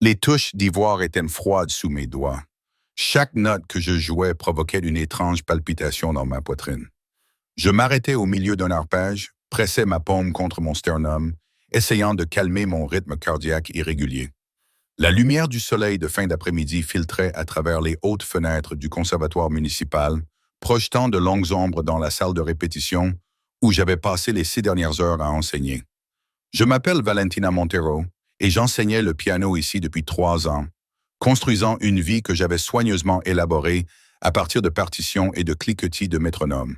Les touches d'ivoire étaient froides sous mes doigts. Chaque note que je jouais provoquait une étrange palpitation dans ma poitrine. Je m'arrêtais au milieu d'un arpège, pressais ma paume contre mon sternum, essayant de calmer mon rythme cardiaque irrégulier. La lumière du soleil de fin d'après-midi filtrait à travers les hautes fenêtres du conservatoire municipal, projetant de longues ombres dans la salle de répétition où j'avais passé les 6 dernières heures à enseigner. Je m'appelle Valentina Montero et j'enseignais le piano ici depuis 3 ans, construisant une vie que j'avais soigneusement élaborée à partir de partitions et de cliquetis de métronome.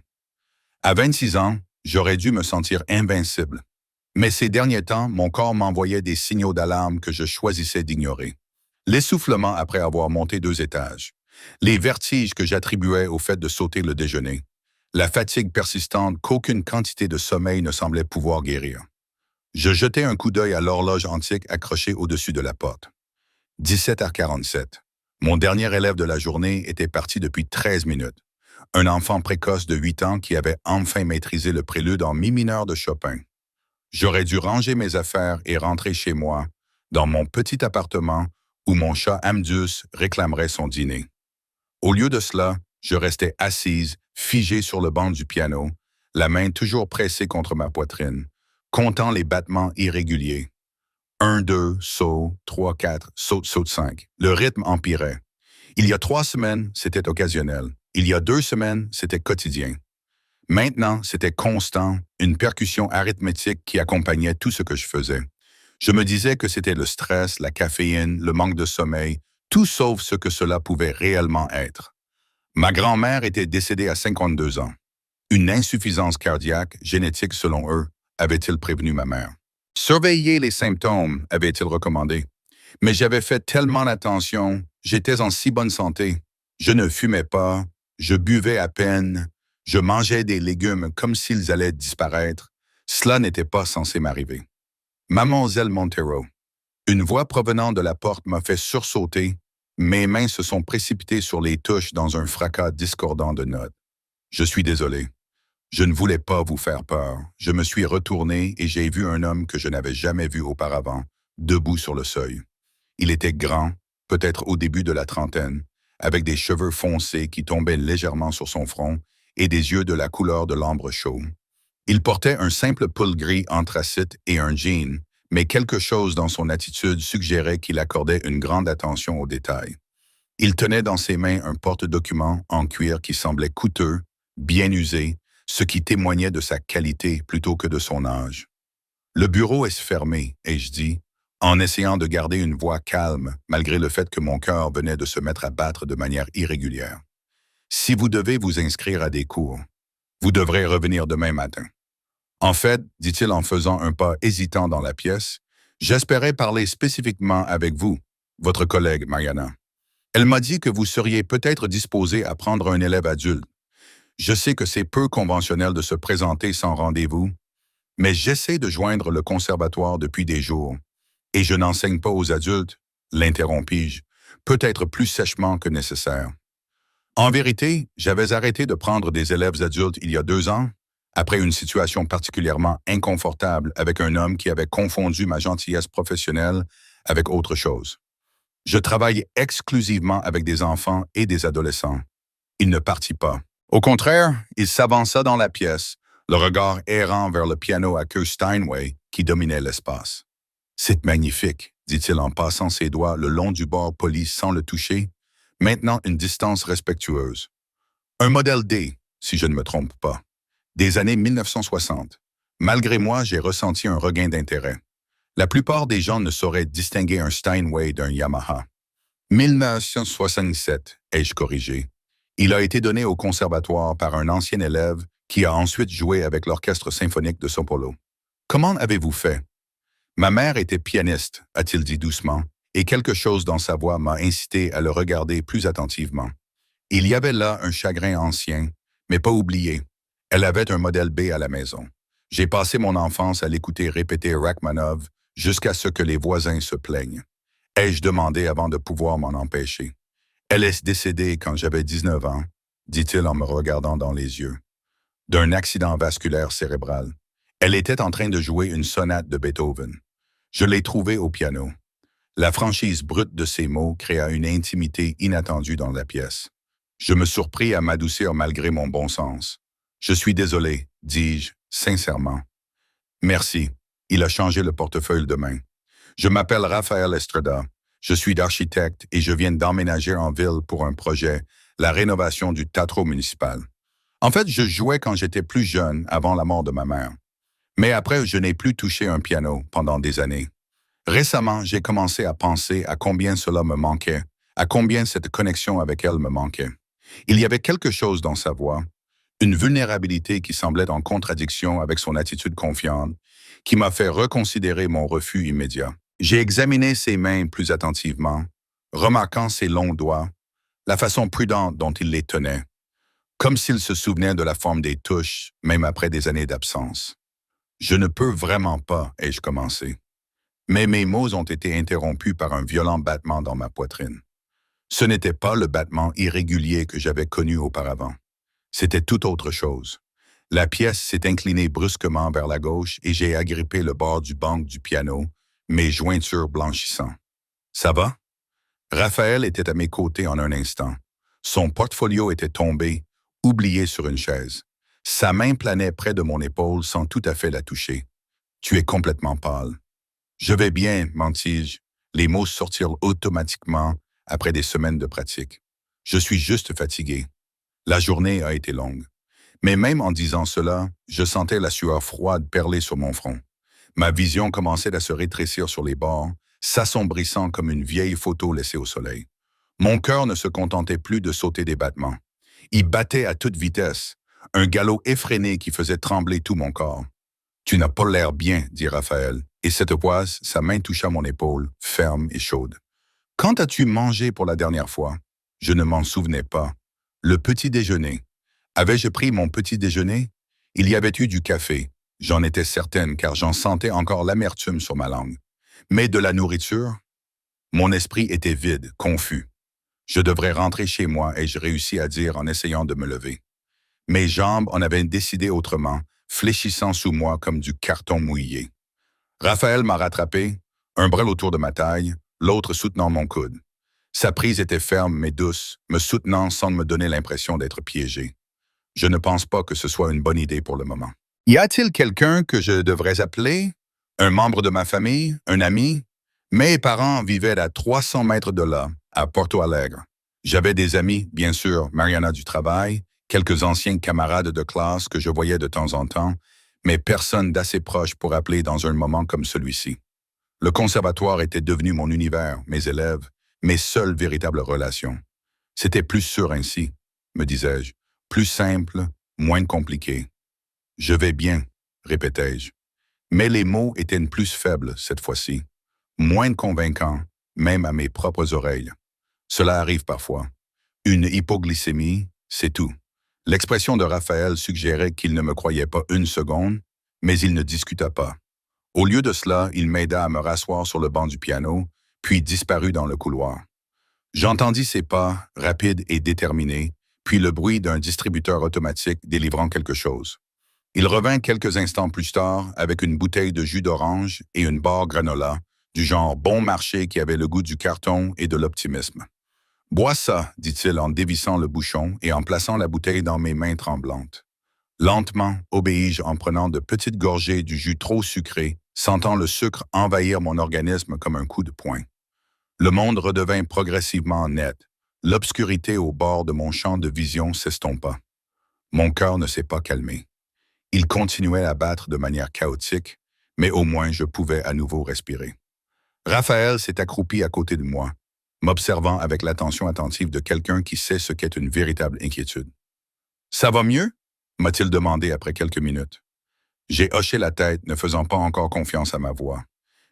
À 26 ans, j'aurais dû me sentir invincible. Mais ces derniers temps, mon corps m'envoyait des signaux d'alarme que je choisissais d'ignorer. L'essoufflement après avoir monté 2 étages, les vertiges que j'attribuais au fait de sauter le déjeuner, la fatigue persistante qu'aucune quantité de sommeil ne semblait pouvoir guérir. Je jetai un coup d'œil à l'horloge antique accrochée au-dessus de la porte. 17h47. Mon dernier élève de la journée était parti depuis 13 minutes. Un enfant précoce de 8 ans qui avait enfin maîtrisé le prélude en mi mineur de Chopin. J'aurais dû ranger mes affaires et rentrer chez moi, dans mon petit appartement où mon chat Amdus réclamerait son dîner. Au lieu de cela, je restais assise, figée sur le banc du piano, la main toujours pressée contre ma poitrine, comptant les battements irréguliers. 1, 2, saut, 3, 4, saut, saut 5. Le rythme empirait. Il y a 3 semaines, c'était occasionnel. Il y a 2 semaines, c'était quotidien. Maintenant, c'était constant, une percussion arithmétique qui accompagnait tout ce que je faisais. Je me disais que c'était le stress, la caféine, le manque de sommeil, tout sauf ce que cela pouvait réellement être. Ma grand-mère était décédée à 52 ans. Une insuffisance cardiaque, génétique selon eux, avait-il prévenu ma mère. Surveiller les symptômes, avait-il recommandé. Mais j'avais fait tellement attention, j'étais en si bonne santé. Je ne fumais pas, je buvais à peine, je mangeais des légumes comme s'ils allaient disparaître. Cela n'était pas censé m'arriver. Mademoiselle Montero. Une voix provenant de la porte m'a fait sursauter. Mes mains se sont précipitées sur les touches dans un fracas discordant de notes. Je suis désolé. Je ne voulais pas vous faire peur. Je me suis retourné et j'ai vu un homme que je n'avais jamais vu auparavant, debout sur le seuil. Il était grand, peut-être au début de la trentaine, avec des cheveux foncés qui tombaient légèrement sur son front et des yeux de la couleur de l'ambre chaud. Il portait un simple pull gris anthracite et un jean, mais quelque chose dans son attitude suggérait qu'il accordait une grande attention aux détails. Il tenait dans ses mains un porte-document en cuir qui semblait coûteux, bien usé, ce qui témoignait de sa qualité plutôt que de son âge. Le bureau est fermé, ai-je dit, en essayant de garder une voix calme, malgré le fait que mon cœur venait de se mettre à battre de manière irrégulière. Si vous devez vous inscrire à des cours, vous devrez revenir demain matin. En fait, dit-il en faisant un pas hésitant dans la pièce, j'espérais parler spécifiquement avec vous, votre collègue Mariana. Elle m'a dit que vous seriez peut-être disposé à prendre un élève adulte. Je sais que c'est peu conventionnel de se présenter sans rendez-vous, mais j'essaie de joindre le conservatoire depuis des jours, et je n'enseigne pas aux adultes, l'interrompis-je, peut-être plus sèchement que nécessaire. En vérité, j'avais arrêté de prendre des élèves adultes il y a 2 ans, après une situation particulièrement inconfortable avec un homme qui avait confondu ma gentillesse professionnelle avec autre chose. Je travaille exclusivement avec des enfants et des adolescents. Il ne partit pas. Au contraire, il s'avança dans la pièce, le regard errant vers le piano à queue Steinway qui dominait l'espace. « C'est magnifique », dit-il en passant ses doigts le long du bord poli sans le toucher, maintenant une distance respectueuse. Un modèle D, si je ne me trompe pas, des années 1960. Malgré moi, j'ai ressenti un regain d'intérêt. La plupart des gens ne sauraient distinguer un Steinway d'un Yamaha. 1967, ai-je corrigé. Il a été donné au conservatoire par un ancien élève qui a ensuite joué avec l'orchestre symphonique de São Paulo. Comment avez-vous fait? Ma mère était pianiste, a-t-il dit doucement, et quelque chose dans sa voix m'a incité à le regarder plus attentivement. Il y avait là un chagrin ancien, mais pas oublié. Elle avait un modèle B à la maison. J'ai passé mon enfance à l'écouter répéter Rachmaninoff jusqu'à ce que les voisins se plaignent. Ai-je demandé avant de pouvoir m'en empêcher? Elle est décédée quand j'avais 19 ans, dit-il en me regardant dans les yeux, d'un accident vasculaire cérébral. Elle était en train de jouer une sonate de Beethoven. Je l'ai trouvée au piano. La franchise brute de ces mots créa une intimité inattendue dans la pièce. Je me surpris à m'adoucir malgré mon bon sens. Je suis désolé, dis-je, sincèrement. Merci. Il a changé le portefeuille de main. Je m'appelle Raphaël Estrada. Je suis architecte et je viens d'emménager en ville pour un projet, la rénovation du théâtre municipal. En fait, je jouais quand j'étais plus jeune, avant la mort de ma mère. Mais après, je n'ai plus touché un piano pendant des années. Récemment, j'ai commencé à penser à combien cela me manquait, à combien cette connexion avec elle me manquait. Il y avait quelque chose dans sa voix, une vulnérabilité qui semblait en contradiction avec son attitude confiante, qui m'a fait reconsidérer mon refus immédiat. J'ai examiné ses mains plus attentivement, remarquant ses longs doigts, la façon prudente dont il les tenait, comme s'il se souvenait de la forme des touches, même après des années d'absence. Je ne peux vraiment pas, ai-je commencé. Mais mes mots ont été interrompus par un violent battement dans ma poitrine. Ce n'était pas le battement irrégulier que j'avais connu auparavant. C'était tout autre chose. La pièce s'est inclinée brusquement vers la gauche et j'ai agrippé le bord du banc du piano, mes jointures blanchissant. « Ça va? » Raphaël était à mes côtés en un instant. Son portfolio était tombé, oublié sur une chaise. Sa main planait près de mon épaule sans tout à fait la toucher. « Tu es complètement pâle. » « Je vais bien, mentis-je. » Les mots sortirent automatiquement après des semaines de pratique. Je suis juste fatigué. La journée a été longue. Mais même en disant cela, je sentais la sueur froide perler sur mon front. Ma vision commençait à se rétrécir sur les bords, s'assombrissant comme une vieille photo laissée au soleil. Mon cœur ne se contentait plus de sauter des battements. Il battait à toute vitesse, un galop effréné qui faisait trembler tout mon corps. « Tu n'as pas l'air bien, » dit Raphaël, et cette fois, sa main toucha mon épaule, ferme et chaude. « Quand as-tu mangé pour la dernière fois? » Je ne m'en souvenais pas. Le petit déjeuner. Avais-je pris mon petit déjeuner? Il y avait eu du café. J'en étais certaine car j'en sentais encore l'amertume sur ma langue. Mais de la nourriture? Mon esprit était vide, confus. Je devrais rentrer chez moi, ai-je réussi à dire en essayant de me lever. Mes jambes en avaient décidé autrement, fléchissant sous moi comme du carton mouillé. Raphaël m'a rattrapé, un bras autour de ma taille, l'autre soutenant mon coude. Sa prise était ferme mais douce, me soutenant sans me donner l'impression d'être piégé. Je ne pense pas que ce soit une bonne idée pour le moment. Y a-t-il quelqu'un que je devrais appeler? Un membre de ma famille? Un ami? Mes parents vivaient à 300 mètres de là, à Porto Alegre. J'avais des amis, bien sûr, Mariana du travail, quelques anciens camarades de classe que je voyais de temps en temps, mais personne d'assez proche pour appeler dans un moment comme celui-ci. Le conservatoire était devenu mon univers, mes élèves, mes seules véritables relations. C'était plus sûr ainsi, me disais-je, plus simple, moins compliqué. « Je vais bien », répétais-je. Mais les mots étaient plus faibles cette fois-ci, moins convaincants, même à mes propres oreilles. Cela arrive parfois. Une hypoglycémie, c'est tout. L'expression de Raphaël suggérait qu'il ne me croyait pas une seconde, mais il ne discuta pas. Au lieu de cela, il m'aida à me rasseoir sur le banc du piano, puis disparut dans le couloir. J'entendis ses pas, rapides et déterminés, puis le bruit d'un distributeur automatique délivrant quelque chose. Il revint quelques instants plus tard avec une bouteille de jus d'orange et une barre granola, du genre bon marché qui avait le goût du carton et de l'optimisme. « Bois ça, » dit-il en dévissant le bouchon et en plaçant la bouteille dans mes mains tremblantes. Lentement, obéis-je en prenant de petites gorgées du jus trop sucré, sentant le sucre envahir mon organisme comme un coup de poing. Le monde redevint progressivement net. L'obscurité au bord de mon champ de vision s'estompa. Mon cœur ne s'est pas calmé. Il continuait à battre de manière chaotique, mais au moins je pouvais à nouveau respirer. Raphaël s'est accroupi à côté de moi, m'observant avec l'attention attentive de quelqu'un qui sait ce qu'est une véritable inquiétude. « Ça va mieux? » m'a-t-il demandé après quelques minutes. J'ai hoché la tête, ne faisant pas encore confiance à ma voix.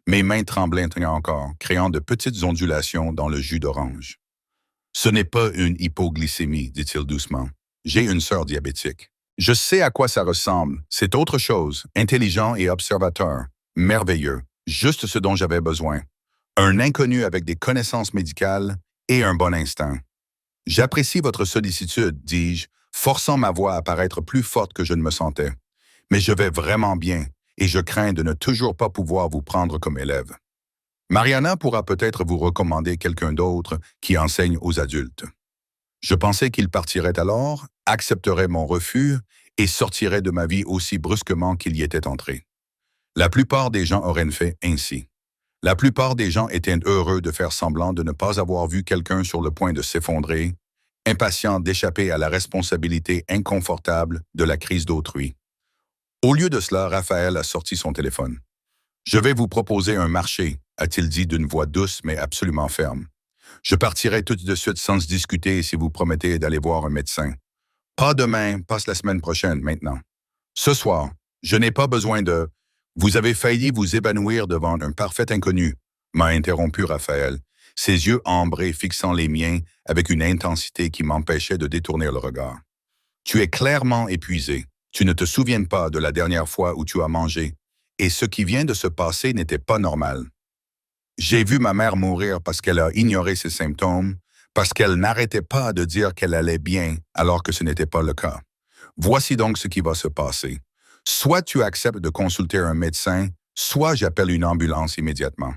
Mes mains tremblaient encore, créant de petites ondulations dans le jus d'orange. « Ce n'est pas une hypoglycémie, dit-il doucement. J'ai une sœur diabétique. Je sais à quoi ça ressemble. C'est autre chose, intelligent et observateur. Merveilleux. Juste ce dont j'avais besoin. Un inconnu avec des connaissances médicales et un bon instinct. J'apprécie votre sollicitude, dis-je, forçant ma voix à paraître plus forte que je ne me sentais. Mais je vais vraiment bien et je crains de ne toujours pas pouvoir vous prendre comme élève. Mariana pourra peut-être vous recommander quelqu'un d'autre qui enseigne aux adultes. Je pensais qu'il partirait alors, accepterait mon refus et sortirait de ma vie aussi brusquement qu'il y était entré. La plupart des gens auraient fait ainsi. La plupart des gens étaient heureux de faire semblant de ne pas avoir vu quelqu'un sur le point de s'effondrer, impatients d'échapper à la responsabilité inconfortable de la crise d'autrui. Au lieu de cela, Raphaël a sorti son téléphone. « Je vais vous proposer un marché », a-t-il dit d'une voix douce mais absolument ferme. « Je partirai tout de suite sans discuter si vous promettez d'aller voir un médecin. Pas demain, pas la semaine prochaine, maintenant. Ce soir, je n'ai pas besoin de... Vous avez failli vous évanouir devant un parfait inconnu, m'a interrompu Raphaël, ses yeux ambrés fixant les miens avec une intensité qui m'empêchait de détourner le regard. Tu es clairement épuisé. Tu ne te souviens pas de la dernière fois où tu as mangé, et ce qui vient de se passer n'était pas normal. J'ai vu ma mère mourir parce qu'elle a ignoré ses symptômes, parce qu'elle n'arrêtait pas de dire qu'elle allait bien alors que ce n'était pas le cas. Voici donc ce qui va se passer. Soit tu acceptes de consulter un médecin, soit j'appelle une ambulance immédiatement.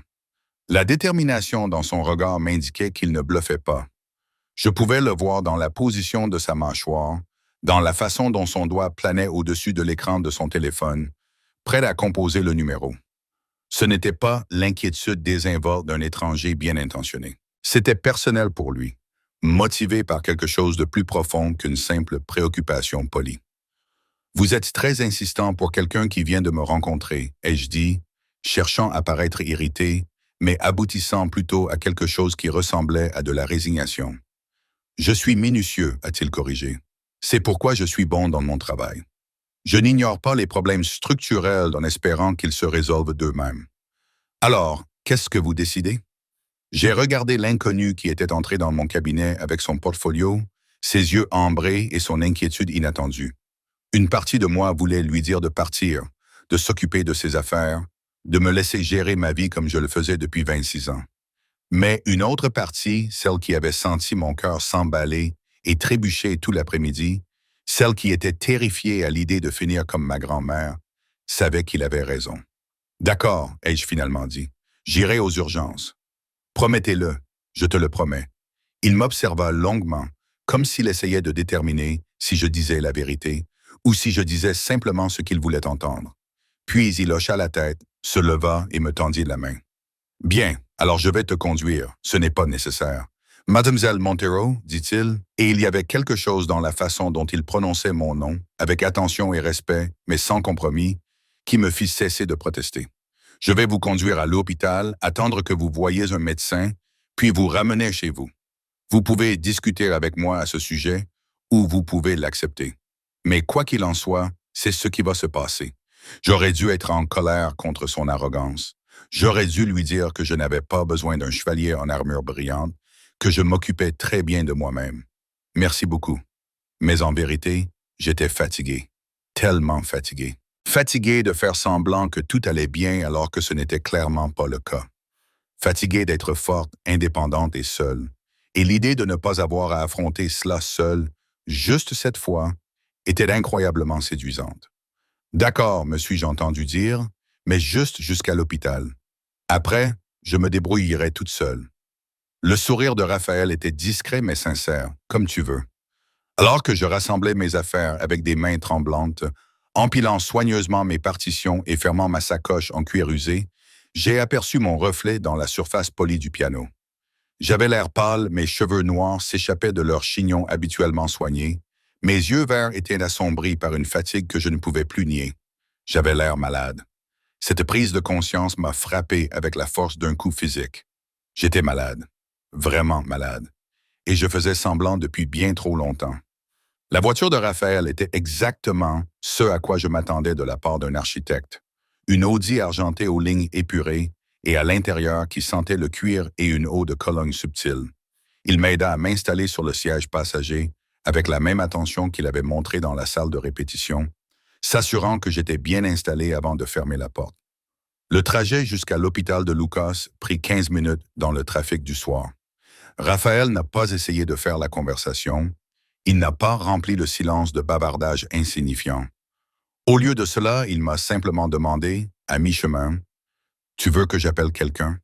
La détermination dans son regard m'indiquait qu'il ne bluffait pas. Je pouvais le voir dans la position de sa mâchoire, dans la façon dont son doigt planait au-dessus de l'écran de son téléphone, prêt à composer le numéro. Ce n'était pas l'inquiétude désinvolte d'un étranger bien intentionné. C'était personnel pour lui, motivé par quelque chose de plus profond qu'une simple préoccupation polie. « Vous êtes très insistant pour quelqu'un qui vient de me rencontrer », ai-je dit, cherchant à paraître irrité, mais aboutissant plutôt à quelque chose qui ressemblait à de la résignation. « Je suis minutieux », a-t-il corrigé. « C'est pourquoi je suis bon dans mon travail. Je n'ignore pas les problèmes structurels en espérant qu'ils se résolvent d'eux-mêmes. Alors, qu'est-ce que vous décidez ?» J'ai regardé l'inconnu qui était entré dans mon cabinet avec son portfolio, ses yeux ambrés et son inquiétude inattendue. Une partie de moi voulait lui dire de partir, de s'occuper de ses affaires, de me laisser gérer ma vie comme je le faisais depuis 26 ans. Mais une autre partie, celle qui avait senti mon cœur s'emballer et trébucher tout l'après-midi, celle qui était terrifiée à l'idée de finir comme ma grand-mère, savait qu'il avait raison. « D'accord, » ai-je finalement dit, « j'irai aux urgences. Promettez-le, je te le promets. » Il m'observa longuement, comme s'il essayait de déterminer si je disais la vérité ou si je disais simplement ce qu'il voulait entendre. Puis il hocha la tête, se leva et me tendit la main. « Bien, alors je vais te conduire, ce n'est pas nécessaire. »« Mademoiselle Montero, dit-il, et il y avait quelque chose dans la façon dont il prononçait mon nom, avec attention et respect, mais sans compromis, qui me fit cesser de protester. « Je vais vous conduire à l'hôpital, attendre que vous voyiez un médecin, puis vous ramener chez vous. Vous pouvez discuter avec moi à ce sujet, ou vous pouvez l'accepter. Mais quoi qu'il en soit, c'est ce qui va se passer. J'aurais dû être en colère contre son arrogance. J'aurais dû lui dire que je n'avais pas besoin d'un chevalier en armure brillante, que je m'occupais très bien de moi-même. Merci beaucoup. Mais en vérité, j'étais fatigué. Tellement fatigué. Fatigué de faire semblant que tout allait bien alors que ce n'était clairement pas le cas. Fatigué d'être forte, indépendante et seule. Et l'idée de ne pas avoir à affronter cela seule, juste cette fois, était incroyablement séduisante. « D'accord, me suis-je entendu dire, mais juste jusqu'à l'hôpital. Après, je me débrouillerai toute seule. » Le sourire de Raphaël était discret mais sincère, comme tu veux. Alors que je rassemblais mes affaires avec des mains tremblantes, empilant soigneusement mes partitions et fermant ma sacoche en cuir usé, j'ai aperçu mon reflet dans la surface polie du piano. J'avais l'air pâle, mes cheveux noirs s'échappaient de leur chignon habituellement soigné, mes yeux verts étaient assombris par une fatigue que je ne pouvais plus nier. J'avais l'air malade. Cette prise de conscience m'a frappé avec la force d'un coup physique. J'étais malade, vraiment malade, et je faisais semblant depuis bien trop longtemps. La voiture de Raphaël était exactement ce à quoi je m'attendais de la part d'un architecte. Une Audi argentée aux lignes épurées et à l'intérieur qui sentait le cuir et une eau de Cologne subtile. Il m'aida à m'installer sur le siège passager avec la même attention qu'il avait montrée dans la salle de répétition, s'assurant que j'étais bien installé avant de fermer la porte. Le trajet jusqu'à l'hôpital de Lucas prit 15 minutes dans le trafic du soir. Raphaël n'a pas essayé de faire la conversation. Il n'a pas rempli le silence de bavardages insignifiants. Au lieu de cela, il m'a simplement demandé, à mi-chemin, « Tu veux que j'appelle quelqu'un »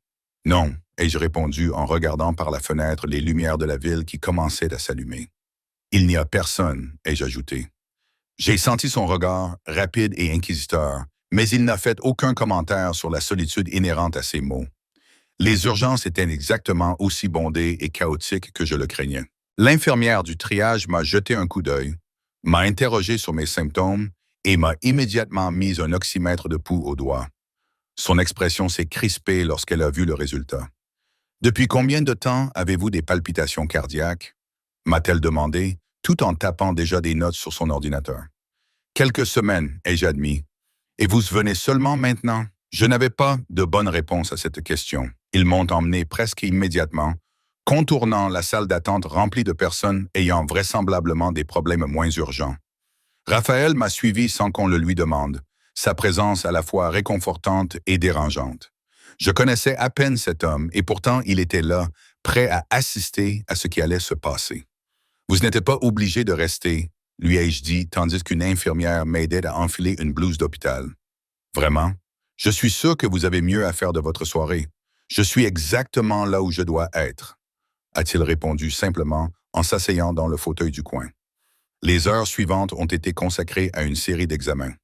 Non, ai-je répondu en regardant par la fenêtre les lumières de la ville qui commençaient à s'allumer. Il n'y a personne, ai-je ajouté. J'ai senti son regard, rapide et inquisiteur, mais il n'a fait aucun commentaire sur la solitude inhérente à ces mots. Les urgences étaient exactement aussi bondées et chaotiques que je le craignais. L'infirmière du triage m'a jeté un coup d'œil, m'a interrogé sur mes symptômes et m'a immédiatement mis un oxymètre de pouls au doigt. Son expression s'est crispée lorsqu'elle a vu le résultat. Depuis combien de temps avez-vous des palpitations cardiaques? M'a-t-elle demandé, tout en tapant déjà des notes sur son ordinateur. Quelques semaines, ai-je admis. Et vous venez seulement maintenant? Je n'avais pas de bonne réponse à cette question. Ils m'ont emmené presque immédiatement, contournant la salle d'attente remplie de personnes ayant vraisemblablement des problèmes moins urgents. Raphaël m'a suivi sans qu'on le lui demande, sa présence à la fois réconfortante et dérangeante. Je connaissais à peine cet homme et pourtant il était là, prêt à assister à ce qui allait se passer. Vous n'êtes pas obligé de rester, lui ai-je dit, tandis qu'une infirmière m'aidait à enfiler une blouse d'hôpital. Vraiment? Je suis sûr que vous avez mieux à faire de votre soirée. Je suis exactement là où je dois être, a-t-il répondu simplement en s'asseyant dans le fauteuil du coin. Les heures suivantes ont été consacrées à une série d'examens.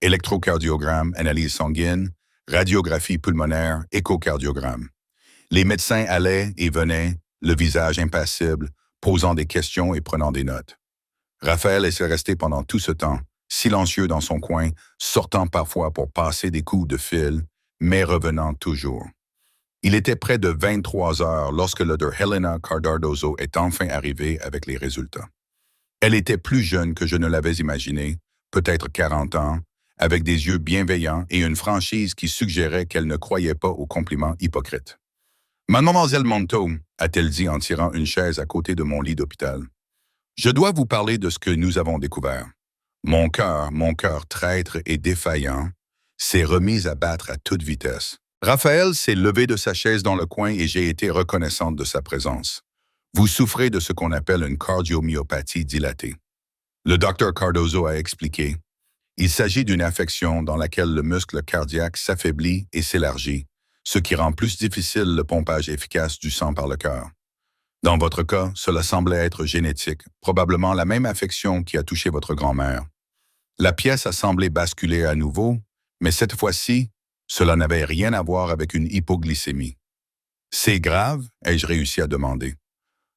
Électrocardiogramme, analyse sanguine, radiographie pulmonaire, échocardiogramme. Les médecins allaient et venaient, le visage impassible, posant des questions et prenant des notes. Raphaël est resté pendant tout ce temps, silencieux dans son coin, sortant parfois pour passer des coups de fil, mais revenant toujours. Il était près de 23 heures lorsque le Dr. Helena Cardardozo est enfin arrivée avec les résultats. Elle était plus jeune que je ne l'avais imaginé, peut-être 40 ans, avec des yeux bienveillants et une franchise qui suggérait qu'elle ne croyait pas aux compliments hypocrites. « Mademoiselle Monto », a-t-elle dit en tirant une chaise à côté de mon lit d'hôpital, « je dois vous parler de ce que nous avons découvert. Mon cœur traître et défaillant, s'est remis à battre à toute vitesse. Raphaël s'est levé de sa chaise dans le coin et j'ai été reconnaissante de sa présence. Vous souffrez de ce qu'on appelle une cardiomyopathie dilatée. Le docteur Cardozo a expliqué. Il s'agit d'une affection dans laquelle le muscle cardiaque s'affaiblit et s'élargit, ce qui rend plus difficile le pompage efficace du sang par le cœur. Dans votre cas, cela semblait être génétique, probablement la même affection qui a touché votre grand-mère. La pièce a semblé basculer à nouveau, mais cette fois-ci, cela n'avait rien à voir avec une hypoglycémie. « C'est grave ?» ai-je réussi à demander.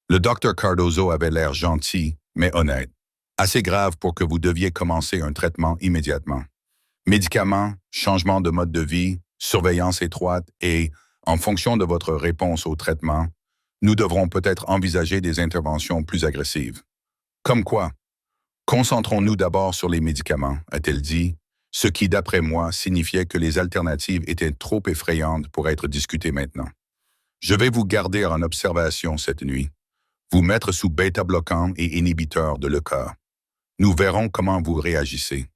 Le docteur Cardozo avait l'air gentil, mais honnête. Assez grave pour que vous deviez commencer un traitement immédiatement. Médicaments, changement de mode de vie, surveillance étroite et, en fonction de votre réponse au traitement, nous devrons peut-être envisager des interventions plus agressives. Comme quoi? Concentrons-nous d'abord sur les médicaments, a-t-elle dit, ce qui, d'après moi, signifiait que les alternatives étaient trop effrayantes pour être discutées maintenant. Je vais vous garder en observation cette nuit, vous mettre sous bêta-bloquant et inhibiteur de l'ECA. Nous verrons comment vous réagissez.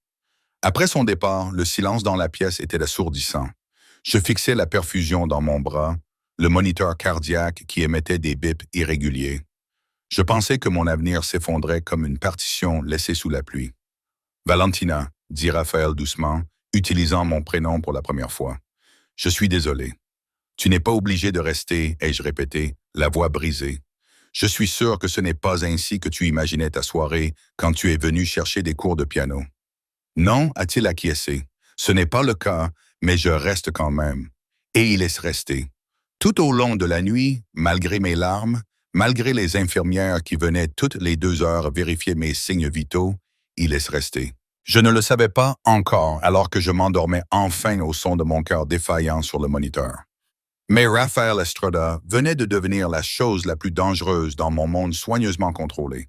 Après son départ, le silence dans la pièce était assourdissant. Je fixais la perfusion dans mon bras, le moniteur cardiaque qui émettait des bips irréguliers. Je pensais que mon avenir s'effondrait comme une partition laissée sous la pluie. « Valentina », dit Raphaël doucement, utilisant mon prénom pour la première fois. « Je suis désolé. Tu n'es pas obligé de rester, ai-je répété, la voix brisée. Je suis sûr que ce n'est pas ainsi que tu imaginais ta soirée quand tu es venu chercher des cours de piano. » Non, a-t-il acquiescé. Ce n'est pas le cas, mais je reste quand même. Et il est resté. Tout au long de la nuit, malgré mes larmes, malgré les infirmières qui venaient toutes les 2 heures vérifier mes signes vitaux, il est resté. Je ne le savais pas encore alors que je m'endormais enfin au son de mon cœur défaillant sur le moniteur. Mais Raphaël Estrada venait de devenir la chose la plus dangereuse dans mon monde soigneusement contrôlé.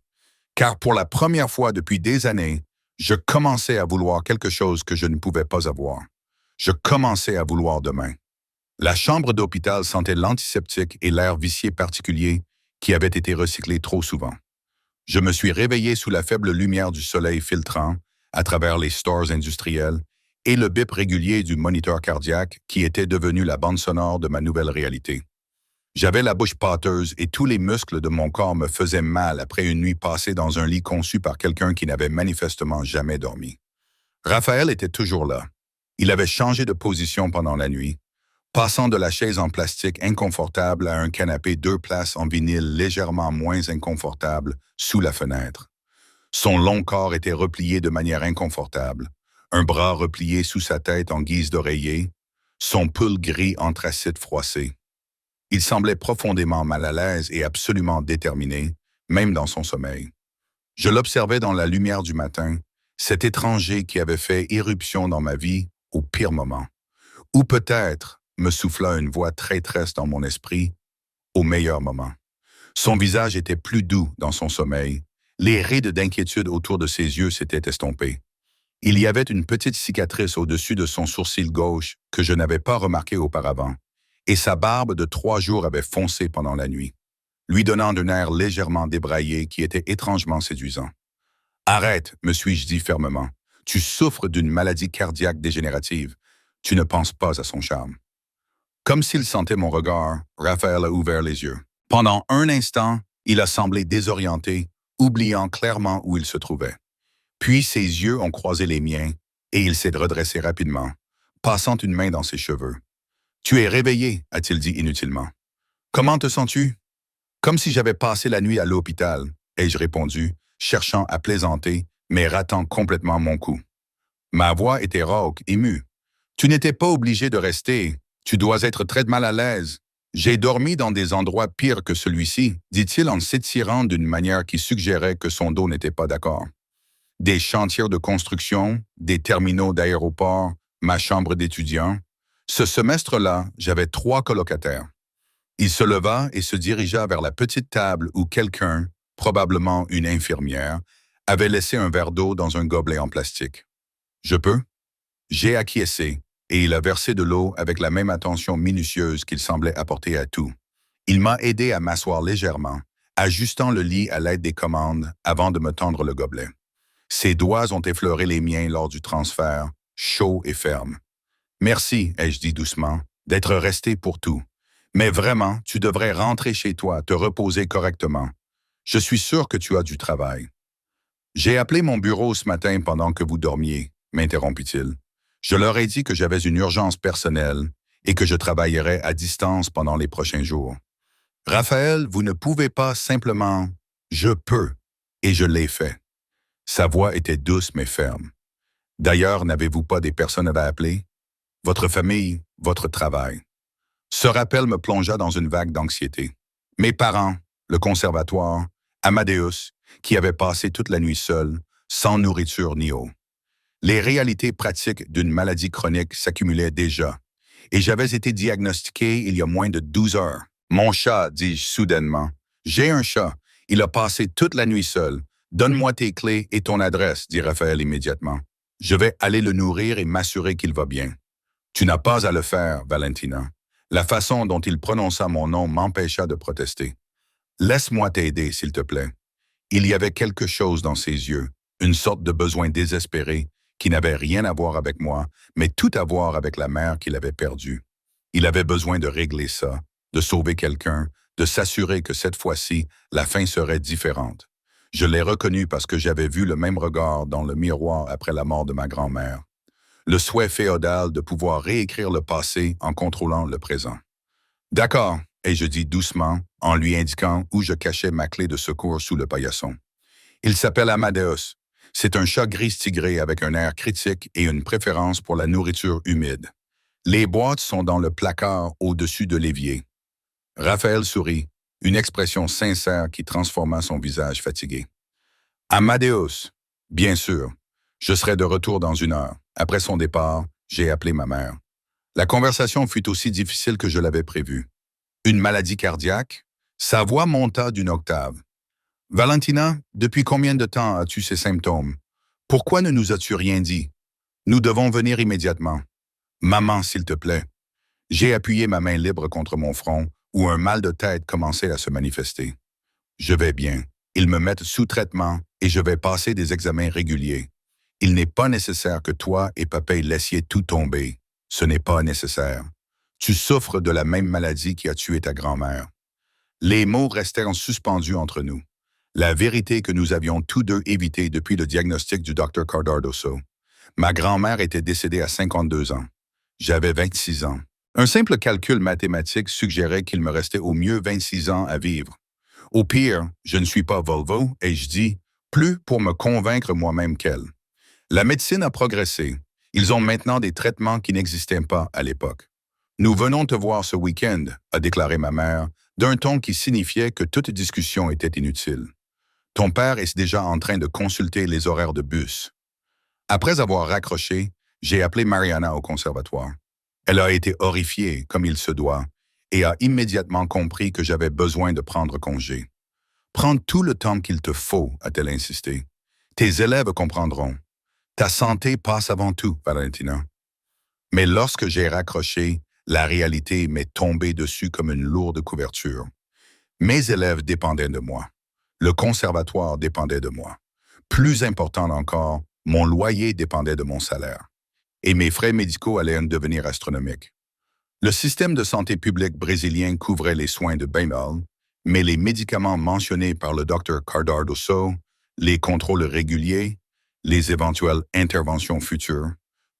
Car pour la première fois depuis des années, je commençais à vouloir quelque chose que je ne pouvais pas avoir. Je commençais à vouloir demain. La chambre d'hôpital sentait l'antiseptique et l'air vicié particulier qui avait été recyclé trop souvent. Je me suis réveillé sous la faible lumière du soleil filtrant à travers les stores industriels et le bip régulier du moniteur cardiaque qui était devenu la bande sonore de ma nouvelle réalité. J'avais la bouche pâteuse et tous les muscles de mon corps me faisaient mal après une nuit passée dans un lit conçu par quelqu'un qui n'avait manifestement jamais dormi. Raphaël était toujours là. Il avait changé de position pendant la nuit. passant de la chaise en plastique inconfortable à un canapé 2 places en vinyle légèrement moins inconfortable sous la fenêtre. Son long corps était replié de manière inconfortable, un bras replié sous sa tête en guise d'oreiller, son pull gris anthracite froissé. Il semblait profondément mal à l'aise et absolument déterminé, même dans son sommeil. Je l'observais dans la lumière du matin, cet étranger qui avait fait irruption dans ma vie au pire moment. Ou peut-être, me souffla une voix traîtresse dans mon esprit, au meilleur moment. Son visage était plus doux dans son sommeil. Les rides d'inquiétude autour de ses yeux s'étaient estompées. Il y avait une petite cicatrice au-dessus de son sourcil gauche que je n'avais pas remarquée auparavant, et sa barbe de 3 jours avait foncé pendant la nuit, lui donnant un air légèrement débraillé qui était étrangement séduisant. « Arrête, me suis-je dit fermement. Tu souffres d'une maladie cardiaque dégénérative. Tu ne penses pas à son charme. » Comme s'il sentait mon regard, Raphaël a ouvert les yeux. Pendant un instant, il a semblé désorienté, oubliant clairement où il se trouvait. Puis ses yeux ont croisé les miens et il s'est redressé rapidement, passant une main dans ses cheveux. « Tu es réveillé, a-t-il dit inutilement. Comment te sens-tu? Comme si j'avais passé la nuit à l'hôpital, ai-je répondu, cherchant à plaisanter, mais ratant complètement mon coup. Ma voix était rauque, émue. Tu n'étais pas obligé de rester. Tu dois être très mal à l'aise. J'ai dormi dans des endroits pires que celui-ci, dit-il en s'étirant d'une manière qui suggérait que son dos n'était pas d'accord. Des chantiers de construction, des terminaux d'aéroport, ma chambre d'étudiant. Ce semestre-là, j'avais 3 colocataires. Il se leva et se dirigea vers la petite table où quelqu'un, probablement une infirmière, avait laissé un verre d'eau dans un gobelet en plastique. « Je peux ?» J'ai acquiescé, et il a versé de l'eau avec la même attention minutieuse qu'il semblait apporter à tout. Il m'a aidé à m'asseoir légèrement, ajustant le lit à l'aide des commandes avant de me tendre le gobelet. Ses doigts ont effleuré les miens lors du transfert, chaud et ferme. « Merci, ai-je dit doucement, d'être resté pour tout. Mais vraiment, tu devrais rentrer chez toi, te reposer correctement. Je suis sûr que tu as du travail. » J'ai appelé mon bureau ce matin pendant que vous dormiez, m'interrompit-il. Je leur ai dit que j'avais une urgence personnelle et que je travaillerais à distance pendant les prochains jours. Raphaël, vous ne pouvez pas simplement... Je peux, et je l'ai fait. Sa voix était douce mais ferme. D'ailleurs, n'avez-vous pas des personnes à appeler? Votre famille, votre travail. Ce rappel me plongea dans une vague d'anxiété. Mes parents, le conservatoire, Amadeus, qui avait passé toute la nuit seul, sans nourriture ni eau. Les réalités pratiques d'une maladie chronique s'accumulaient déjà, et j'avais été diagnostiqué il y a moins de 12 heures. Mon chat, dis-je soudainement. J'ai un chat. Il a passé toute la nuit seul. Donne-moi tes clés et ton adresse, dit Raphaël immédiatement. Je vais aller le nourrir et m'assurer qu'il va bien. Tu n'as pas à le faire, Valentina. La façon dont il prononça mon nom m'empêcha de protester. Laisse-moi t'aider, s'il te plaît. Il y avait quelque chose dans ses yeux, une sorte de besoin désespéré, qui n'avait rien à voir avec moi, mais tout à voir avec la mère qu'il avait perdue. Il avait besoin de régler ça, de sauver quelqu'un, de s'assurer que cette fois-ci, la fin serait différente. Je l'ai reconnu parce que j'avais vu le même regard dans le miroir après la mort de ma grand-mère. Le souhait féodal de pouvoir réécrire le passé en contrôlant le présent. « D'accord », ai-je dit doucement, en lui indiquant où je cachais ma clé de secours sous le paillasson. « Il s'appelle Amadeus. C'est un chat gris tigré avec un air critique et une préférence pour la nourriture humide. Les boîtes sont dans le placard au-dessus de l'évier. » Raphaël sourit, une expression sincère qui transforma son visage fatigué. « Amadeus, bien sûr. Je serai de retour dans 1 heure. » Après son départ, j'ai appelé ma mère. La conversation fut aussi difficile que je l'avais prévu. Une maladie cardiaque? Sa voix monta d'une octave. « Valentina, depuis combien de temps as-tu ces symptômes? Pourquoi ne nous as-tu rien dit? Nous devons venir immédiatement. Maman, s'il te plaît. » J'ai appuyé ma main libre contre mon front, où un mal de tête commençait à se manifester. « Je vais bien. Ils me mettent sous traitement et je vais passer des examens réguliers. Il n'est pas nécessaire que toi et Papay laissiez tout tomber. Ce n'est pas nécessaire. Tu souffres de la même maladie qui a tué ta grand-mère. » Les mots restèrent suspendus entre nous. La vérité que nous avions tous deux évitée depuis le diagnostic du Dr Cardardoso. Ma grand-mère était décédée à 52 ans. J'avais 26 ans. Un simple calcul mathématique suggérait qu'il me restait au mieux 26 ans à vivre. Au pire, je ne suis pas Volvo, et je dis, plus pour me convaincre moi-même qu'elle. La médecine a progressé. Ils ont maintenant des traitements qui n'existaient pas à l'époque. Nous venons te voir ce week-end, a déclaré ma mère, d'un ton qui signifiait que toute discussion était inutile. Ton père est déjà en train de consulter les horaires de bus. Après avoir raccroché, j'ai appelé Mariana au conservatoire. Elle a été horrifiée, comme il se doit, et a immédiatement compris que j'avais besoin de prendre congé. Prends tout le temps qu'il te faut, a-t-elle insisté. Tes élèves comprendront. Ta santé passe avant tout, Valentina. Mais lorsque j'ai raccroché, la réalité m'est tombée dessus comme une lourde couverture. Mes élèves dépendaient de moi. Le conservatoire dépendait de moi. Plus important encore, mon loyer dépendait de mon salaire. Et mes frais médicaux allaient devenir astronomiques. Le système de santé publique brésilien couvrait les soins de Bemel, mais les médicaments mentionnés par le Dr Cardoso, les contrôles réguliers, les éventuelles interventions futures,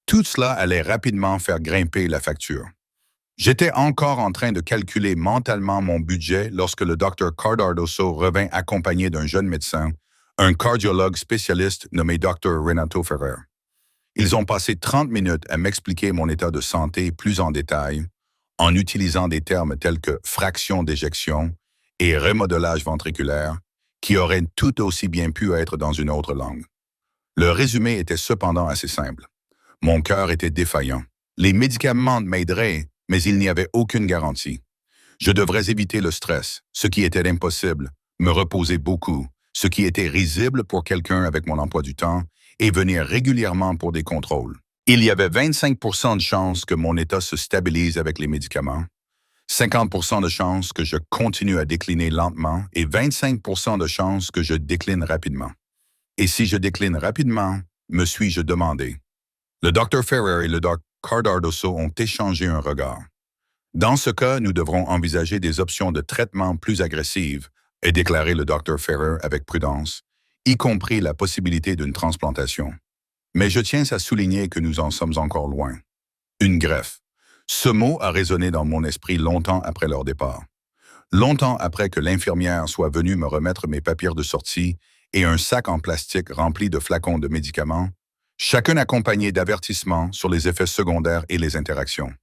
tout cela allait rapidement faire grimper la facture. J'étais encore en train de calculer mentalement mon budget lorsque le Dr Cardoso revint accompagné d'un jeune médecin, un cardiologue spécialiste nommé Dr Renato Ferrer. Ils ont passé 30 minutes à m'expliquer mon état de santé plus en détail, en utilisant des termes tels que fraction d'éjection et remodelage ventriculaire, qui auraient tout aussi bien pu être dans une autre langue. Le résumé était cependant assez simple. Mon cœur était défaillant. Les médicaments m'aideraient, mais il n'y avait aucune garantie. Je devrais éviter le stress, ce qui était impossible, me reposer beaucoup, ce qui était risible pour quelqu'un avec mon emploi du temps, et venir régulièrement pour des contrôles. Il y avait 25% de chances que mon état se stabilise avec les médicaments, 50% de chances que je continue à décliner lentement et 25% de chances que je décline rapidement. Et si je décline rapidement, me suis-je demandé? Le Dr Ferrer et le Dr Cardoso ont échangé un regard. Dans ce cas, nous devrons envisager des options de traitement plus agressives, a déclaré le Dr Ferrer avec prudence, y compris la possibilité d'une transplantation. Mais je tiens à souligner que nous en sommes encore loin. Une greffe. Ce mot a résonné dans mon esprit longtemps après leur départ. Longtemps après que l'infirmière soit venue me remettre mes papiers de sortie et un sac en plastique rempli de flacons de médicaments, chacun accompagné d'avertissements sur les effets secondaires et les interactions.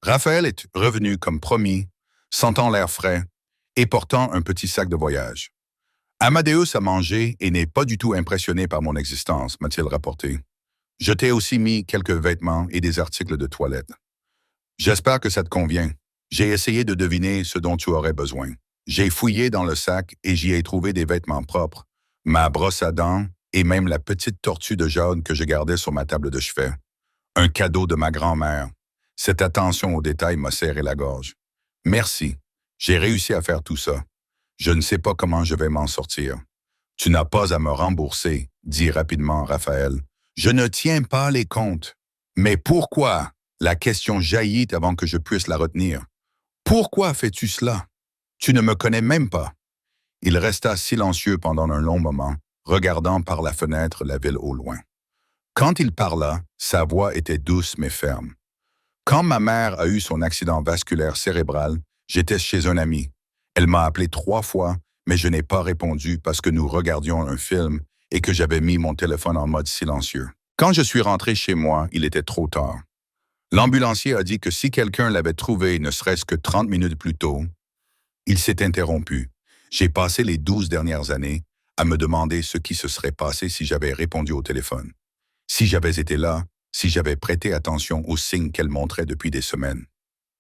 Raphaël est revenu comme promis, sentant l'air frais et portant un petit sac de voyage. Amadeus a mangé et n'est pas du tout impressionné par mon existence, m'a-t-il rapporté. Je t'ai aussi mis quelques vêtements et des articles de toilette. J'espère que ça te convient. J'ai essayé de deviner ce dont tu aurais besoin. J'ai fouillé dans le sac et j'y ai trouvé des vêtements propres, ma brosse à dents et même la petite tortue de jade que je gardais sur ma table de chevet. Un cadeau de ma grand-mère. Cette attention aux détails m'a serré la gorge. Merci. J'ai réussi à faire tout ça. Je ne sais pas comment je vais m'en sortir. Tu n'as pas à me rembourser, dit rapidement Raphaël. Je ne tiens pas les comptes. Mais pourquoi? La question jaillit avant que je puisse la retenir. Pourquoi fais-tu cela? Tu ne me connais même pas. Il resta silencieux pendant un long moment, regardant par la fenêtre la ville au loin. Quand il parla, sa voix était douce mais ferme. Quand ma mère a eu son accident vasculaire cérébral, j'étais chez un ami. Elle m'a appelé 3 fois, mais je n'ai pas répondu parce que nous regardions un film et que j'avais mis mon téléphone en mode silencieux. Quand je suis rentré chez moi, il était trop tard. L'ambulancier a dit que si quelqu'un l'avait trouvé ne serait-ce que 30 minutes plus tôt, il s'est interrompu. J'ai passé les 12 dernières années à me demander ce qui se serait passé si j'avais répondu au téléphone. Si j'avais été là, si j'avais prêté attention aux signes qu'elle montrait depuis des semaines.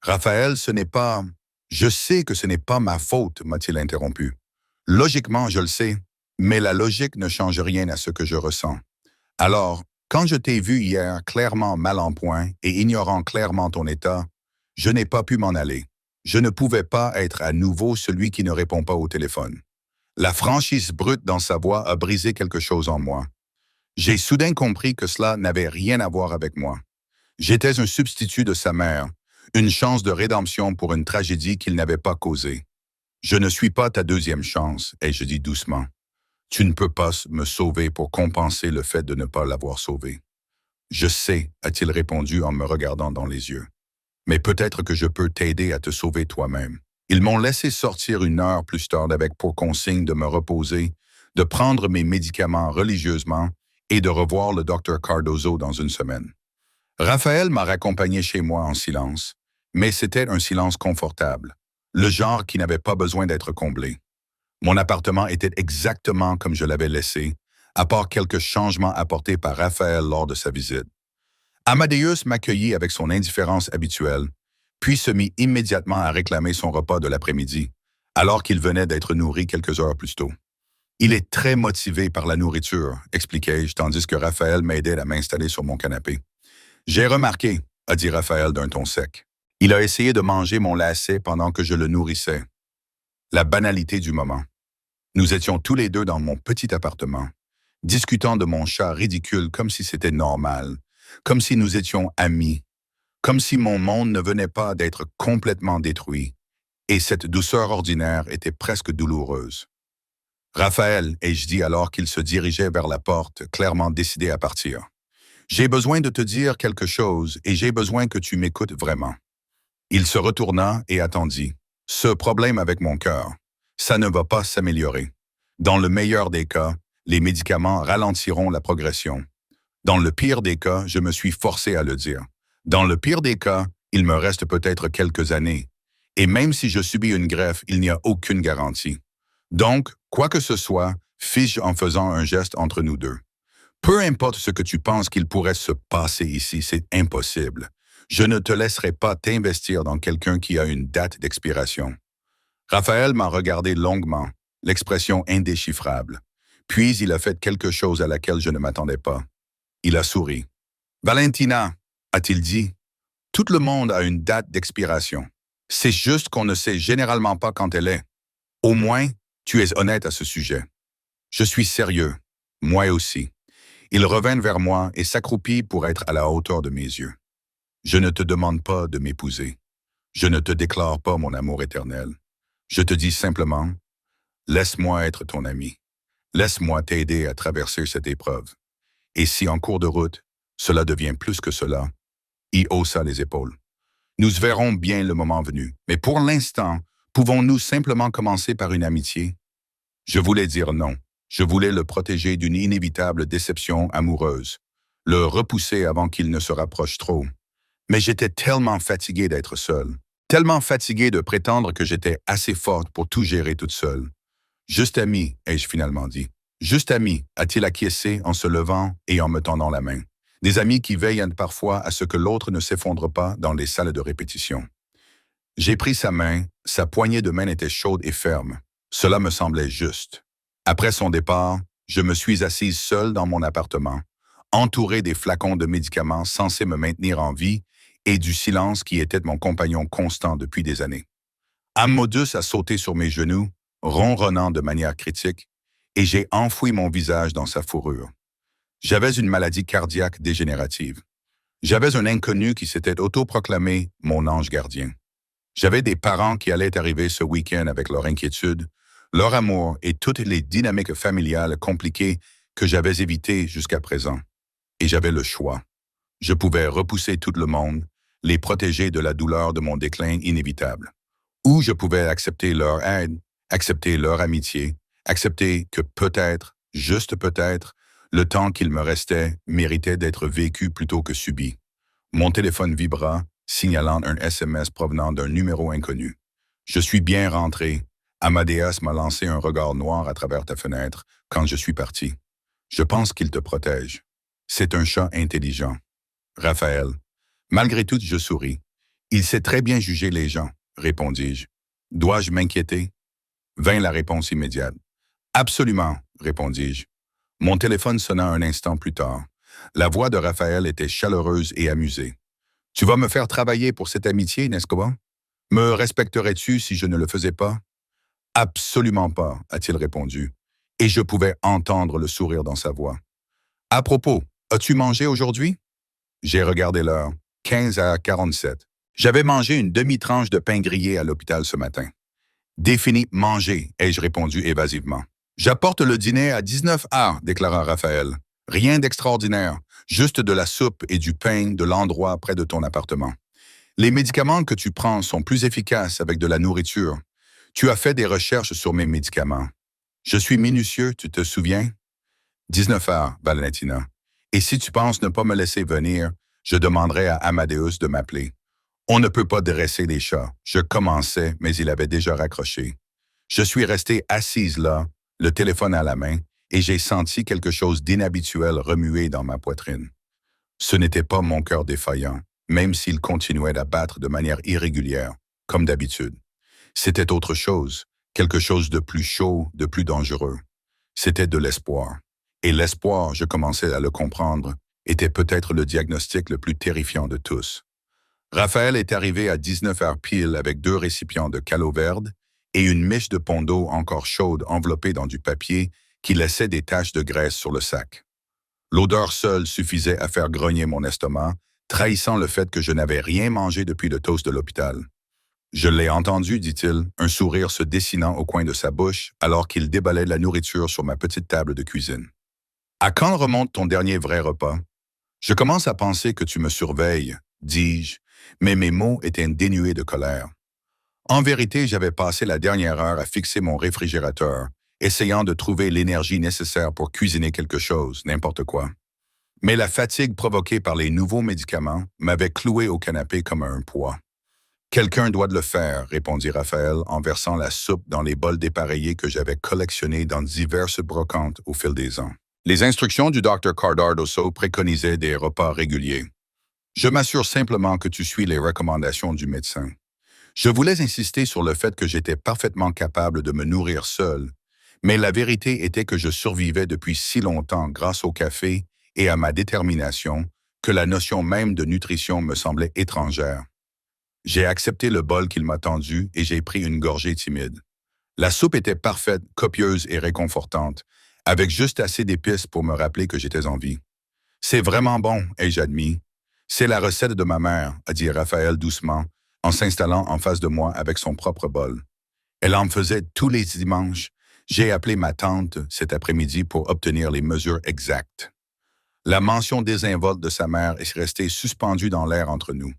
Raphaël, ce n'est pas... Je sais que ce n'est pas ma faute, m'a-t-il interrompu. Logiquement, je le sais, mais la logique ne change rien à ce que je ressens. Alors, quand je t'ai vu hier clairement mal en point et ignorant clairement ton état, je n'ai pas pu m'en aller. Je ne pouvais pas être à nouveau celui qui ne répond pas au téléphone. La franchise brute dans sa voix a brisé quelque chose en moi. J'ai soudain compris que cela n'avait rien à voir avec moi. J'étais un substitut de sa mère, une chance de rédemption pour une tragédie qu'il n'avait pas causée. Je ne suis pas ta deuxième chance, ai-je dit doucement. Tu ne peux pas me sauver pour compenser le fait de ne pas l'avoir sauvé. Je sais, a-t-il répondu en me regardant dans les yeux. Mais peut-être que je peux t'aider à te sauver toi-même. Ils m'ont laissé sortir 1 heure plus tard avec pour consigne de me reposer, de prendre mes médicaments religieusement et de revoir le docteur Cardozo dans 1 semaine. Raphaël m'a raccompagné chez moi en silence, mais c'était un silence confortable, le genre qui n'avait pas besoin d'être comblé. Mon appartement était exactement comme je l'avais laissé, à part quelques changements apportés par Raphaël lors de sa visite. Amadeus m'accueillit avec son indifférence habituelle, puis se mit immédiatement à réclamer son repas de l'après-midi, alors qu'il venait d'être nourri quelques heures plus tôt. Il est très motivé par la nourriture, expliquai-je, tandis que Raphaël m'aidait à m'installer sur mon canapé. J'ai remarqué, a dit Raphaël d'un ton sec. Il a essayé de manger mon lacet pendant que je le nourrissais. La banalité du moment. Nous étions tous les deux dans mon petit appartement, discutant de mon chat ridicule comme si c'était normal, comme si nous étions amis, comme si mon monde ne venait pas d'être complètement détruit, et cette douceur ordinaire était presque douloureuse. Raphaël, ai-je dit alors qu'il se dirigeait vers la porte, clairement décidé à partir. J'ai besoin de te dire quelque chose et j'ai besoin que tu m'écoutes vraiment. Il se retourna et attendit. Ce problème avec mon cœur, ça ne va pas s'améliorer. Dans le meilleur des cas, les médicaments ralentiront la progression. Dans le pire des cas, je me suis forcé à le dire. Dans le pire des cas, il me reste peut-être quelques années. Et même si je subis une greffe, il n'y a aucune garantie. Donc, quoi que ce soit, fis-je en faisant un geste entre nous deux. Peu importe ce que tu penses qu'il pourrait se passer ici, c'est impossible. Je ne te laisserai pas t'investir dans quelqu'un qui a une date d'expiration. Raphaël m'a regardé longuement, l'expression indéchiffrable. Puis il a fait quelque chose à laquelle je ne m'attendais pas. Il a souri. « Valentina, a-t-il dit, tout le monde a une date d'expiration. C'est juste qu'on ne sait généralement pas quand elle est. Au moins, tu es honnête à ce sujet. Je suis sérieux. Moi aussi. » Il revint vers moi et s'accroupit pour être à la hauteur de mes yeux. « Je ne te demande pas de m'épouser. Je ne te déclare pas mon amour éternel. Je te dis simplement, laisse-moi être ton ami. Laisse-moi t'aider à traverser cette épreuve. Et si en cours de route, cela devient plus que cela, » il haussa les épaules. « Nous verrons bien le moment venu, mais pour l'instant, pouvons-nous simplement commencer par une amitié? » Je voulais dire non. Je voulais le protéger d'une inévitable déception amoureuse, le repousser avant qu'il ne se rapproche trop. Mais j'étais tellement fatigué d'être seul, tellement fatigué de prétendre que j'étais assez forte pour tout gérer toute seule. « Juste ami », ai-je finalement dit. « Juste ami », a-t-il acquiescé en se levant et en me tendant la main. Des amis qui veillent parfois à ce que l'autre ne s'effondre pas dans les salles de répétition. J'ai pris sa main, sa poignée de main était chaude et ferme. Cela me semblait juste. Après son départ, je me suis assise seule dans mon appartement, entourée des flacons de médicaments censés me maintenir en vie et du silence qui était mon compagnon constant depuis des années. Amadeus a sauté sur mes genoux, ronronnant de manière critique, et j'ai enfoui mon visage dans sa fourrure. J'avais une maladie cardiaque dégénérative. J'avais un inconnu qui s'était autoproclamé mon ange gardien. J'avais des parents qui allaient arriver ce week-end avec leur inquiétude, leur amour et toutes les dynamiques familiales compliquées que j'avais évitées jusqu'à présent. Et j'avais le choix. Je pouvais repousser tout le monde, les protéger de la douleur de mon déclin inévitable. Ou je pouvais accepter leur aide, accepter leur amitié, accepter que peut-être, juste peut-être, le temps qu'il me restait méritait d'être vécu plutôt que subi. Mon téléphone vibra, signalant un SMS provenant d'un numéro inconnu. Je suis bien rentré. Amadeus m'a lancé un regard noir à travers ta fenêtre quand je suis parti. Je pense qu'il te protège. C'est un chat intelligent. Raphaël. Malgré tout, je souris. Il sait très bien juger les gens, répondis-je. Dois-je m'inquiéter? Vint la réponse immédiate. Absolument, répondis-je. Mon téléphone sonna un instant plus tard. La voix de Raphaël était chaleureuse et amusée. Tu vas me faire travailler pour cette amitié, n'est-ce pas? Me respecterais-tu si je ne le faisais pas? Absolument pas, a-t-il répondu, et je pouvais entendre le sourire dans sa voix. À propos, as-tu mangé aujourd'hui? J'ai regardé l'heure, 15h47. J'avais mangé une demi-tranche de pain grillé à l'hôpital ce matin. Défini manger, ai-je répondu évasivement. J'apporte le dîner à 19h, déclara Raphaël. Rien d'extraordinaire, juste de la soupe et du pain de l'endroit près de ton appartement. Les médicaments que tu prends sont plus efficaces avec de la nourriture. Tu as fait des recherches sur mes médicaments. Je suis minutieux, tu te souviens? 19 heures, Valentina. Et si tu penses ne pas me laisser venir, je demanderai à Amadeus de m'appeler. On ne peut pas dresser les chats. Je commençais, mais il avait déjà raccroché. Je suis restée assise là, le téléphone à la main, et j'ai senti quelque chose d'inhabituel remuer dans ma poitrine. Ce n'était pas mon cœur défaillant, même s'il continuait à battre de manière irrégulière, comme d'habitude. C'était autre chose, quelque chose de plus chaud, de plus dangereux. C'était de l'espoir. Et l'espoir, je commençais à le comprendre, était peut-être le diagnostic le plus terrifiant de tous. Raphaël est arrivé à 19 heures pile avec 2 récipients de calo verde et une miche de pont d'eau encore chaude enveloppée dans du papier qui laissait des taches de graisse sur le sac. L'odeur seule suffisait à faire grogner mon estomac, trahissant le fait que je n'avais rien mangé depuis le toast de l'hôpital. Je l'ai entendu, dit-il, un sourire se dessinant au coin de sa bouche alors qu'il déballait la nourriture sur ma petite table de cuisine. À quand remonte ton dernier vrai repas? Je commence à penser que tu me surveilles, dis-je, mais mes mots étaient dénués de colère. En vérité, j'avais passé la dernière heure à fixer mon réfrigérateur, essayant de trouver l'énergie nécessaire pour cuisiner quelque chose, n'importe quoi. Mais la fatigue provoquée par les nouveaux médicaments m'avait cloué au canapé comme un poids. Quelqu'un doit le faire, répondit Raphaël en versant la soupe dans les bols dépareillés que j'avais collectionnés dans diverses brocantes au fil des ans. Les instructions du Dr. Cardardoso préconisaient des repas réguliers. Je m'assure simplement que tu suis les recommandations du médecin. Je voulais insister sur le fait que j'étais parfaitement capable de me nourrir seul, mais la vérité était que je survivais depuis si longtemps grâce au café et à ma détermination que la notion même de nutrition me semblait étrangère. J'ai accepté le bol qu'il m'a tendu et j'ai pris une gorgée timide. La soupe était parfaite, copieuse et réconfortante, avec juste assez d'épices pour me rappeler que j'étais en vie. C'est vraiment bon, ai-je admis. C'est la recette de ma mère, a dit Raphaël doucement, en s'installant en face de moi avec son propre bol. Elle en faisait tous les dimanches. J'ai appelé ma tante cet après-midi pour obtenir les mesures exactes. La mention désinvolte de sa mère est restée suspendue dans l'air entre nous.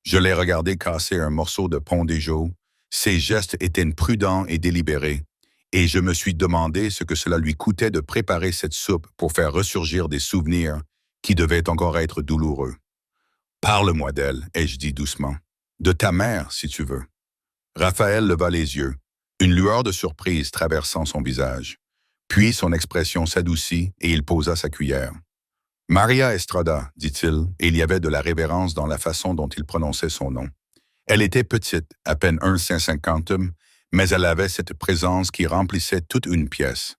Je l'ai regardé casser un morceau de pont d'éjau. Ses gestes étaient prudents et délibérés, et je me suis demandé ce que cela lui coûtait de préparer cette soupe pour faire ressurgir des souvenirs qui devaient encore être douloureux. Parle-moi d'elle, ai-je dit doucement. De ta mère, si tu veux. Raphaël leva les yeux, une lueur de surprise traversant son visage. Puis son expression s'adoucit et il posa sa cuillère. Maria Estrada, dit-il, et il y avait de la révérence dans la façon dont il prononçait son nom. Elle était petite, à peine 1,50 m, mais elle avait cette présence qui remplissait toute une pièce.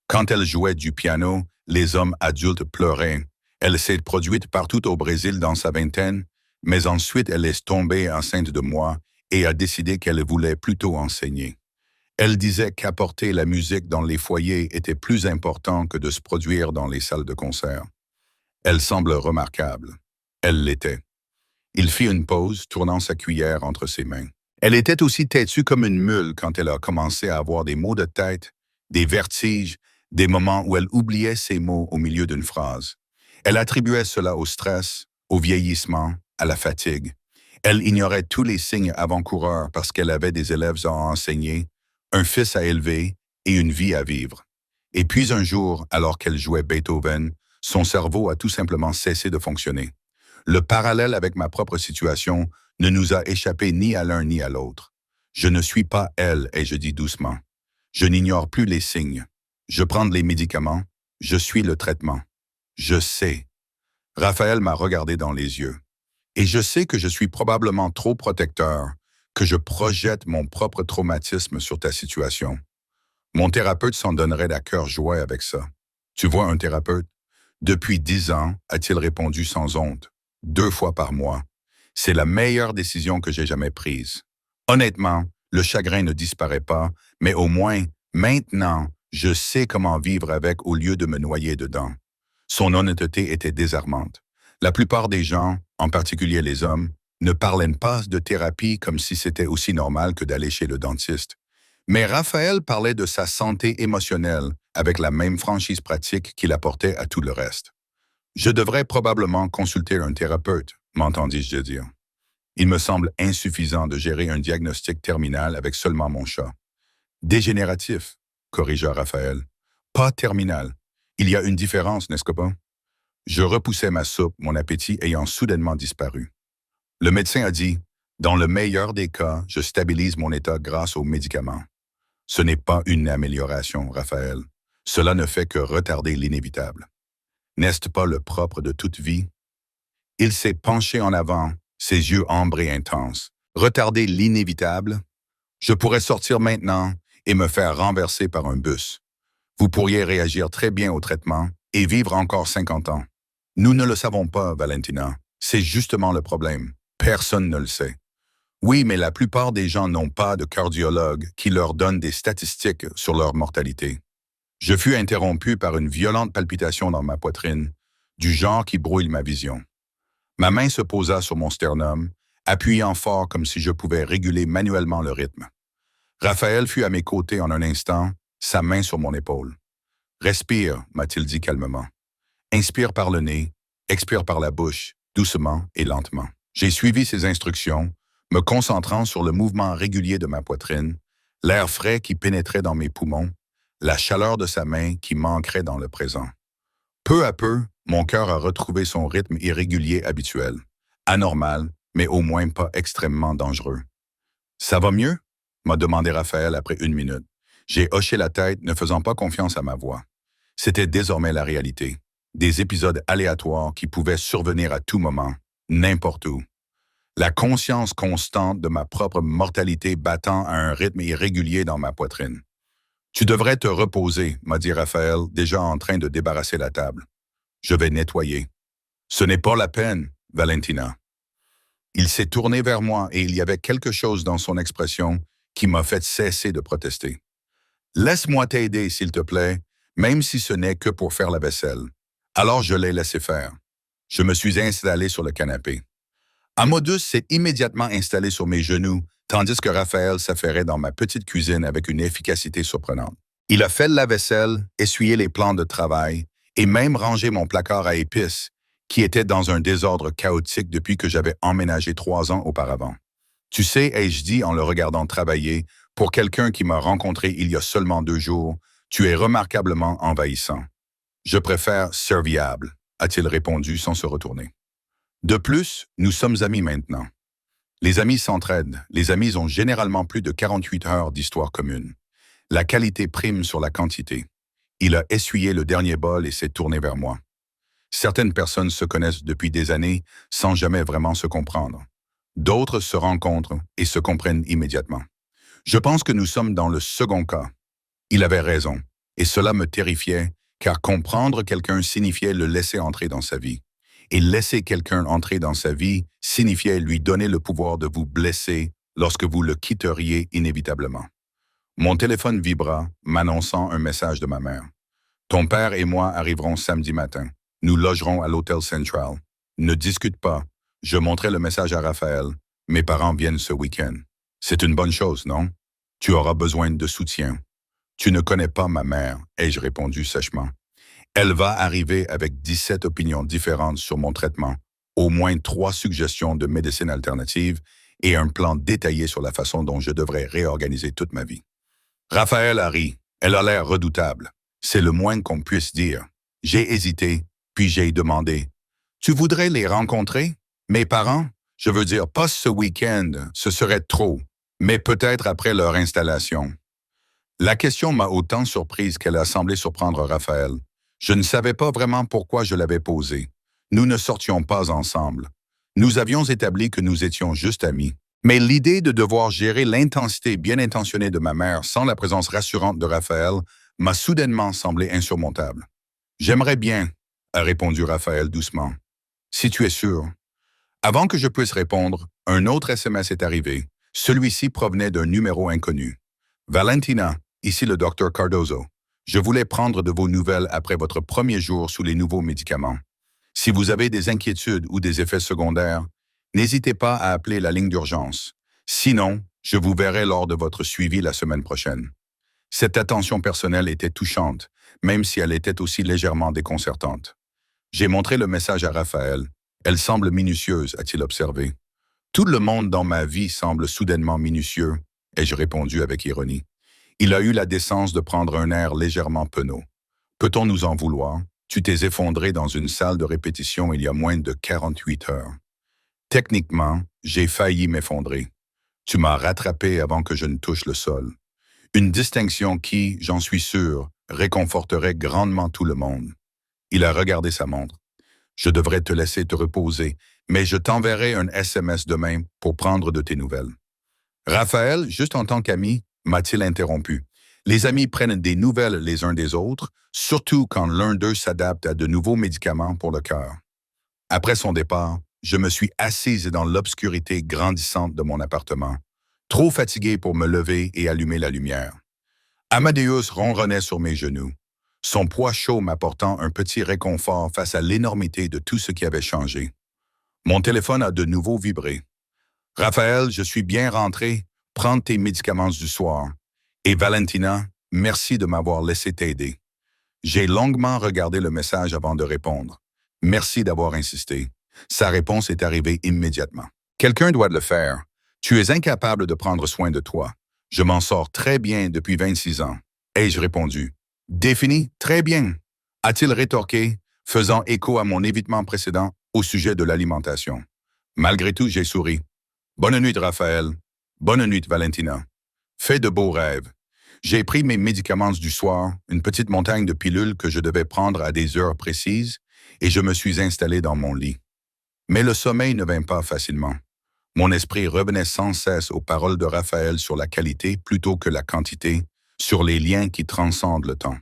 Quand elle jouait du piano, les hommes adultes pleuraient. Elle s'est produite partout au Brésil dans sa vingtaine, mais ensuite elle est tombée enceinte de moi et a décidé qu'elle voulait plutôt enseigner. Elle disait qu'apporter la musique dans les foyers était plus important que de se produire dans les salles de concert. Elle semble remarquable. Elle l'était. Il fit une pause, tournant sa cuillère entre ses mains. Elle était aussi têtue comme une mule quand elle a commencé à avoir des maux de tête, des vertiges, des moments où elle oubliait ses mots au milieu d'une phrase. Elle attribuait cela au stress, au vieillissement, à la fatigue. Elle ignorait tous les signes avant-coureurs parce qu'elle avait des élèves à enseigner, un fils à élever et une vie à vivre. Et puis un jour, alors qu'elle jouait Beethoven, son cerveau a tout simplement cessé de fonctionner. Le parallèle avec ma propre situation ne nous a échappé ni à l'un ni à l'autre. Je ne suis pas elle, ai-je dit doucement. Je n'ignore plus les signes. Je prends les médicaments. Je suis le traitement. Je sais. Raphaël m'a regardé dans les yeux. Et je sais que je suis probablement trop protecteur, que je projette mon propre traumatisme sur ta situation. Mon thérapeute s'en donnerait à cœur joie avec ça. Tu vois un thérapeute? Depuis 10 ans, a-t-il répondu sans honte. 2 fois par mois. C'est la meilleure décision que j'ai jamais prise. Honnêtement, le chagrin ne disparaît pas, mais au moins, maintenant, je sais comment vivre avec au lieu de me noyer dedans. Son honnêteté était désarmante. La plupart des gens, en particulier les hommes, ne parlaient pas de thérapie comme si c'était aussi normal que d'aller chez le dentiste. Mais Raphaël parlait de sa santé émotionnelle avec la même franchise pratique qu'il apportait à tout le reste. Je devrais probablement consulter un thérapeute, m'entendis-je dire. Il me semble insuffisant de gérer un diagnostic terminal avec seulement mon chat. Dégénératif, corrigea Raphaël. Pas terminal. Il y a une différence, n'est-ce pas? Je repoussai ma soupe, mon appétit ayant soudainement disparu. Le médecin a dit, dans le meilleur des cas, je stabilise mon état grâce aux médicaments. Ce n'est pas une amélioration, Raphaël. Cela ne fait que retarder l'inévitable. N'est-ce pas le propre de toute vie? Il s'est penché en avant, ses yeux ambrés intenses. Retarder l'inévitable? Je pourrais sortir maintenant et me faire renverser par un bus. Vous pourriez réagir très bien au traitement et vivre encore 50 ans. Nous ne le savons pas, Valentina. C'est justement le problème. Personne ne le sait. Oui, mais la plupart des gens n'ont pas de cardiologue qui leur donne des statistiques sur leur mortalité. Je fus interrompu par une violente palpitation dans ma poitrine, du genre qui brouille ma vision. Ma main se posa sur mon sternum, appuyant fort comme si je pouvais réguler manuellement le rythme. Raphaël fut à mes côtés en un instant, sa main sur mon épaule. « Respire », m'a-t-il dit calmement. « Inspire par le nez, expire par la bouche, doucement et lentement. » J'ai suivi ses instructions, me concentrant sur le mouvement régulier de ma poitrine, l'air frais qui pénétrait dans mes poumons, la chaleur de sa main qui m'ancrait dans le présent. Peu à peu, mon cœur a retrouvé son rythme irrégulier habituel, anormal, mais au moins pas extrêmement dangereux. « Ça va mieux ?» m'a demandé Raphaël après 1 minute. J'ai hoché la tête, ne faisant pas confiance à ma voix. C'était désormais la réalité. Des épisodes aléatoires qui pouvaient survenir à tout moment, n'importe où. La conscience constante de ma propre mortalité battant à un rythme irrégulier dans ma poitrine. « Tu devrais te reposer », m'a dit Raphaël, déjà en train de débarrasser la table. « Je vais nettoyer. »« Ce n'est pas la peine, Valentina. » Il s'est tourné vers moi et il y avait quelque chose dans son expression qui m'a fait cesser de protester. « Laisse-moi t'aider, s'il te plaît, même si ce n'est que pour faire la vaisselle. » Alors je l'ai laissé faire. Je me suis installé sur le canapé. Amadus s'est immédiatement installé sur mes genoux, tandis que Raphaël s'affairait dans ma petite cuisine avec une efficacité surprenante. Il a fait la vaisselle, essuyé les plans de travail et même rangé mon placard à épices, qui était dans un désordre chaotique depuis que j'avais emménagé 3 ans auparavant. « Tu sais, ai-je dit en le regardant travailler, pour quelqu'un qui m'a rencontré il y a seulement 2 jours, tu es remarquablement envahissant. »« Je préfère serviable », a-t-il répondu sans se retourner. De plus, nous sommes amis maintenant. Les amis s'entraident. Les amis ont généralement plus de 48 heures d'histoire commune. La qualité prime sur la quantité. Il a essuyé le dernier bol et s'est tourné vers moi. Certaines personnes se connaissent depuis des années sans jamais vraiment se comprendre. D'autres se rencontrent et se comprennent immédiatement. Je pense que nous sommes dans le second cas. Il avait raison, et cela me terrifiait, car comprendre quelqu'un signifiait le laisser entrer dans sa vie. Et laisser quelqu'un entrer dans sa vie signifiait lui donner le pouvoir de vous blesser lorsque vous le quitteriez inévitablement. Mon téléphone vibra, m'annonçant un message de ma mère. « Ton père et moi arriverons samedi matin. Nous logerons à l'hôtel Central. Ne discute pas. » Je montrai le message à Raphaël. « Mes parents viennent ce week-end. C'est une bonne chose, non? Tu auras besoin de soutien. »« Tu ne connais pas ma mère, » ai-je répondu sèchement. Elle va arriver avec 17 opinions différentes sur mon traitement, au moins 3 suggestions de médecine alternative et un plan détaillé sur la façon dont je devrais réorganiser toute ma vie. Raphaël a ri. Elle a l'air redoutable. C'est le moins qu'on puisse dire. J'ai hésité, puis j'ai demandé. « Tu voudrais les rencontrer? Mes parents? Je veux dire, pas ce week-end, ce serait trop, mais peut-être après leur installation. » La question m'a autant surprise qu'elle a semblé surprendre Raphaël. Je ne savais pas vraiment pourquoi je l'avais posée. Nous ne sortions pas ensemble. Nous avions établi que nous étions juste amis. Mais l'idée de devoir gérer l'intensité bien intentionnée de ma mère sans la présence rassurante de Raphaël m'a soudainement semblé insurmontable. « J'aimerais bien », a répondu Raphaël doucement. « Si tu es sûr. » Avant que je puisse répondre, un autre SMS est arrivé. Celui-ci provenait d'un numéro inconnu. « Valentina, ici le Dr Cardozo. Je voulais prendre de vos nouvelles après votre premier jour sous les nouveaux médicaments. Si vous avez des inquiétudes ou des effets secondaires, n'hésitez pas à appeler la ligne d'urgence. Sinon, je vous verrai lors de votre suivi la semaine prochaine. » Cette attention personnelle était touchante, même si elle était aussi légèrement déconcertante. J'ai montré le message à Raphaël. « Elle semble minutieuse », a-t-il observé. Tout le monde dans ma vie semble soudainement minutieux, ai-je répondu avec ironie. Il a eu la décence de prendre un air légèrement penaud. Peut-on nous en vouloir? Tu t'es effondré dans une salle de répétition il y a moins de 48 heures. Techniquement, j'ai failli m'effondrer. Tu m'as rattrapé avant que je ne touche le sol. Une distinction qui, j'en suis sûr, réconforterait grandement tout le monde. Il a regardé sa montre. Je devrais te laisser te reposer, mais je t'enverrai un SMS demain pour prendre de tes nouvelles. Raphaël, juste en tant qu'ami, m'a-t-il interrompu. Les amis prennent des nouvelles les uns des autres, surtout quand l'un d'eux s'adapte à de nouveaux médicaments pour le cœur. Après son départ, je me suis assise dans l'obscurité grandissante de mon appartement, trop fatigué pour me lever et allumer la lumière. Amadeus ronronnait sur mes genoux, son poids chaud m'apportant un petit réconfort face à l'énormité de tout ce qui avait changé. Mon téléphone a de nouveau vibré. « Raphaël, je suis bien rentré. Prends tes médicaments du soir. Et Valentina, merci de m'avoir laissé t'aider. » J'ai longuement regardé le message avant de répondre. « Merci d'avoir insisté. » Sa réponse est arrivée immédiatement. « Quelqu'un doit le faire. Tu es incapable de prendre soin de toi. Je m'en sors très bien depuis 26 ans. » Ai-je répondu. « Défini, très bien. » A-t-il rétorqué, faisant écho à mon évitement précédent au sujet de l'alimentation. Malgré tout, j'ai souri. « Bonne nuit, Raphaël. Bonne nuit, Valentina. Fais de beaux rêves. » J'ai pris mes médicaments du soir, une petite montagne de pilules que je devais prendre à des heures précises, et je me suis installé dans mon lit. Mais le sommeil ne vint pas facilement. Mon esprit revenait sans cesse aux paroles de Raphaël sur la qualité plutôt que la quantité, sur les liens qui transcendent le temps.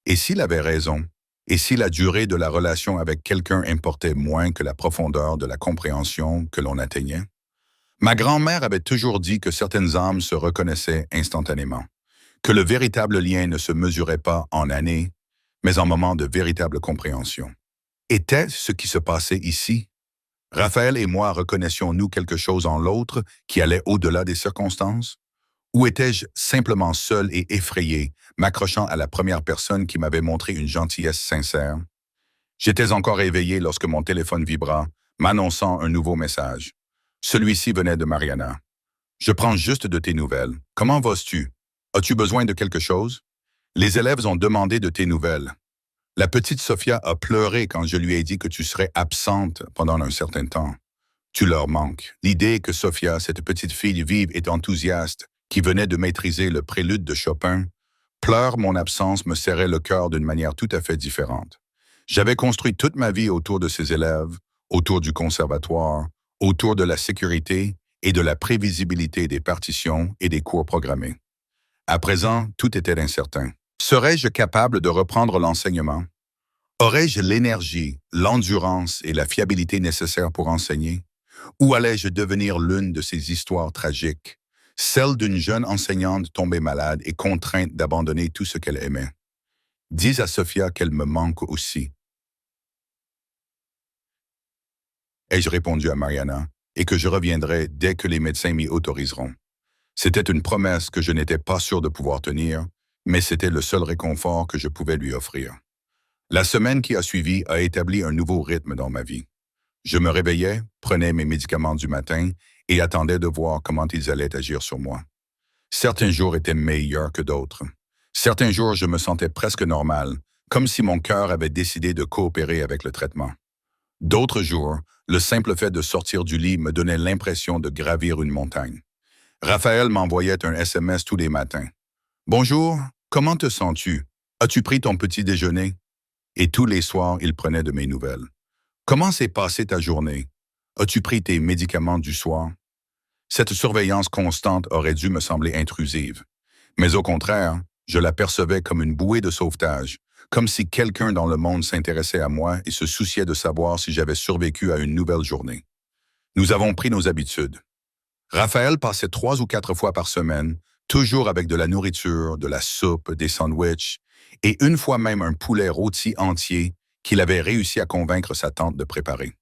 Et s'il avait raison, et si la durée de la relation avec quelqu'un importait moins que la profondeur de la compréhension que l'on atteignait? Ma grand-mère avait toujours dit que certaines âmes se reconnaissaient instantanément, que le véritable lien ne se mesurait pas en années, mais en moments de véritable compréhension. Était-ce ce qui se passait ici? Raphaël et moi reconnaissions-nous quelque chose en l'autre qui allait au-delà des circonstances? Ou étais-je simplement seul et effrayé, m'accrochant à la première personne qui m'avait montré une gentillesse sincère? J'étais encore éveillé lorsque mon téléphone vibra, m'annonçant un nouveau message. Celui-ci venait de Mariana. « Je prends juste de tes nouvelles. Comment vas-tu? As-tu besoin de quelque chose? Les élèves ont demandé de tes nouvelles. La petite Sophia a pleuré quand je lui ai dit que tu serais absente pendant un certain temps. Tu leur manques. L'idée que Sophia, cette petite fille vive et enthousiaste, qui venait de maîtriser le prélude de Chopin, pleure mon absence me serrait le cœur d'une manière tout à fait différente. J'avais construit toute ma vie autour de ces élèves, autour du conservatoire, autour de la sécurité et de la prévisibilité des partitions et des cours programmés. À présent, tout était incertain. Serais-je capable de reprendre l'enseignement? Aurais-je l'énergie, l'endurance et la fiabilité nécessaires pour enseigner? Ou allais-je devenir l'une de ces histoires tragiques, celle d'une jeune enseignante tombée malade et contrainte d'abandonner tout ce qu'elle aimait? Dis à Sophia qu'elle me manque aussi. Ai-je répondu à Mariana, et que je reviendrai dès que les médecins m'y autoriseront. C'était une promesse que je n'étais pas sûr de pouvoir tenir, mais c'était le seul réconfort que je pouvais lui offrir. La semaine qui a suivi a établi un nouveau rythme dans ma vie. Je me réveillais, prenais mes médicaments du matin et attendais de voir comment ils allaient agir sur moi. Certains jours étaient meilleurs que d'autres. Certains jours, je me sentais presque normal, comme si mon cœur avait décidé de coopérer avec le traitement. D'autres jours, le simple fait de sortir du lit me donnait l'impression de gravir une montagne. Raphaël m'envoyait un SMS tous les matins. « Bonjour, comment te sens-tu? As-tu pris ton petit déjeuner? » Et tous les soirs, il prenait de mes nouvelles. « Comment s'est passée ta journée? As-tu pris tes médicaments du soir? » Cette surveillance constante aurait dû me sembler intrusive. Mais au contraire, je la percevais comme une bouée de sauvetage, comme si quelqu'un dans le monde s'intéressait à moi et se souciait de savoir si j'avais survécu à une nouvelle journée. Nous avons pris nos habitudes. Raphaël passait 3 ou 4 fois par semaine, toujours avec de la nourriture, de la soupe, des sandwichs, et une fois même un poulet rôti entier qu'il avait réussi à convaincre sa tante de préparer.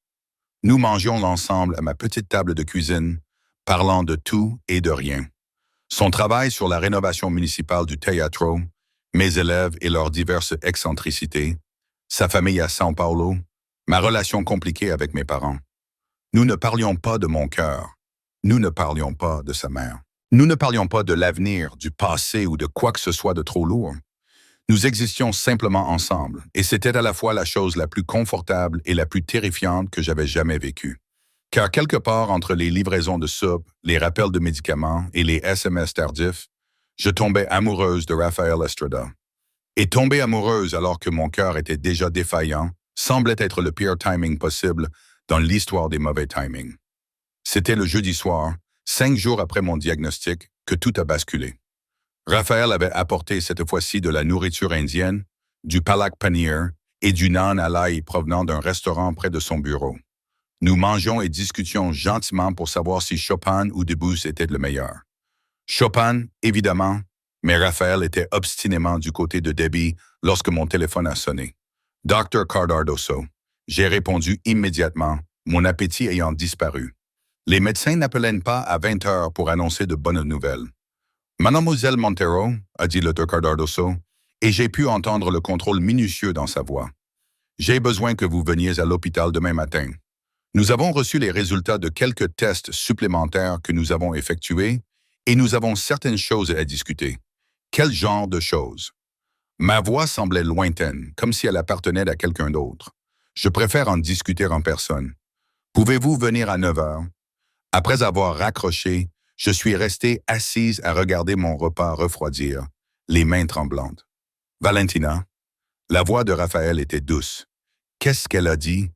Nous mangions ensemble à ma petite table de cuisine, parlant de tout et de rien. Son travail sur la rénovation municipale du Teatro, mes élèves et leurs diverses excentricités, sa famille à São Paulo, ma relation compliquée avec mes parents. Nous ne parlions pas de mon cœur. Nous ne parlions pas de sa mère. Nous ne parlions pas de l'avenir, du passé ou de quoi que ce soit de trop lourd. Nous existions simplement ensemble, et c'était à la fois la chose la plus confortable et la plus terrifiante que j'avais jamais vécue. Car quelque part entre les livraisons de soupe, les rappels de médicaments et les SMS tardifs, je tombais amoureuse de Raphaël Estrada. Et tomber amoureuse alors que mon cœur était déjà défaillant semblait être le pire timing possible dans l'histoire des mauvais timings. C'était le jeudi soir, 5 jours après mon diagnostic, que tout a basculé. Raphaël avait apporté cette fois-ci de la nourriture indienne, du palak paneer et du naan à l'ail provenant d'un restaurant près de son bureau. Nous mangions et discutions gentiment pour savoir si Chopin ou Debussy était le meilleur. Chopin, évidemment, mais Raphaël était obstinément du côté de Debbie lorsque mon téléphone a sonné. Dr. Cardardoso. J'ai répondu immédiatement, mon appétit ayant disparu. Les médecins n'appelaient pas à 20 heures pour annoncer de bonnes nouvelles. Mademoiselle Montero, a dit le Dr. Cardardoso, et j'ai pu entendre le contrôle minutieux dans sa voix. J'ai besoin que vous veniez à l'hôpital demain matin. Nous avons reçu les résultats de quelques tests supplémentaires que nous avons effectués et nous avons certaines choses à discuter. Quel genre de choses? Ma voix semblait lointaine, comme si elle appartenait à quelqu'un d'autre. Je préfère en discuter en personne. Pouvez-vous venir à 9 heures? Après avoir raccroché, je suis restée assise à regarder mon repas refroidir, les mains tremblantes. Valentina, la voix de Raphaël était douce. Qu'est-ce qu'elle a dit?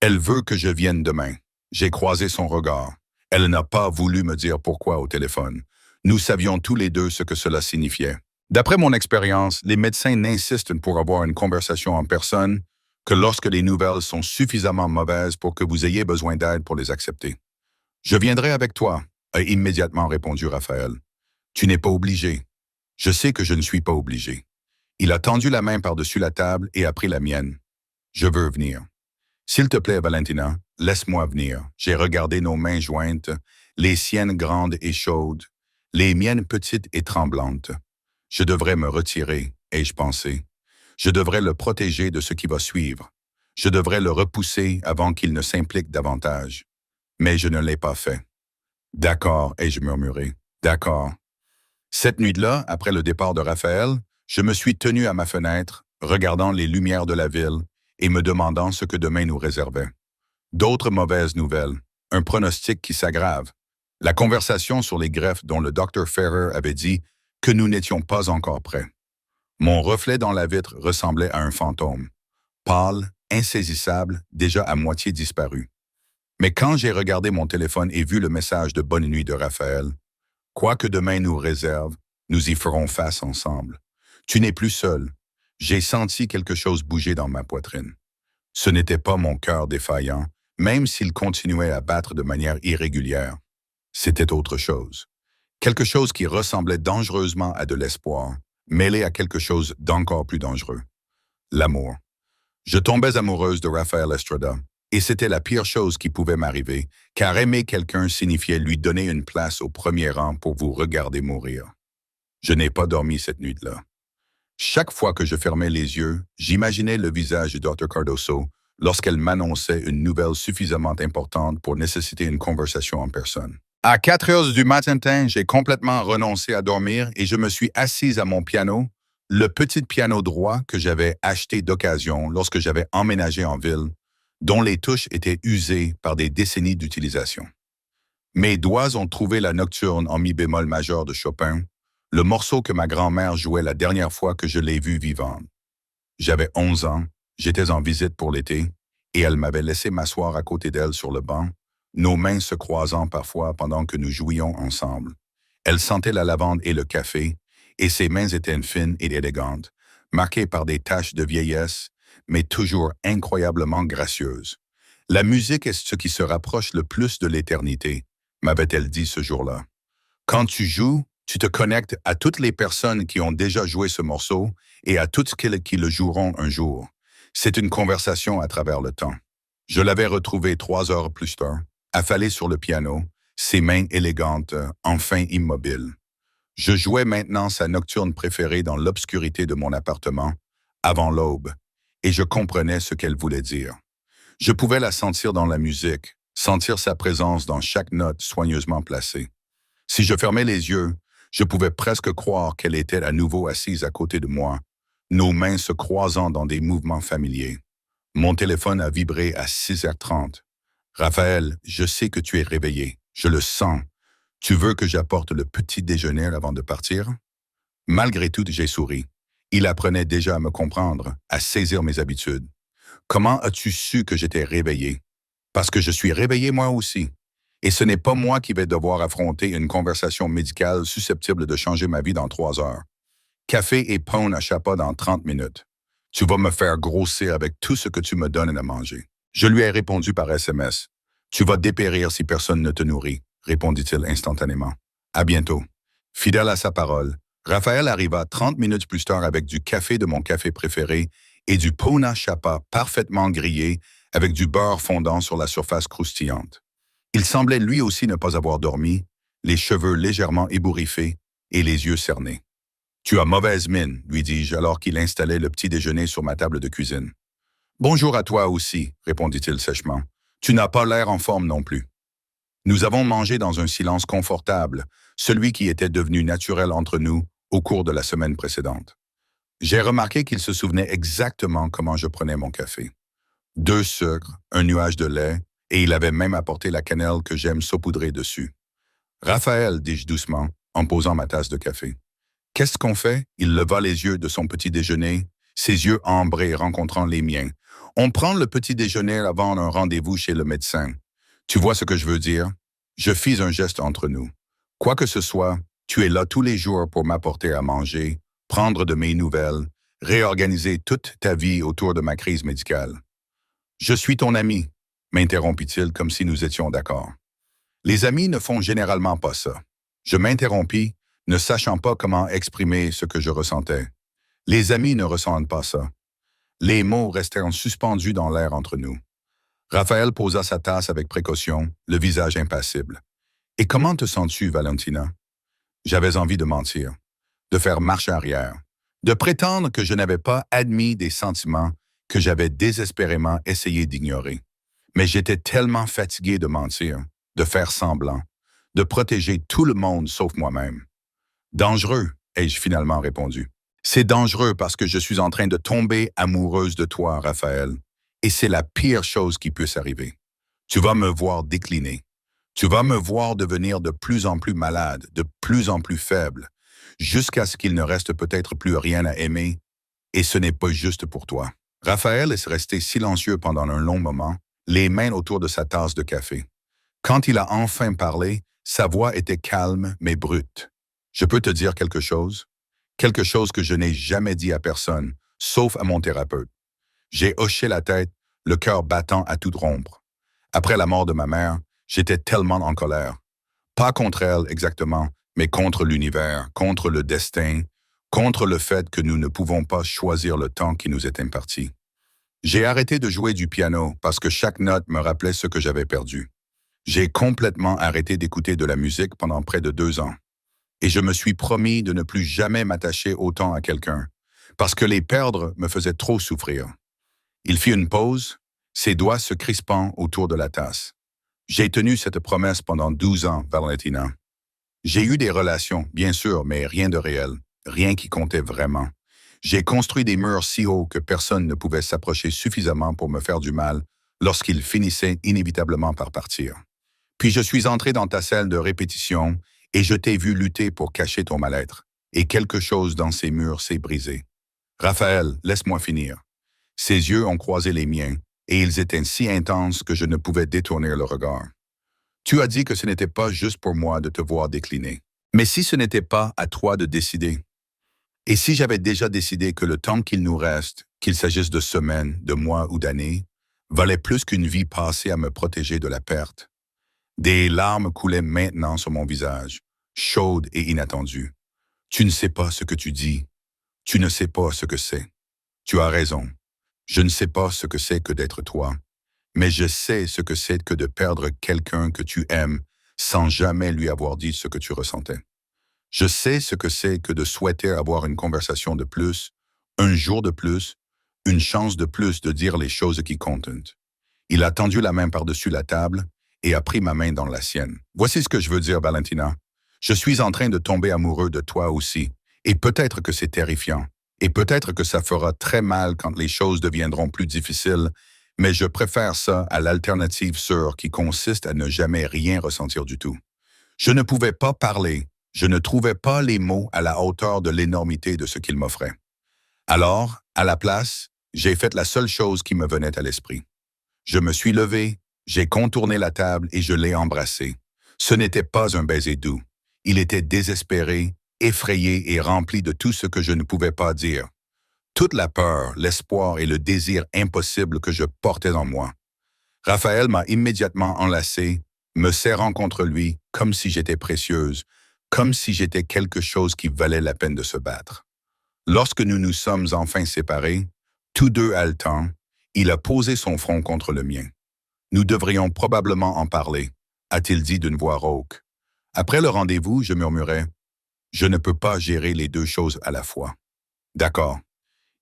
Elle veut que je vienne demain. J'ai croisé son regard. Elle n'a pas voulu me dire pourquoi au téléphone. Nous savions tous les deux ce que cela signifiait. D'après mon expérience, les médecins n'insistent pour avoir une conversation en personne que lorsque les nouvelles sont suffisamment mauvaises pour que vous ayez besoin d'aide pour les accepter. Je viendrai avec toi, a immédiatement répondu Raphaël. Tu n'es pas obligé. Je sais que je ne suis pas obligé. Il a tendu la main par-dessus la table et a pris la mienne. Je veux venir. S'il te plaît, Valentina, laisse-moi venir. J'ai regardé nos mains jointes, les siennes grandes et chaudes, les miennes petites et tremblantes. Je devrais me retirer, ai-je pensé. Je devrais le protéger de ce qui va suivre. Je devrais le repousser avant qu'il ne s'implique davantage. Mais je ne l'ai pas fait. D'accord, ai-je murmuré. D'accord. Cette nuit-là, après le départ de Raphaël, je me suis tenu à ma fenêtre, regardant les lumières de la ville et me demandant ce que demain nous réservait. D'autres mauvaises nouvelles, un pronostic qui s'aggrave, la conversation sur les greffes dont le Dr. Ferrer avait dit que nous n'étions pas encore prêts. Mon reflet dans la vitre ressemblait à un fantôme, pâle, insaisissable, déjà à moitié disparu. Mais quand j'ai regardé mon téléphone et vu le message de bonne nuit de Raphaël, quoi que demain nous réserve, nous y ferons face ensemble. Tu n'es plus seul. J'ai senti quelque chose bouger dans ma poitrine. Ce n'était pas mon cœur défaillant, même s'il continuait à battre de manière irrégulière. C'était autre chose. Quelque chose qui ressemblait dangereusement à de l'espoir, mêlé à quelque chose d'encore plus dangereux. L'amour. Je tombais amoureuse de Raphaël Estrada, et c'était la pire chose qui pouvait m'arriver, car aimer quelqu'un signifiait lui donner une place au premier rang pour vous regarder mourir. Je n'ai pas dormi cette nuit-là. Chaque fois que je fermais les yeux, j'imaginais le visage de Dr. Cardoso lorsqu'elle m'annonçait une nouvelle suffisamment importante pour nécessiter une conversation en personne. À 4 heures du matin, j'ai complètement renoncé à dormir et je me suis assise à mon piano, le petit piano droit que j'avais acheté d'occasion lorsque j'avais emménagé en ville, dont les touches étaient usées par des décennies d'utilisation. Mes doigts ont trouvé la nocturne en mi bémol majeur de Chopin, le morceau que ma grand-mère jouait la dernière fois que je l'ai vue vivante. J'avais 11 ans, j'étais en visite pour l'été, et elle m'avait laissé m'asseoir à côté d'elle sur le banc, nos mains se croisant parfois pendant que nous jouions ensemble. Elle sentait la lavande et le café, et ses mains étaient fines et élégantes, marquées par des taches de vieillesse, mais toujours incroyablement gracieuses. La musique est ce qui se rapproche le plus de l'éternité, m'avait-elle dit ce jour-là. Quand tu joues, tu te connectes à toutes les personnes qui ont déjà joué ce morceau et à toutes celles qui le joueront un jour. C'est une conversation à travers le temps. Je l'avais retrouvé 3 heures plus tard, affalé sur le piano, ses mains élégantes, enfin immobiles. Je jouais maintenant sa nocturne préférée dans l'obscurité de mon appartement, avant l'aube, et je comprenais ce qu'elle voulait dire. Je pouvais la sentir dans la musique, sentir sa présence dans chaque note soigneusement placée. Si je fermais les yeux, je pouvais presque croire qu'elle était à nouveau assise à côté de moi, nos mains se croisant dans des mouvements familiers. Mon téléphone a vibré à 6h30. Raphaël, je sais que tu es réveillé. Je le sens. Tu veux que j'apporte le petit déjeuner avant de partir? Malgré tout, j'ai souri. Il apprenait déjà à me comprendre, à saisir mes habitudes. Comment as-tu su que j'étais réveillé? Parce que je suis réveillé moi aussi. Et ce n'est pas moi qui vais devoir affronter une conversation médicale susceptible de changer ma vie dans 3 heures. Café et pain à chapeau dans 30 minutes. Tu vas me faire grossir avec tout ce que tu me donnes à manger. Je lui ai répondu par SMS. Tu vas dépérir si personne ne te nourrit, répondit-il instantanément. À bientôt. Fidèle à sa parole, Raphaël arriva 30 minutes plus tard avec du café de mon café préféré et du pona chapa parfaitement grillé avec du beurre fondant sur la surface croustillante. Il semblait lui aussi ne pas avoir dormi, les cheveux légèrement ébouriffés et les yeux cernés. « Tu as mauvaise mine, lui dis-je alors qu'il installait le petit déjeuner sur ma table de cuisine. « Bonjour à toi aussi, répondit-il sèchement. Tu n'as pas l'air en forme non plus. » Nous avons mangé dans un silence confortable, celui qui était devenu naturel entre nous au cours de la semaine précédente. J'ai remarqué qu'il se souvenait exactement comment je prenais mon café. 2 sucres, un nuage de lait, et il avait même apporté la cannelle que j'aime saupoudrer dessus. « Raphaël, dis-je doucement, en posant ma tasse de café. Qu'est-ce qu'on fait? Il leva les yeux de son petit déjeuner, ses yeux ambrés rencontrant les miens. On prend le petit déjeuner avant un rendez-vous chez le médecin. Tu vois ce que je veux dire? Je fis un geste entre nous. Quoi que ce soit, tu es là tous les jours pour m'apporter à manger, prendre de mes nouvelles, réorganiser toute ta vie autour de ma crise médicale. Je suis ton ami, m'interrompit-il comme si nous étions d'accord. Les amis ne font généralement pas ça. Je m'interrompis, ne sachant pas comment exprimer ce que je ressentais. Les amis ne ressentent pas ça. Les mots restèrent suspendus dans l'air entre nous. Raphaël posa sa tasse avec précaution, le visage impassible. « Et comment te sens-tu, Valentina? » J'avais envie de mentir, de faire marche arrière, de prétendre que je n'avais pas admis des sentiments que j'avais désespérément essayé d'ignorer. Mais j'étais tellement fatigué de mentir, de faire semblant, de protéger tout le monde sauf moi-même. « Dangereux, ai-je finalement répondu. C'est dangereux parce que je suis en train de tomber amoureuse de toi, Raphaël, et c'est la pire chose qui puisse arriver. Tu vas me voir décliner. Tu vas me voir devenir de plus en plus malade, de plus en plus faible, jusqu'à ce qu'il ne reste peut-être plus rien à aimer, et ce n'est pas juste pour toi. » Raphaël est resté silencieux pendant un long moment, les mains autour de sa tasse de café. Quand il a enfin parlé, sa voix était calme mais brute. Je peux te dire quelque chose? Quelque chose que je n'ai jamais dit à personne, sauf à mon thérapeute. J'ai hoché la tête, le cœur battant à tout rompre. Après la mort de ma mère, j'étais tellement en colère. Pas contre elle exactement, mais contre l'univers, contre le destin, contre le fait que nous ne pouvons pas choisir le temps qui nous est imparti. J'ai arrêté de jouer du piano parce que chaque note me rappelait ce que j'avais perdu. J'ai complètement arrêté d'écouter de la musique pendant près de 2 ans. Et je me suis promis de ne plus jamais m'attacher autant à quelqu'un, parce que les perdre me faisait trop souffrir. Il fit une pause, ses doigts se crispant autour de la tasse. J'ai tenu cette promesse pendant 12 ans, Valentina. J'ai eu des relations, bien sûr, mais rien de réel, rien qui comptait vraiment. J'ai construit des murs si hauts que personne ne pouvait s'approcher suffisamment pour me faire du mal lorsqu'ils finissaient inévitablement par partir. Puis je suis entré dans ta salle de répétition et je t'ai vu lutter pour cacher ton mal-être, et quelque chose dans ces murs s'est brisé. Raphaël, laisse-moi finir. Ses yeux ont croisé les miens, et ils étaient si intenses que je ne pouvais détourner le regard. Tu as dit que ce n'était pas juste pour moi de te voir décliner. Mais si ce n'était pas à toi de décider? Et si j'avais déjà décidé que le temps qu'il nous reste, qu'il s'agisse de semaines, de mois ou d'années, valait plus qu'une vie passée à me protéger de la perte? Des larmes coulaient maintenant sur mon visage, chaudes et inattendues. Tu ne sais pas ce que tu dis. Tu ne sais pas ce que c'est. Tu as raison. Je ne sais pas ce que c'est que d'être toi, mais je sais ce que c'est que de perdre quelqu'un que tu aimes sans jamais lui avoir dit ce que tu ressentais. Je sais ce que c'est que de souhaiter avoir une conversation de plus, un jour de plus, une chance de plus de dire les choses qui comptent. Il a tendu la main par-dessus la table, et a pris ma main dans la sienne. Voici ce que je veux dire, Valentina. Je suis en train de tomber amoureux de toi aussi. Et peut-être que c'est terrifiant. Et peut-être que ça fera très mal quand les choses deviendront plus difficiles, mais je préfère ça à l'alternative sûre qui consiste à ne jamais rien ressentir du tout. Je ne pouvais pas parler. Je ne trouvais pas les mots à la hauteur de l'énormité de ce qu'il m'offrait. Alors, à la place, j'ai fait la seule chose qui me venait à l'esprit. Je me suis levé, j'ai contourné la table et je l'ai embrassé. Ce n'était pas un baiser doux. Il était désespéré, effrayé et rempli de tout ce que je ne pouvais pas dire. Toute la peur, l'espoir et le désir impossible que je portais en moi. Raphaël m'a immédiatement enlacé, me serrant contre lui comme si j'étais précieuse, comme si j'étais quelque chose qui valait la peine de se battre. Lorsque nous nous sommes enfin séparés, tous deux haletants, il a posé son front contre le mien. Nous devrions probablement en parler, a-t-il dit d'une voix rauque. Après le rendez-vous, je murmurai, « Je ne peux pas gérer les deux choses à la fois. » D'accord.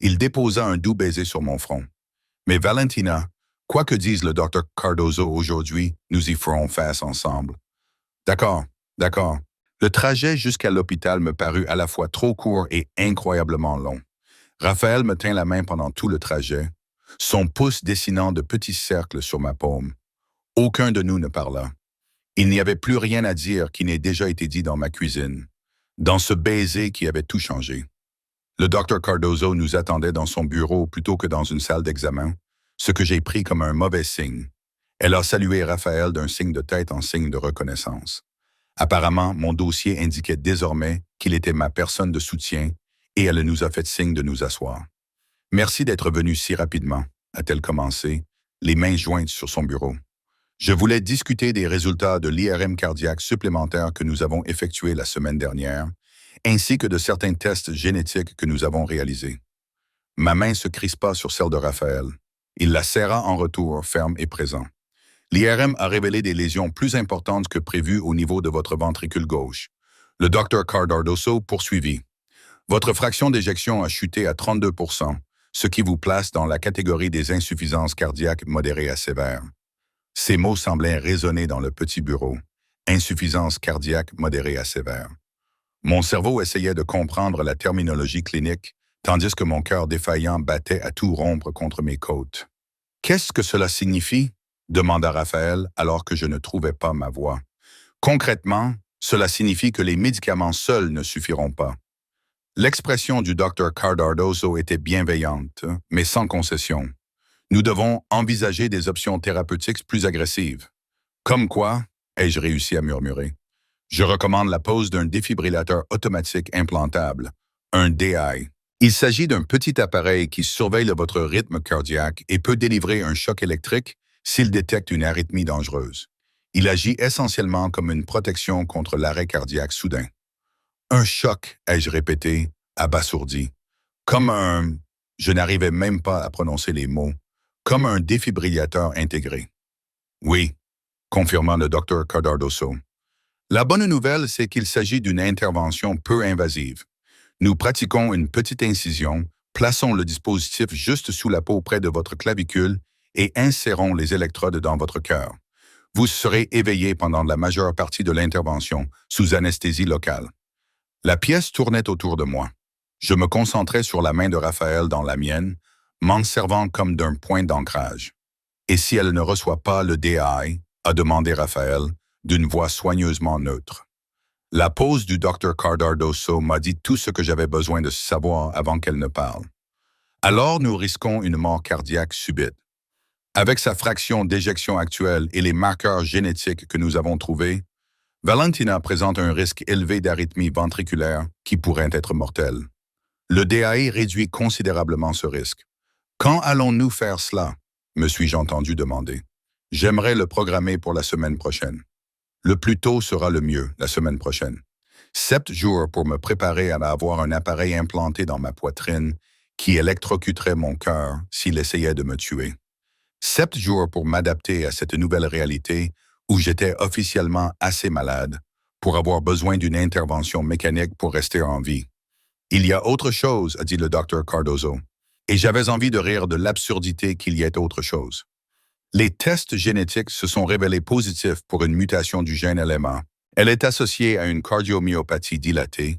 Il déposa un doux baiser sur mon front. Mais Valentina, quoi que dise le docteur Cardozo aujourd'hui, nous y ferons face ensemble. D'accord, d'accord. Le trajet jusqu'à l'hôpital me parut à la fois trop court et incroyablement long. Raphaël me tint la main pendant tout le trajet, son pouce dessinant de petits cercles sur ma paume. Aucun de nous ne parla. Il n'y avait plus rien à dire qui n'ait déjà été dit dans ma cuisine, dans ce baiser qui avait tout changé. Le docteur Cardozo nous attendait dans son bureau plutôt que dans une salle d'examen, ce que j'ai pris comme un mauvais signe. Elle a salué Raphaël d'un signe de tête en signe de reconnaissance. Apparemment, mon dossier indiquait désormais qu'il était ma personne de soutien et elle nous a fait signe de nous asseoir. « Merci d'être venu si rapidement », a-t-elle commencé, les mains jointes sur son bureau. Je voulais discuter des résultats de l'IRM cardiaque supplémentaire que nous avons effectué la semaine dernière, ainsi que de certains tests génétiques que nous avons réalisés. Ma main se crispa sur celle de Raphaël. Il la serra en retour, ferme et présent. L'IRM a révélé des lésions plus importantes que prévues au niveau de votre ventricule gauche. Le docteur Cardozo poursuivit. Votre fraction d'éjection a chuté à 32%, ce qui vous place dans la catégorie des insuffisances cardiaques modérées à sévères. Ces mots semblaient résonner dans le petit bureau. Insuffisance cardiaque modérée à sévère. Mon cerveau essayait de comprendre la terminologie clinique, tandis que mon cœur défaillant battait à tout rompre contre mes côtes. « Qu'est-ce que cela signifie ?» demanda Raphaël alors que je ne trouvais pas ma voix. « Concrètement, cela signifie que les médicaments seuls ne suffiront pas. » L'expression du docteur Cardozo était bienveillante, mais sans concession. Nous devons envisager des options thérapeutiques plus agressives. Comme quoi, ai-je réussi à murmurer. Je recommande la pose d'un défibrillateur automatique implantable, un DI. Il s'agit d'un petit appareil qui surveille votre rythme cardiaque et peut délivrer un choc électrique s'il détecte une arythmie dangereuse. Il agit essentiellement comme une protection contre l'arrêt cardiaque soudain. Un choc, ai-je répété, abasourdi. Comme un... Je n'arrivais même pas à prononcer les mots. Comme un défibrillateur intégré. Oui, confirma le docteur Cardozo. La bonne nouvelle, c'est qu'il s'agit d'une intervention peu invasive. Nous pratiquons une petite incision, plaçons le dispositif juste sous la peau près de votre clavicule et insérons les électrodes dans votre cœur. Vous serez éveillé pendant la majeure partie de l'intervention, sous anesthésie locale. La pièce tournait autour de moi. Je me concentrais sur la main de Raphaël dans la mienne, m'en servant comme d'un point d'ancrage. « Et si elle ne reçoit pas le DI ?» a demandé Raphaël, d'une voix soigneusement neutre. La pause du docteur Cardozo m'a dit tout ce que j'avais besoin de savoir avant qu'elle ne parle. Alors nous risquons une mort cardiaque subite. Avec sa fraction d'éjection actuelle et les marqueurs génétiques que nous avons trouvés, Valentina présente un risque élevé d'arythmie ventriculaire qui pourrait être mortelle. Le DAI réduit considérablement ce risque. Quand allons-nous faire cela? Me suis-je entendu demander. J'aimerais le programmer pour la semaine prochaine. Le plus tôt sera le mieux, la semaine prochaine. 7 jours pour me préparer à avoir un appareil implanté dans ma poitrine qui électrocuterait mon cœur s'il essayait de me tuer. 7 jours pour m'adapter à cette nouvelle réalité où j'étais officiellement assez malade pour avoir besoin d'une intervention mécanique pour rester en vie. Il y a autre chose, a dit le docteur Cardozo, et j'avais envie de rire de l'absurdité qu'il y ait autre chose. Les tests génétiques se sont révélés positifs pour une mutation du gène LMA. Elle est associée à une cardiomyopathie dilatée,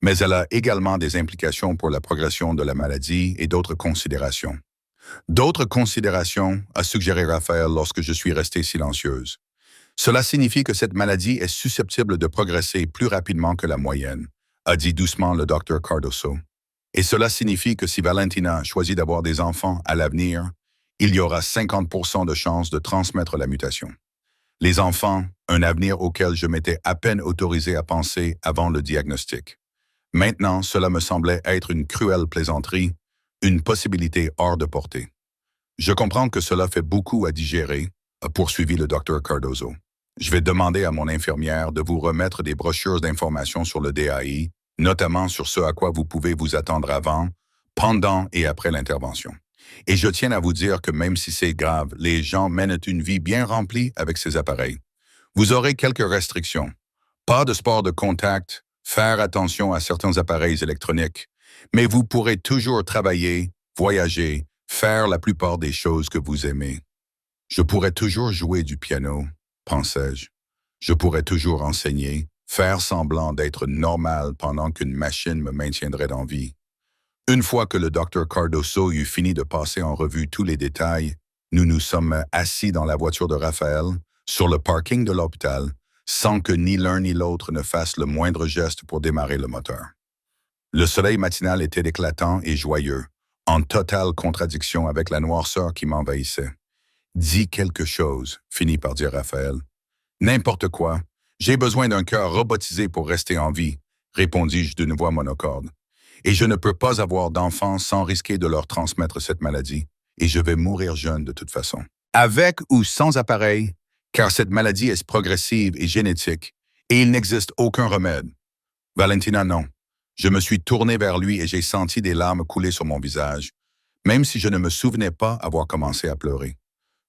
mais elle a également des implications pour la progression de la maladie et d'autres considérations. D'autres considérations, a suggéré Raphaël lorsque je suis restée silencieuse. Cela signifie que cette maladie est susceptible de progresser plus rapidement que la moyenne, a dit doucement le docteur Cardoso. Et cela signifie que si Valentina choisit d'avoir des enfants à l'avenir, il y aura 50% de chances de transmettre la mutation. Les enfants, un avenir auquel je m'étais à peine autorisé à penser avant le diagnostic. Maintenant, cela me semblait être une cruelle plaisanterie, une possibilité hors de portée. Je comprends que cela fait beaucoup à digérer, a poursuivi le docteur Cardoso. Je vais demander à mon infirmière de vous remettre des brochures d'informations sur le DAI, notamment sur ce à quoi vous pouvez vous attendre avant, pendant et après l'intervention. Et je tiens à vous dire que même si c'est grave, les gens mènent une vie bien remplie avec ces appareils. Vous aurez quelques restrictions. Pas de sport de contact, faire attention à certains appareils électroniques, mais vous pourrez toujours travailler, voyager, faire la plupart des choses que vous aimez. Je pourrais toujours jouer du piano, pensais-je. Je pourrais toujours enseigner, faire semblant d'être normal pendant qu'une machine me maintiendrait en vie. Une fois que le docteur Cardoso eut fini de passer en revue tous les détails, nous nous sommes assis dans la voiture de Raphaël, sur le parking de l'hôpital, sans que ni l'un ni l'autre ne fasse le moindre geste pour démarrer le moteur. Le soleil matinal était éclatant et joyeux, en totale contradiction avec la noirceur qui m'envahissait. « Dis quelque chose », finit par dire Raphaël. « N'importe quoi. J'ai besoin d'un cœur robotisé pour rester en vie, répondis-je d'une voix monocorde. Et je ne peux pas avoir d'enfants sans risquer de leur transmettre cette maladie, et je vais mourir jeune de toute façon. Avec ou sans appareil, car cette maladie est progressive et génétique, et il n'existe aucun remède. Valentina, non. Je me suis tourné vers lui et j'ai senti des larmes couler sur mon visage, même si je ne me souvenais pas avoir commencé à pleurer.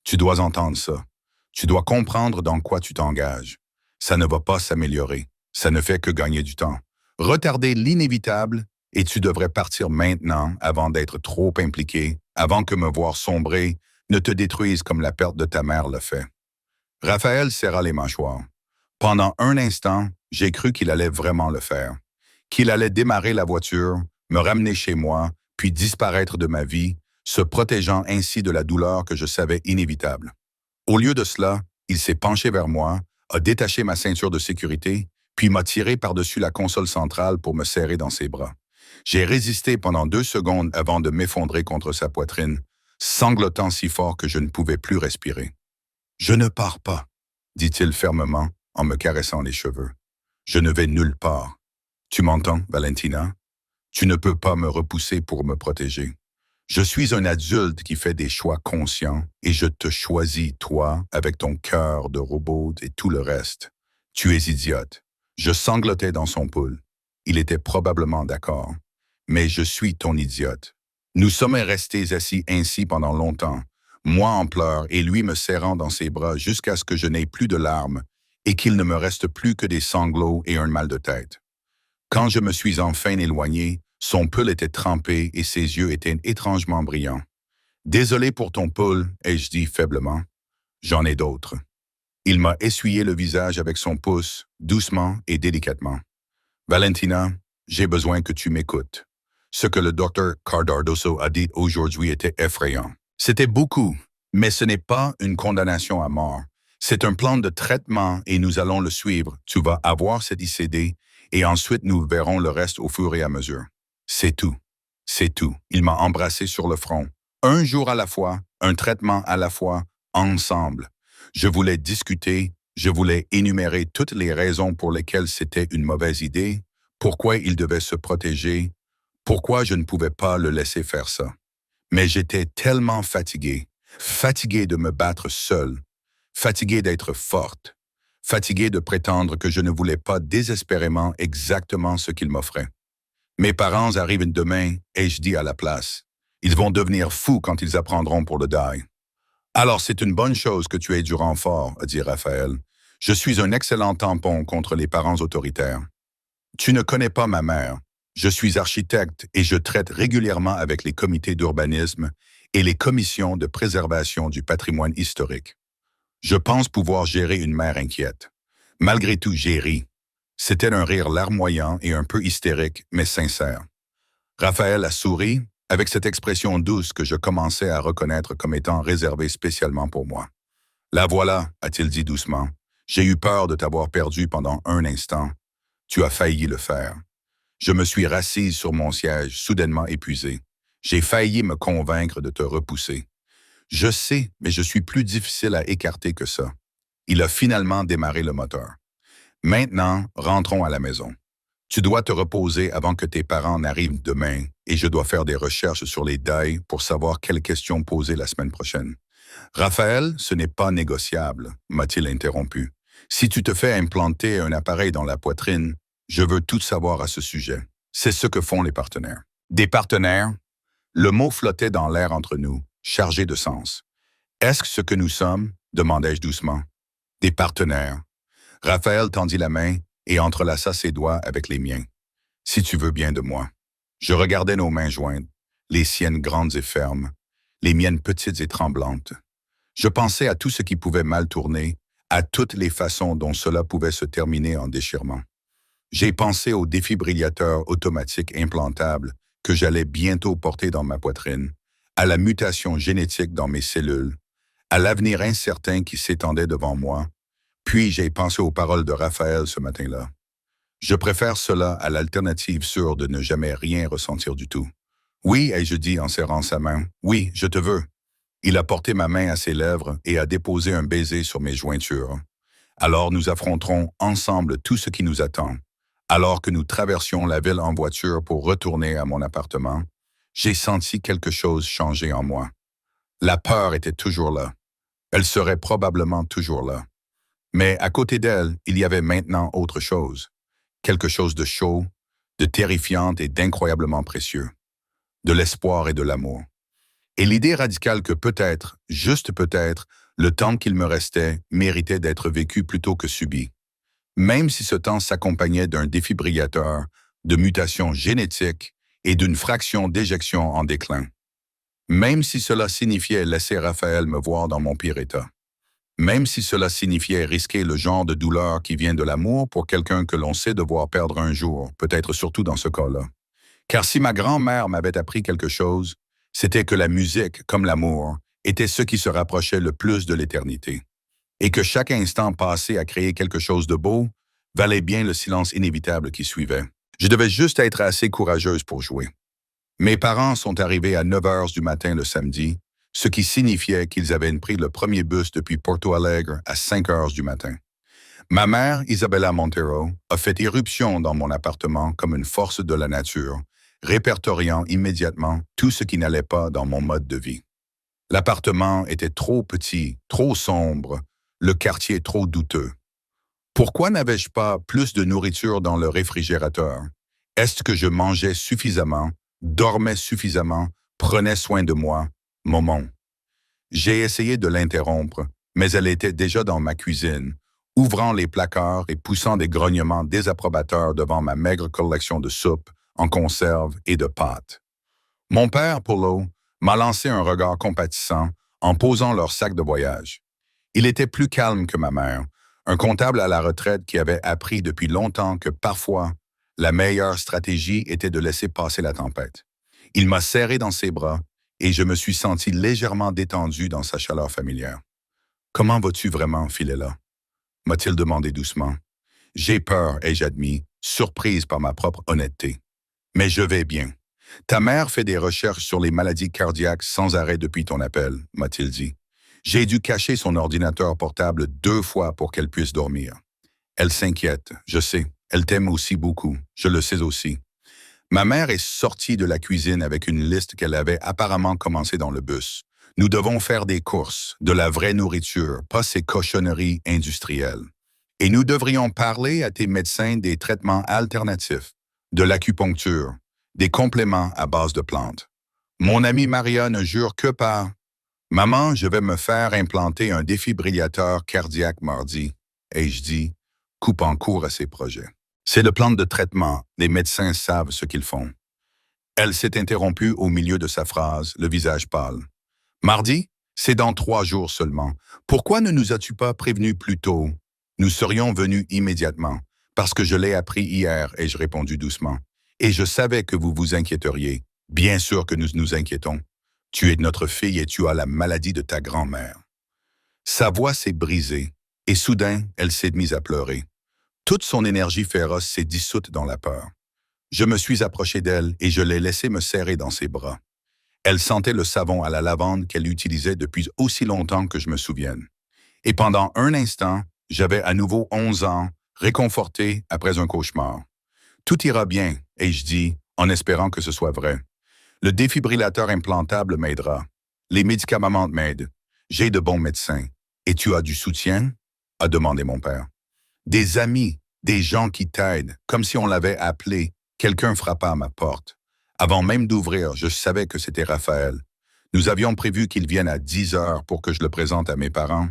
Tu dois entendre ça. Tu dois comprendre dans quoi tu t'engages. Ça ne va pas s'améliorer. Ça ne fait que gagner du temps. Retarder l'inévitable, et tu devrais partir maintenant avant d'être trop impliqué, avant que me voir sombrer ne te détruise comme la perte de ta mère le fait. Raphaël serra les mâchoires. Pendant un instant, j'ai cru qu'il allait vraiment le faire, qu'il allait démarrer la voiture, me ramener chez moi, puis disparaître de ma vie, se protégeant ainsi de la douleur que je savais inévitable. Au lieu de cela, il s'est penché vers moi, a détaché ma ceinture de sécurité, puis m'a tiré par-dessus la console centrale pour me serrer dans ses bras. J'ai résisté pendant 2 secondes avant de m'effondrer contre sa poitrine, sanglotant si fort que je ne pouvais plus respirer. « Je ne pars pas », dit-il fermement en me caressant les cheveux. « Je ne vais nulle part. Tu m'entends, Valentina? Tu ne peux pas me repousser pour me protéger. Je suis un adulte qui fait des choix conscients et je te choisis, toi, avec ton cœur de robot et tout le reste. Tu es idiote. » Je sanglotais dans son pouls. Il était probablement d'accord. Mais je suis ton idiote. Nous sommes restés assis ainsi pendant longtemps, moi en pleurs et lui me serrant dans ses bras jusqu'à ce que je n'aie plus de larmes et qu'il ne me reste plus que des sanglots et un mal de tête. Quand je me suis enfin éloigné, son pull était trempé et ses yeux étaient étrangement brillants. « Désolé pour ton pull », ai-je dit faiblement. « J'en ai d'autres. » Il m'a essuyé le visage avec son pouce, doucement et délicatement. « Valentina, j'ai besoin que tu m'écoutes. » Ce que le docteur Cardoso a dit aujourd'hui était effrayant. C'était beaucoup, mais ce n'est pas une condamnation à mort. C'est un plan de traitement et nous allons le suivre. Tu vas avoir cette ICD et ensuite nous verrons le reste au fur et à mesure. C'est tout. C'est tout. Il m'a embrassé sur le front. Un jour à la fois, un traitement à la fois, ensemble. Je voulais discuter, je voulais énumérer toutes les raisons pour lesquelles c'était une mauvaise idée, pourquoi il devait se protéger, pourquoi je ne pouvais pas le laisser faire ça. Mais j'étais tellement fatigué, fatigué de me battre seul, fatigué d'être forte, fatigué de prétendre que je ne voulais pas désespérément exactement ce qu'il m'offrait. Mes parents arrivent demain, ai-je dit à la place. Ils vont devenir fous quand ils apprendront pour le DAI. Alors c'est une bonne chose que tu aies du renfort, a dit Raphaël. Je suis un excellent tampon contre les parents autoritaires. Tu ne connais pas ma mère. Je suis architecte et je traite régulièrement avec les comités d'urbanisme et les commissions de préservation du patrimoine historique. Je pense pouvoir gérer une mère inquiète. Malgré tout, j'ai ri. C'était un rire larmoyant et un peu hystérique, mais sincère. Raphaël a souri, avec cette expression douce que je commençais à reconnaître comme étant réservée spécialement pour moi. La voilà, a-t-il dit doucement. J'ai eu peur de t'avoir perdu pendant un instant. Tu as failli le faire. Je me suis rassise sur mon siège, soudainement épuisé. J'ai failli me convaincre de te repousser. Je sais, mais je suis plus difficile à écarter que ça. Il a finalement démarré le moteur. Maintenant, rentrons à la maison. Tu dois te reposer avant que tes parents n'arrivent demain et je dois faire des recherches sur les deuils pour savoir quelles questions poser la semaine prochaine. Raphaël, ce n'est pas négociable, m'a-t-il interrompu. Si tu te fais implanter un appareil dans la poitrine, je veux tout savoir à ce sujet. C'est ce que font les partenaires. Des partenaires? Le mot flottait dans l'air entre nous, chargé de sens. Est-ce ce que nous sommes? Demandai-je doucement. Des partenaires. Raphaël tendit la main et entrelaça ses doigts avec les miens. Si tu veux bien de moi. Je regardais nos mains jointes, les siennes grandes et fermes, les miennes petites et tremblantes. Je pensais à tout ce qui pouvait mal tourner, à toutes les façons dont cela pouvait se terminer en déchirement. J'ai pensé au défibrillateur automatique implantable que j'allais bientôt porter dans ma poitrine, à la mutation génétique dans mes cellules, à l'avenir incertain qui s'étendait devant moi, puis j'ai pensé aux paroles de Raphaël ce matin-là. Je préfère cela à l'alternative sûre de ne jamais rien ressentir du tout. Oui, ai-je dit en serrant sa main, oui, je te veux. Il a porté ma main à ses lèvres et a déposé un baiser sur mes jointures. Alors nous affronterons ensemble tout ce qui nous attend. Alors que nous traversions la ville en voiture pour retourner à mon appartement, j'ai senti quelque chose changer en moi. La peur était toujours là. Elle serait probablement toujours là. Mais à côté d'elle, il y avait maintenant autre chose. Quelque chose de chaud, de terrifiant et d'incroyablement précieux. De l'espoir et de l'amour. Et l'idée radicale que peut-être, juste peut-être, le temps qu'il me restait méritait d'être vécu plutôt que subi. Même si ce temps s'accompagnait d'un défibrillateur, de mutations génétiques et d'une fraction d'éjection en déclin. Même si cela signifiait laisser Raphaël me voir dans mon pire état. Même si cela signifiait risquer le genre de douleur qui vient de l'amour pour quelqu'un que l'on sait devoir perdre un jour, peut-être surtout dans ce cas-là. Car si ma grand-mère m'avait appris quelque chose, c'était que la musique, comme l'amour, était ce qui se rapprochait le plus de l'éternité. Et que chaque instant passé à créer quelque chose de beau valait bien le silence inévitable qui suivait. Je devais juste être assez courageuse pour jouer. Mes parents sont arrivés à 9 heures du matin le samedi, ce qui signifiait qu'ils avaient pris le premier bus depuis Porto Alegre à 5 heures du matin. Ma mère, Isabella Montero, a fait irruption dans mon appartement comme une force de la nature, répertoriant immédiatement tout ce qui n'allait pas dans mon mode de vie. L'appartement était trop petit, trop sombre, le quartier trop douteux. Pourquoi n'avais-je pas plus de nourriture dans le réfrigérateur? Est-ce que je mangeais suffisamment, dormais suffisamment, prenais soin de moi, Momon? J'ai essayé de l'interrompre, mais elle était déjà dans ma cuisine, ouvrant les placards et poussant des grognements désapprobateurs devant ma maigre collection de soupe, en conserve et de pâtes. Mon père, Polo, m'a lancé un regard compatissant en posant leur sac de voyage. Il était plus calme que ma mère, un comptable à la retraite qui avait appris depuis longtemps que parfois, la meilleure stratégie était de laisser passer la tempête. Il m'a serré dans ses bras et je me suis senti légèrement détendu dans sa chaleur familière. « Comment vas-tu vraiment, Philéla ?» m'a-t-il demandé doucement. J'ai peur, ai-je admis, surprise par ma propre honnêteté. Mais je vais bien. Ta mère fait des recherches sur les maladies cardiaques sans arrêt depuis ton appel, m'a-t-il dit. J'ai dû cacher son ordinateur portable 2 fois pour qu'elle puisse dormir. Elle s'inquiète, je sais. Elle t'aime aussi beaucoup, je le sais aussi. Ma mère est sortie de la cuisine avec une liste qu'elle avait apparemment commencée dans le bus. Nous devons faire des courses, de la vraie nourriture, pas ces cochonneries industrielles. Et nous devrions parler à tes médecins des traitements alternatifs, de l'acupuncture, des compléments à base de plantes. Mon amie Maria ne jure que par « Maman, je vais me faire implanter un défibrillateur cardiaque mardi », ai-je dit, coupant court à ses projets. C'est le plan de traitement. Les médecins savent ce qu'ils font. Elle s'est interrompue au milieu de sa phrase, le visage pâle. Mardi, c'est dans 3 jours seulement. Pourquoi ne nous as-tu pas prévenus plus tôt? Nous serions venus immédiatement. Parce que je l'ai appris hier, ai-je répondu doucement. Et je savais que vous vous inquiéteriez. Bien sûr que nous nous inquiétons. Tu es notre fille et tu as la maladie de ta grand-mère. Sa voix s'est brisée, et soudain, elle s'est mise à pleurer. Toute son énergie féroce s'est dissoute dans la peur. Je me suis approché d'elle et je l'ai laissée me serrer dans ses bras. Elle sentait le savon à la lavande qu'elle utilisait depuis aussi longtemps que je me souvienne. Et pendant un instant, j'avais à nouveau 11 ans, réconforté après un cauchemar. Tout ira bien, ai-je dit, en espérant que ce soit vrai. Le défibrillateur implantable m'aidera. Les médicaments m'aident. J'ai de bons médecins. Et tu as du soutien? A demandé mon père. Des amis, des gens qui t'aident, comme si on l'avait appelé. Quelqu'un frappa à ma porte. Avant même d'ouvrir, je savais que c'était Raphaël. Nous avions prévu qu'il vienne à 10 heures pour que je le présente à mes parents,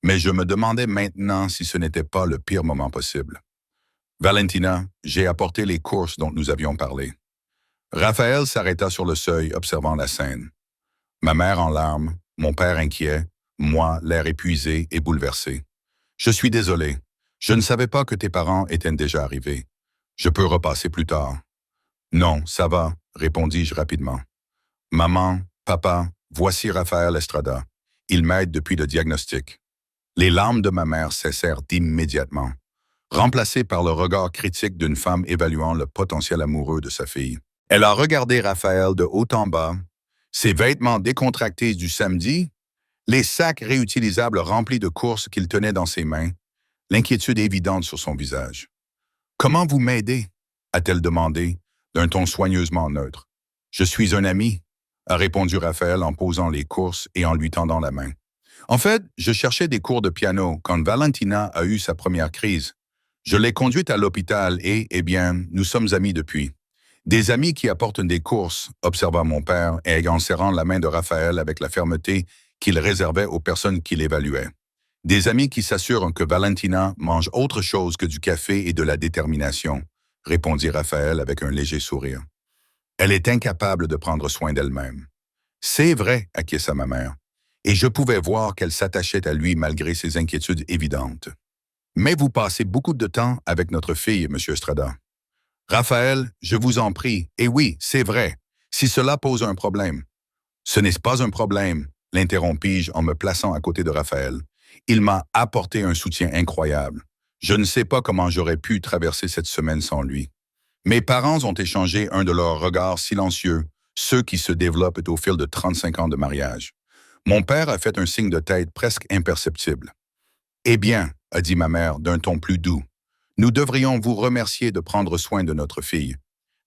mais je me demandais maintenant si ce n'était pas le pire moment possible. Valentina, j'ai apporté les courses dont nous avions parlé. Raphaël s'arrêta sur le seuil, observant la scène. Ma mère en larmes, mon père inquiet, moi, l'air épuisé et bouleversé. Je suis désolé. Je ne savais pas que tes parents étaient déjà arrivés. Je peux repasser plus tard. Non, ça va, répondis-je rapidement. Maman, papa, voici Raphaël Estrada. Il m'aide depuis le diagnostic. Les larmes de ma mère cessèrent immédiatement, remplacées par le regard critique d'une femme évaluant le potentiel amoureux de sa fille. Elle a regardé Raphaël de haut en bas, ses vêtements décontractés du samedi, les sacs réutilisables remplis de courses qu'il tenait dans ses mains, l'inquiétude évidente sur son visage. « Comment vous m'aidez ?» a-t-elle demandé, d'un ton soigneusement neutre. « Je suis un ami », a répondu Raphaël en posant les courses et en lui tendant la main. En fait, je cherchais des cours de piano quand Valentina a eu sa première crise. Je l'ai conduite à l'hôpital et, eh bien, nous sommes amis depuis. Des amis qui apportent des courses, observa mon père, et en serrant la main de Raphaël avec la fermeté qu'il réservait aux personnes qu'il évaluait. Des amis qui s'assurent que Valentina mange autre chose que du café et de la détermination, répondit Raphaël avec un léger sourire. Elle est incapable de prendre soin d'elle-même. C'est vrai, acquiesça ma mère, et je pouvais voir qu'elle s'attachait à lui malgré ses inquiétudes évidentes. Mais vous passez beaucoup de temps avec notre fille, Monsieur Estrada. Raphaël, je vous en prie, et oui, c'est vrai, si cela pose un problème. Ce n'est pas un problème, l'interrompis-je en me plaçant à côté de Raphaël. Il m'a apporté un soutien incroyable. Je ne sais pas comment j'aurais pu traverser cette semaine sans lui. Mes parents ont échangé un de leurs regards silencieux, ceux qui se développent au fil de 35 ans de mariage. Mon père a fait un signe de tête presque imperceptible. « Eh bien, » a dit ma mère d'un ton plus doux, « nous devrions vous remercier de prendre soin de notre fille.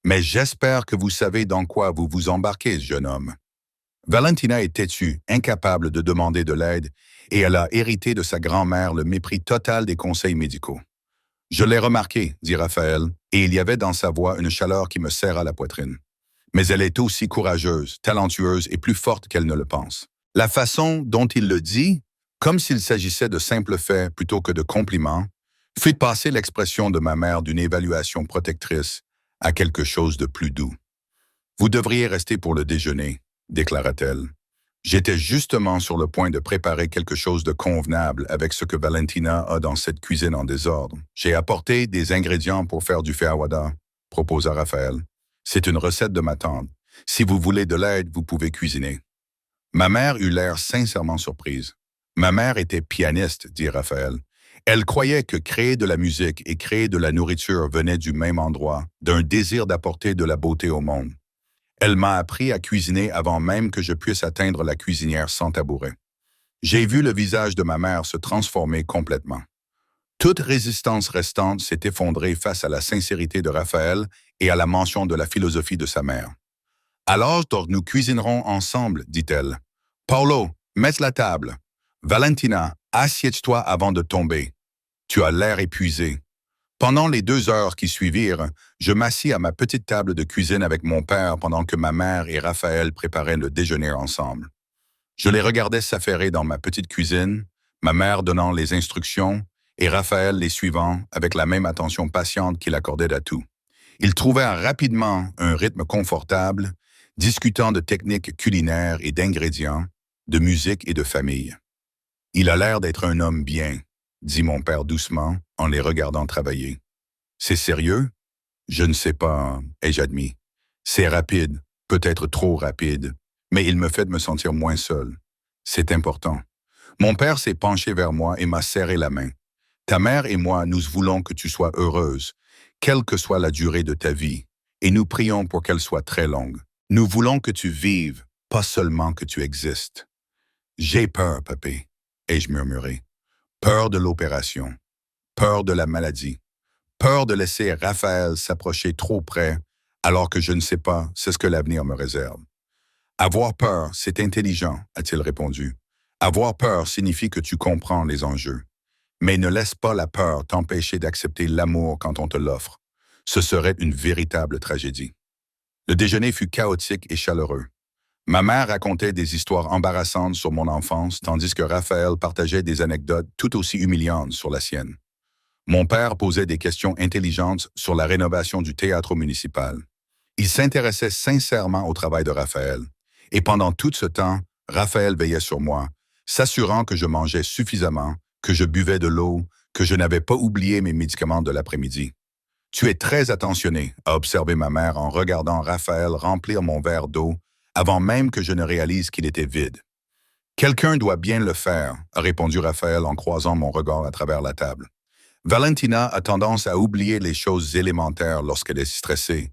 Mais j'espère que vous savez dans quoi vous vous embarquez, jeune homme. » Valentina est têtue, incapable de demander de l'aide, et elle a hérité de sa grand-mère le mépris total des conseils médicaux. « Je l'ai remarqué, » dit Raphaël, et il y avait dans sa voix une chaleur qui me serra la poitrine. Mais elle est aussi courageuse, talentueuse et plus forte qu'elle ne le pense. La façon dont il le dit, comme s'il s'agissait de simples faits plutôt que de compliments, fit passer l'expression de ma mère d'une évaluation protectrice à quelque chose de plus doux. « Vous devriez rester pour le déjeuner, » déclara-t-elle. J'étais justement sur le point de préparer quelque chose de convenable avec ce que Valentina a dans cette cuisine en désordre. J'ai apporté des ingrédients pour faire du feiawada, proposa Raphaël. C'est une recette de ma tante. Si vous voulez de l'aide, vous pouvez cuisiner. Ma mère eut l'air sincèrement surprise. Ma mère était pianiste, dit Raphaël. Elle croyait que créer de la musique et créer de la nourriture venaient du même endroit, d'un désir d'apporter de la beauté au monde. Elle m'a appris à cuisiner avant même que je puisse atteindre la cuisinière sans tabouret. J'ai vu le visage de ma mère se transformer complètement. Toute résistance restante s'est effondrée face à la sincérité de Raphaël et à la mention de la philosophie de sa mère. « Alors, nous cuisinerons ensemble, dit-elle. Paulo, mets la table. Valentina, assieds-toi avant de tomber. Tu as l'air épuisé. » Pendant les 2 heures qui suivirent, je m'assis à ma petite table de cuisine avec mon père pendant que ma mère et Raphaël préparaient le déjeuner ensemble. Je les regardais s'affairer dans ma petite cuisine, ma mère donnant les instructions et Raphaël les suivant avec la même attention patiente qu'il accordait à tout. Ils trouvèrent rapidement un rythme confortable, discutant de techniques culinaires et d'ingrédients, de musique et de famille. Il a l'air d'être un homme bien, dit mon père doucement en les regardant travailler. C'est sérieux? Je ne sais pas, ai-je admis. C'est rapide, peut-être trop rapide, mais il me fait me sentir moins seul. C'est important. Mon père s'est penché vers moi et m'a serré la main. Ta mère et moi, nous voulons que tu sois heureuse, quelle que soit la durée de ta vie, et nous prions pour qu'elle soit très longue. Nous voulons que tu vives, pas seulement que tu existes. J'ai peur, papé, ai-je murmuré. Peur de l'opération, peur de la maladie, peur de laisser Raphaël s'approcher trop près alors que je ne sais pas, c'est ce que l'avenir me réserve. Avoir peur, c'est intelligent, a-t-il répondu. Avoir peur signifie que tu comprends les enjeux. Mais ne laisse pas la peur t'empêcher d'accepter l'amour quand on te l'offre. Ce serait une véritable tragédie. Le déjeuner fut chaotique et chaleureux. Ma mère racontait des histoires embarrassantes sur mon enfance, tandis que Raphaël partageait des anecdotes tout aussi humiliantes sur la sienne. Mon père posait des questions intelligentes sur la rénovation du théâtre municipal. Il s'intéressait sincèrement au travail de Raphaël. Et pendant tout ce temps, Raphaël veillait sur moi, s'assurant que je mangeais suffisamment, que je buvais de l'eau, que je n'avais pas oublié mes médicaments de l'après-midi. Tu es très attentionné, a observé ma mère en regardant Raphaël remplir mon verre d'eau avant même que je ne réalise qu'il était vide. Quelqu'un doit bien le faire, a répondu Raphaël en croisant mon regard à travers la table. Valentina a tendance à oublier les choses élémentaires lorsqu'elle est stressée.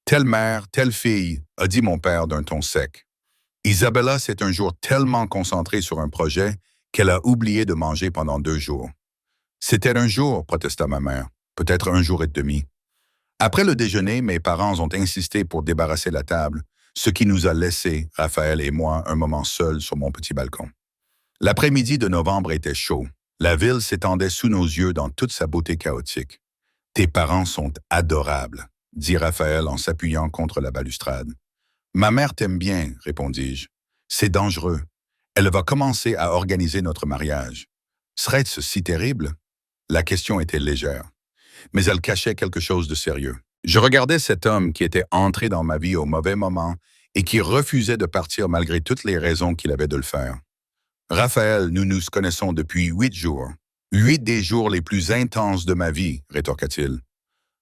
Telle mère, telle fille, a dit mon père d'un ton sec. Isabella s'est un jour tellement concentrée sur un projet qu'elle a oublié de manger pendant 2 jours. C'était un jour, protesta ma mère, peut-être 1 jour et demi. Après le déjeuner, mes parents ont insisté pour débarrasser la table, ce qui nous a laissé, Raphaël et moi, un moment seuls sur mon petit balcon. L'après-midi de novembre était chaud. La ville s'étendait sous nos yeux dans toute sa beauté chaotique. Tes parents sont adorables, dit Raphaël en s'appuyant contre la balustrade. Ma mère t'aime bien, répondis-je. C'est dangereux. Elle va commencer à organiser notre mariage. Serait-ce si terrible? La question était légère, mais elle cachait quelque chose de sérieux. Je regardais cet homme qui était entré dans ma vie au mauvais moment et qui refusait de partir malgré toutes les raisons qu'il avait de le faire. Raphaël, nous nous connaissons depuis 8 jours. 8 des jours les plus intenses de ma vie, rétorqua-t-il.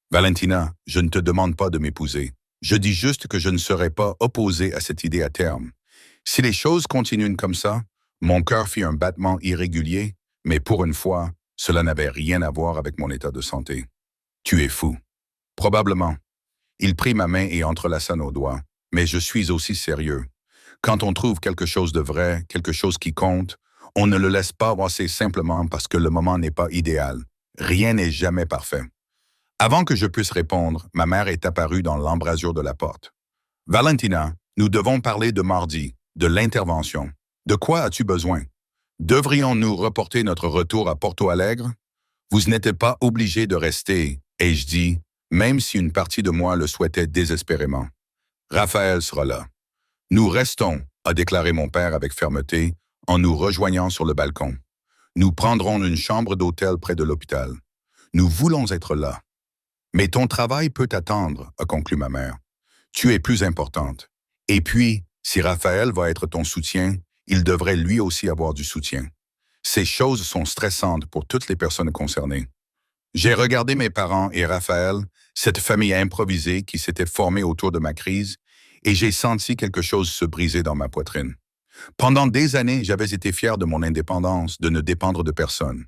Valentina, je ne te demande pas de m'épouser. Je dis juste que je ne serai pas opposé à cette idée à terme. Si les choses continuent comme ça, mon cœur fit un battement irrégulier, mais pour une fois, cela n'avait rien à voir avec mon état de santé. Tu es fou. Probablement. Il prit ma main et entrelaça nos doigts. Mais je suis aussi sérieux. Quand on trouve quelque chose de vrai, quelque chose qui compte, on ne le laisse pas passer simplement parce que le moment n'est pas idéal. Rien n'est jamais parfait. Avant que je puisse répondre, ma mère est apparue dans l'embrasure de la porte. « Valentina, nous devons parler de mardi, de l'intervention. De quoi as-tu besoin? Devrions-nous reporter notre retour à Porto Alegre? Vous n'êtes pas obligé de rester, ai-je dit, même si une partie de moi le souhaitait désespérément. Raphaël sera là. Nous restons, a déclaré mon père avec fermeté, en nous rejoignant sur le balcon. Nous prendrons une chambre d'hôtel près de l'hôpital. Nous voulons être là. Mais ton travail peut attendre, a conclu ma mère. Tu es plus importante. Et puis, si Raphaël va être ton soutien, il devrait lui aussi avoir du soutien. Ces choses sont stressantes pour toutes les personnes concernées. J'ai regardé mes parents et Raphaël, cette famille improvisée qui s'était formée autour de ma crise, et j'ai senti quelque chose se briser dans ma poitrine. Pendant des années, j'avais été fier de mon indépendance, de ne dépendre de personne.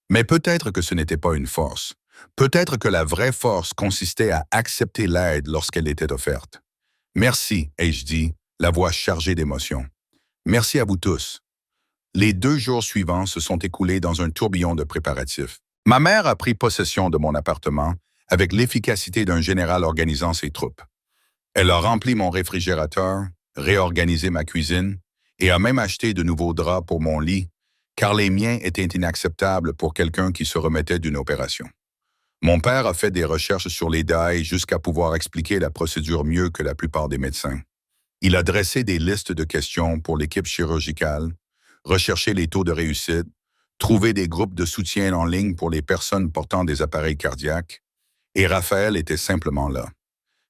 Mais peut-être que ce n'était pas une force. Peut-être que la vraie force consistait à accepter l'aide lorsqu'elle était offerte. Merci, ai-je dit, la voix chargée d'émotion. Merci à vous tous. Les 2 jours suivants se sont écoulés dans un tourbillon de préparatifs. Ma mère a pris possession de mon appartement avec l'efficacité d'un général organisant ses troupes. Elle a rempli mon réfrigérateur, réorganisé ma cuisine et a même acheté de nouveaux draps pour mon lit, car les miens étaient inacceptables pour quelqu'un qui se remettait d'une opération. Mon père a fait des recherches sur les DAI jusqu'à pouvoir expliquer la procédure mieux que la plupart des médecins. Il a dressé des listes de questions pour l'équipe chirurgicale, recherché les taux de réussite, trouver des groupes de soutien en ligne pour les personnes portant des appareils cardiaques, et Raphaël était simplement là.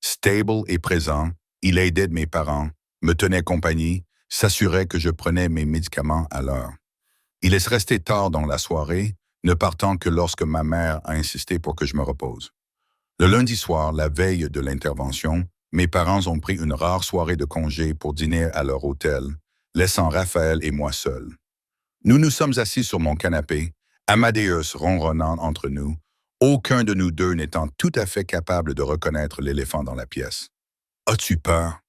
Stable et présent, il aidait mes parents, me tenait compagnie, s'assurait que je prenais mes médicaments à l'heure. Il est resté tard dans la soirée, ne partant que lorsque ma mère a insisté pour que je me repose. Le lundi soir, la veille de l'intervention, mes parents ont pris une rare soirée de congé pour dîner à leur hôtel, laissant Raphaël et moi seuls. Nous nous sommes assis sur mon canapé, Amadeus ronronnant entre nous, aucun de nous deux n'étant tout à fait capable de reconnaître l'éléphant dans la pièce. « As-tu peur ?»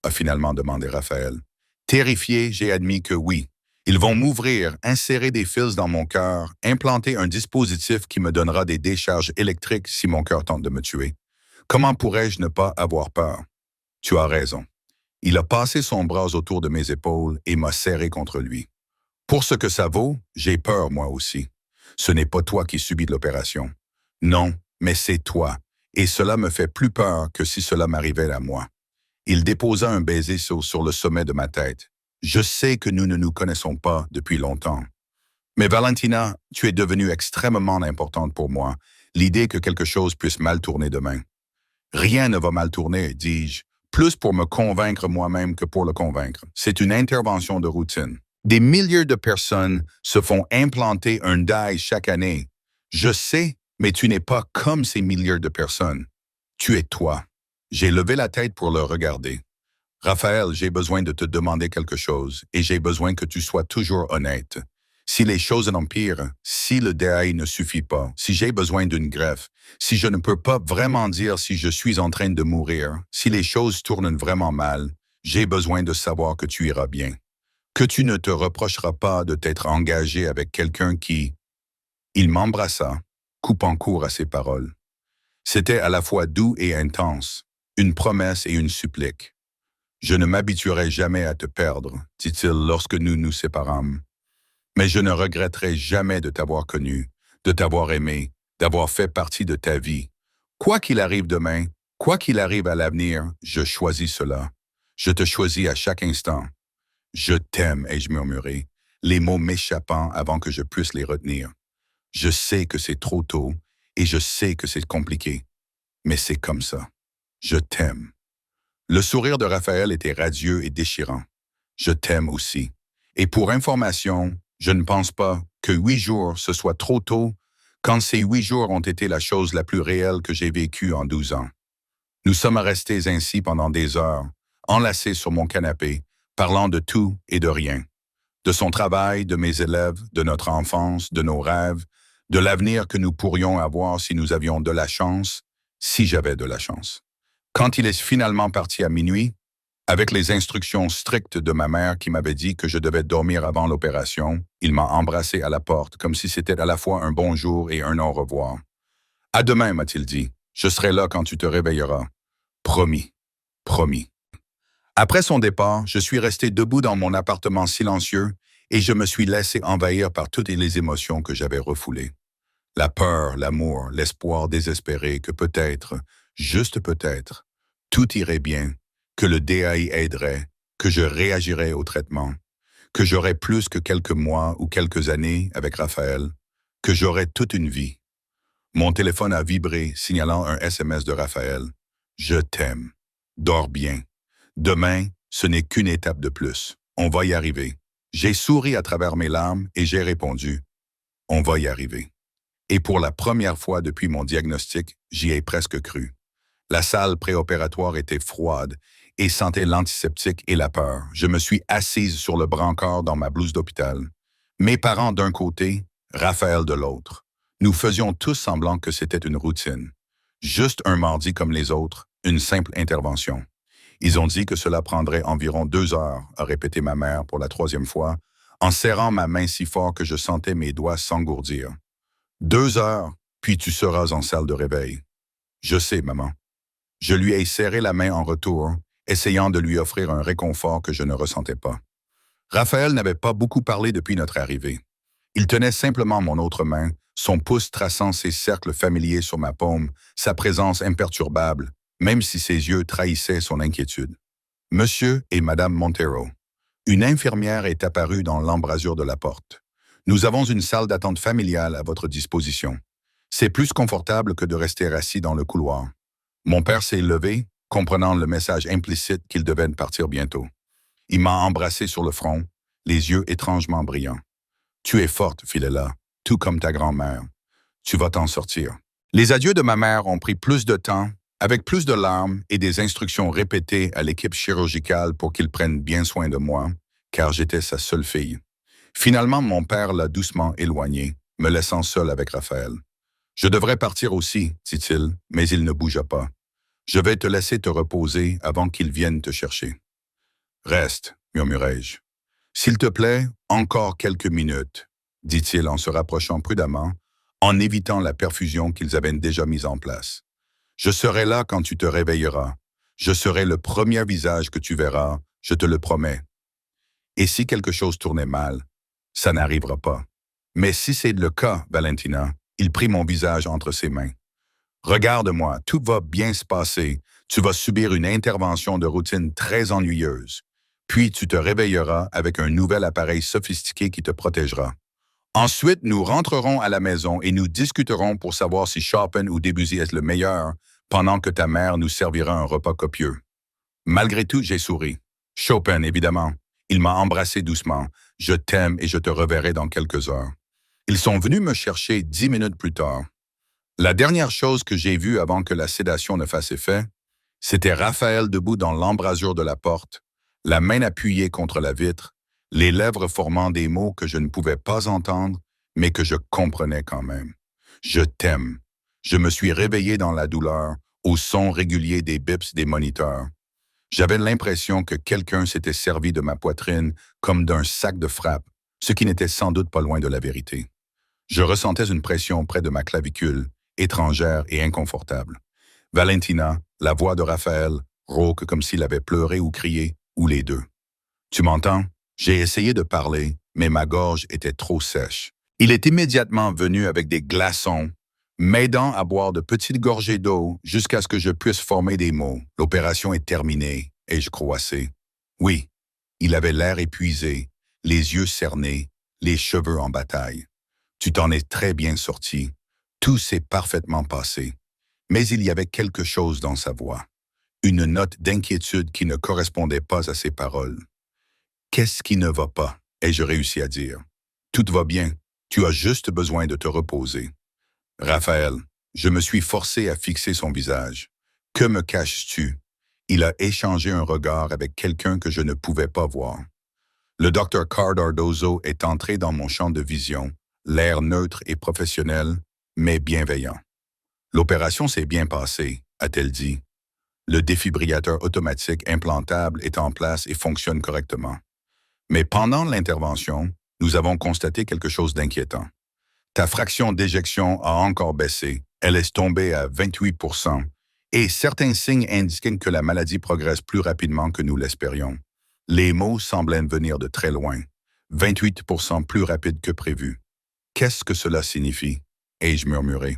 a finalement demandé Raphaël. Terrifié, j'ai admis que oui. Ils vont m'ouvrir, insérer des fils dans mon cœur, implanter un dispositif qui me donnera des décharges électriques si mon cœur tente de me tuer. Comment pourrais-je ne pas avoir peur? Tu as raison. Il a passé son bras autour de mes épaules et m'a serré contre lui. Pour ce que ça vaut, j'ai peur moi aussi. Ce n'est pas toi qui subis de l'opération. Non, mais c'est toi. Et cela me fait plus peur que si cela m'arrivait à moi. Il déposa un baiser sur le sommet de ma tête. Je sais que nous ne nous connaissons pas depuis longtemps. Mais Valentina, tu es devenue extrêmement importante pour moi, l'idée que quelque chose puisse mal tourner demain. Rien ne va mal tourner, dis-je, plus pour me convaincre moi-même que pour le convaincre. C'est une intervention de routine. Des milliers de personnes se font implanter un DAI chaque année. Je sais, mais tu n'es pas comme ces milliers de personnes. Tu es toi. J'ai levé la tête pour le regarder. Raphaël, j'ai besoin de te demander quelque chose et j'ai besoin que tu sois toujours honnête. Si les choses empirent, si le DAI ne suffit pas, si j'ai besoin d'une greffe, si je ne peux pas vraiment dire si je suis en train de mourir, si les choses tournent vraiment mal, j'ai besoin de savoir que tu iras bien. Que tu ne te reprocheras pas de t'être engagé avec quelqu'un qui... Il m'embrassa, coupant court à ses paroles. C'était à la fois doux et intense, une promesse et une supplique. « Je ne m'habituerai jamais à te perdre, dit-il lorsque nous nous séparâmes. Mais je ne regretterai jamais de t'avoir connu, de t'avoir aimé, d'avoir fait partie de ta vie. Quoi qu'il arrive demain, quoi qu'il arrive à l'avenir, je choisis cela. Je te choisis à chaque instant. Je t'aime, ai-je murmuré, les mots m'échappant avant que je puisse les retenir. Je sais que c'est trop tôt et je sais que c'est compliqué, mais c'est comme ça. Je t'aime. » Le sourire de Raphaël était radieux et déchirant. Je t'aime aussi. Et pour information, je ne pense pas que 8 jours ce soit trop tôt quand ces 8 jours ont été la chose la plus réelle que j'ai vécue en 12 ans. Nous sommes restés ainsi pendant des heures, enlacés sur mon canapé, parlant de tout et de rien. De son travail, de mes élèves, de notre enfance, de nos rêves, de l'avenir que nous pourrions avoir si nous avions de la chance, si j'avais de la chance. Quand il est finalement parti à minuit, avec les instructions strictes de ma mère qui m'avait dit que je devais dormir avant l'opération, il m'a embrassé à la porte comme si c'était à la fois un bonjour et un au revoir. « À demain, m'a-t-il dit. Je serai là quand tu te réveilleras. » Promis. Promis. Après son départ, je suis resté debout dans mon appartement silencieux et je me suis laissé envahir par toutes les émotions que j'avais refoulées. La peur, l'amour, l'espoir désespéré que peut-être, juste peut-être, tout irait bien, que le DAI aiderait, que je réagirais au traitement, que j'aurais plus que quelques mois ou quelques années avec Raphaël, que j'aurais toute une vie. Mon téléphone a vibré, signalant un SMS de Raphaël. « Je t'aime. Dors bien. Demain, ce n'est qu'une étape de plus. On va y arriver. » J'ai souri à travers mes larmes et j'ai répondu « On va y arriver. » Et pour la première fois depuis mon diagnostic, j'y ai presque cru. La salle préopératoire était froide et sentait l'antiseptique et la peur. Je me suis assise sur le brancard dans ma blouse d'hôpital. Mes parents d'un côté, Raphaël de l'autre. Nous faisions tous semblant que c'était une routine. Juste un mardi comme les autres, une simple intervention. Ils ont dit que cela prendrait environ 2 heures, a répété ma mère pour la 3e fois, en serrant ma main si fort que je sentais mes doigts s'engourdir. 2 heures, puis tu seras en salle de réveil. Je sais, maman. Je lui ai serré la main en retour, essayant de lui offrir un réconfort que je ne ressentais pas. Raphaël n'avait pas beaucoup parlé depuis notre arrivée. Il tenait simplement mon autre main, son pouce traçant ses cercles familiers sur ma paume, sa présence imperturbable, même si ses yeux trahissaient son inquiétude. « Monsieur et Madame Montero. » Une infirmière est apparue dans l'embrasure de la porte. Nous avons une salle d'attente familiale à votre disposition. C'est plus confortable que de rester assis dans le couloir. Mon père s'est levé, comprenant le message implicite qu'il devait partir bientôt. Il m'a embrassé sur le front, les yeux étrangement brillants. Tu es forte, Philéla, tout comme ta grand-mère. Tu vas t'en sortir. Les adieux de ma mère ont pris plus de temps, avec plus de larmes et des instructions répétées à l'équipe chirurgicale pour qu'ils prennent bien soin de moi, car j'étais sa seule fille. Finalement, mon père l'a doucement éloigné, me laissant seul avec Raphaël. Je devrais partir aussi, dit-il, mais il ne bougea pas. Je vais te laisser te reposer avant qu'il vienne te chercher. Reste, murmurai-je. S'il te plaît, encore quelques minutes, dit-il en se rapprochant prudemment, en évitant la perfusion qu'ils avaient déjà mise en place. Je serai là quand tu te réveilleras. Je serai le premier visage que tu verras, je te le promets. Et si quelque chose tournait mal, ça n'arrivera pas. Mais si c'est le cas, Valentina, il prit mon visage entre ses mains. Regarde-moi, tout va bien se passer. Tu vas subir une intervention de routine très ennuyeuse. Puis tu te réveilleras avec un nouvel appareil sophistiqué qui te protégera. Ensuite, nous rentrerons à la maison et nous discuterons pour savoir si Chopin ou Debussy est le meilleur, pendant que ta mère nous servira un repas copieux. Malgré tout, j'ai souri. Chopin, évidemment. Il m'a embrassé doucement. Je t'aime et je te reverrai dans quelques heures. Ils sont venus me chercher 10 minutes plus tard. La dernière chose que j'ai vue avant que la sédation ne fasse effet, c'était Raphaël debout dans l'embrasure de la porte, la main appuyée contre la vitre, les lèvres formant des mots que je ne pouvais pas entendre, mais que je comprenais quand même. Je t'aime. Je me suis réveillé dans la douleur, au son régulier des bips des moniteurs. J'avais l'impression que quelqu'un s'était servi de ma poitrine comme d'un sac de frappe, ce qui n'était sans doute pas loin de la vérité. Je ressentais une pression près de ma clavicule, étrangère et inconfortable. Valentina, la voix de Raphaël, rauque comme s'il avait pleuré ou crié, ou les deux. Tu m'entends? J'ai essayé de parler, mais ma gorge était trop sèche. Il est immédiatement venu avec des glaçons, m'aidant à boire de petites gorgées d'eau jusqu'à ce que je puisse former des mots. L'opération est terminée, ai-je croassé. Oui, il avait l'air épuisé, les yeux cernés, les cheveux en bataille. Tu t'en es très bien sorti. Tout s'est parfaitement passé. Mais il y avait quelque chose dans sa voix. Une note d'inquiétude qui ne correspondait pas à ses paroles. Qu'est-ce qui ne va pas? Ai-je réussi à dire. Tout va bien. Tu as juste besoin de te reposer. Raphaël, je me suis forcé à fixer son visage. Que me caches-tu? Il a échangé un regard avec quelqu'un que je ne pouvais pas voir. Le docteur Cardardoso est entré dans mon champ de vision, l'air neutre et professionnel, mais bienveillant. L'opération s'est bien passée, a-t-elle dit. Le défibrillateur automatique implantable est en place et fonctionne correctement. Mais pendant l'intervention, nous avons constaté quelque chose d'inquiétant. Ta fraction d'éjection a encore baissé, elle est tombée à 28%, et certains signes indiquent que la maladie progresse plus rapidement que nous l'espérions. Les mots semblaient venir de très loin, 28% plus rapide que prévu. Qu'est-ce que cela signifie? Ai-je murmuré.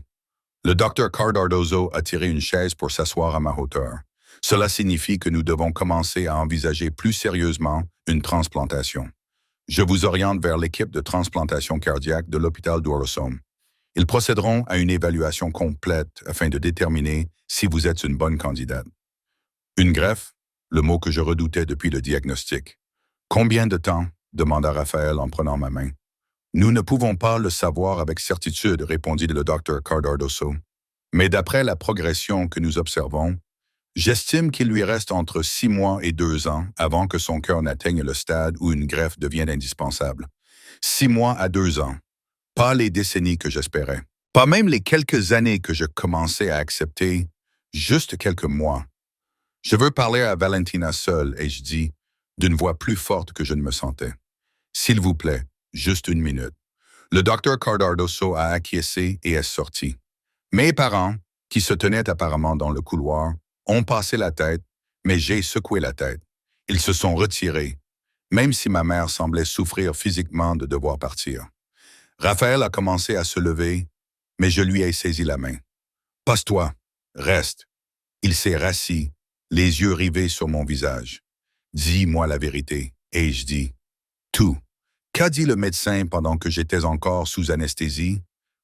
Le docteur Cardardoso a tiré une chaise pour s'asseoir à ma hauteur. Cela signifie que nous devons commencer à envisager plus sérieusement une transplantation. Je vous oriente vers l'équipe de transplantation cardiaque de l'hôpital d'Orosome. Ils procéderont à une évaluation complète afin de déterminer si vous êtes une bonne candidate. Une greffe, le mot que je redoutais depuis le diagnostic. Combien de temps? Demanda Raphaël en prenant ma main. Nous ne pouvons pas le savoir avec certitude, répondit le docteur Cardardoso. Mais d'après la progression que nous observons, j'estime qu'il lui reste entre 6 mois et 2 ans avant que son cœur n'atteigne le stade où une greffe devienne indispensable. 6 mois à 2 ans. Pas les décennies que j'espérais. Pas même les quelques années que je commençais à accepter, juste quelques mois. Je veux parler à Valentina seule, ai-je dit, d'une voix plus forte que je ne me sentais. S'il vous plaît, juste une minute. Le docteur Cardardoso a acquiescé et est sorti. Mes parents, qui se tenaient apparemment dans le couloir, ont passé la tête, mais j'ai secoué la tête. Ils se sont retirés, même si ma mère semblait souffrir physiquement de devoir partir. Raphaël a commencé à se lever, mais je lui ai saisi la main. « Passe-toi, reste. » Il s'est rassis, les yeux rivés sur mon visage. « Dis-moi la vérité. » ai-je dit. « Tout. Qu'a dit le médecin pendant que j'étais encore sous anesthésie?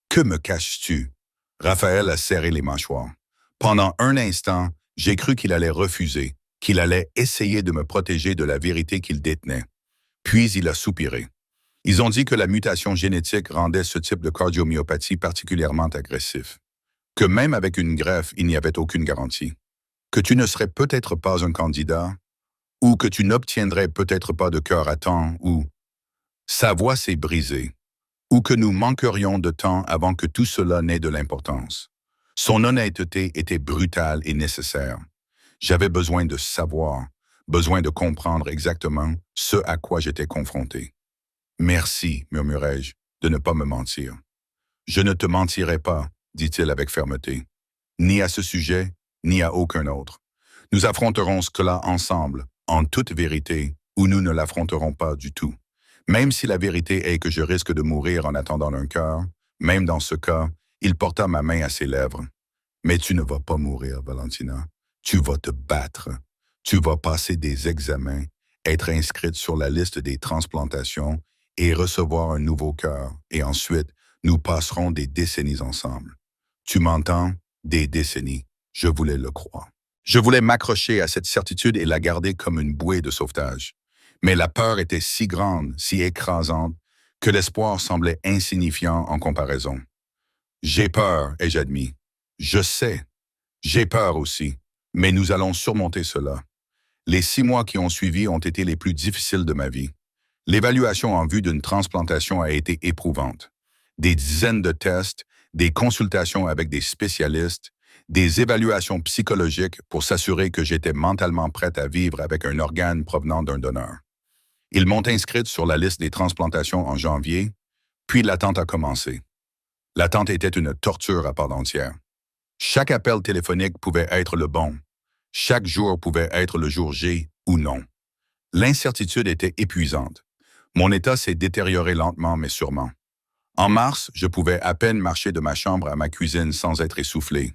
Que me caches-tu? Raphaël a serré les mâchoires. Pendant un instant, j'ai cru qu'il allait refuser, qu'il allait essayer de me protéger de la vérité qu'il détenait. Puis il a soupiré. Ils ont dit que la mutation génétique rendait ce type de cardiomyopathie particulièrement agressif. Que même avec une greffe, il n'y avait aucune garantie. Que tu ne serais peut-être pas un candidat, ou que tu n'obtiendrais peut-être pas de cœur à temps, ou sa voix s'est brisée, ou que nous manquerions de temps avant que tout cela n'ait de l'importance. Son honnêteté était brutale et nécessaire. J'avais besoin de savoir, besoin de comprendre exactement ce à quoi j'étais confronté. Merci, murmurai-je, de ne pas me mentir. Je ne te mentirai pas, dit-il avec fermeté, ni à ce sujet, ni à aucun autre. Nous affronterons cela ensemble, en toute vérité, ou nous ne l'affronterons pas du tout. Même si la vérité est que je risque de mourir en attendant un cœur, même dans ce cas, il porta ma main à ses lèvres. Mais tu ne vas pas mourir, Valentina. Tu vas te battre. Tu vas passer des examens, être inscrite sur la liste des transplantations et recevoir un nouveau cœur. Et ensuite, nous passerons des décennies ensemble. Tu m'entends? Des décennies. Je voulais le croire. Je voulais m'accrocher à cette certitude et la garder comme une bouée de sauvetage. Mais la peur était si grande, si écrasante, que l'espoir semblait insignifiant en comparaison. J'ai peur, ai-je admis. Je sais. J'ai peur aussi. Mais nous allons surmonter cela. Les 6 mois qui ont suivi ont été les plus difficiles de ma vie. L'évaluation en vue d'une transplantation a été éprouvante. Des dizaines de tests, des consultations avec des spécialistes, des évaluations psychologiques pour s'assurer que j'étais mentalement prête à vivre avec un organe provenant d'un donneur. Ils m'ont inscrite sur la liste des transplantations en janvier, puis l'attente a commencé. L'attente était une torture à part entière. Chaque appel téléphonique pouvait être le bon. Chaque jour pouvait être le jour J ou non. L'incertitude était épuisante. Mon état s'est détérioré lentement mais sûrement. En mars, je pouvais à peine marcher de ma chambre à ma cuisine sans être essoufflé.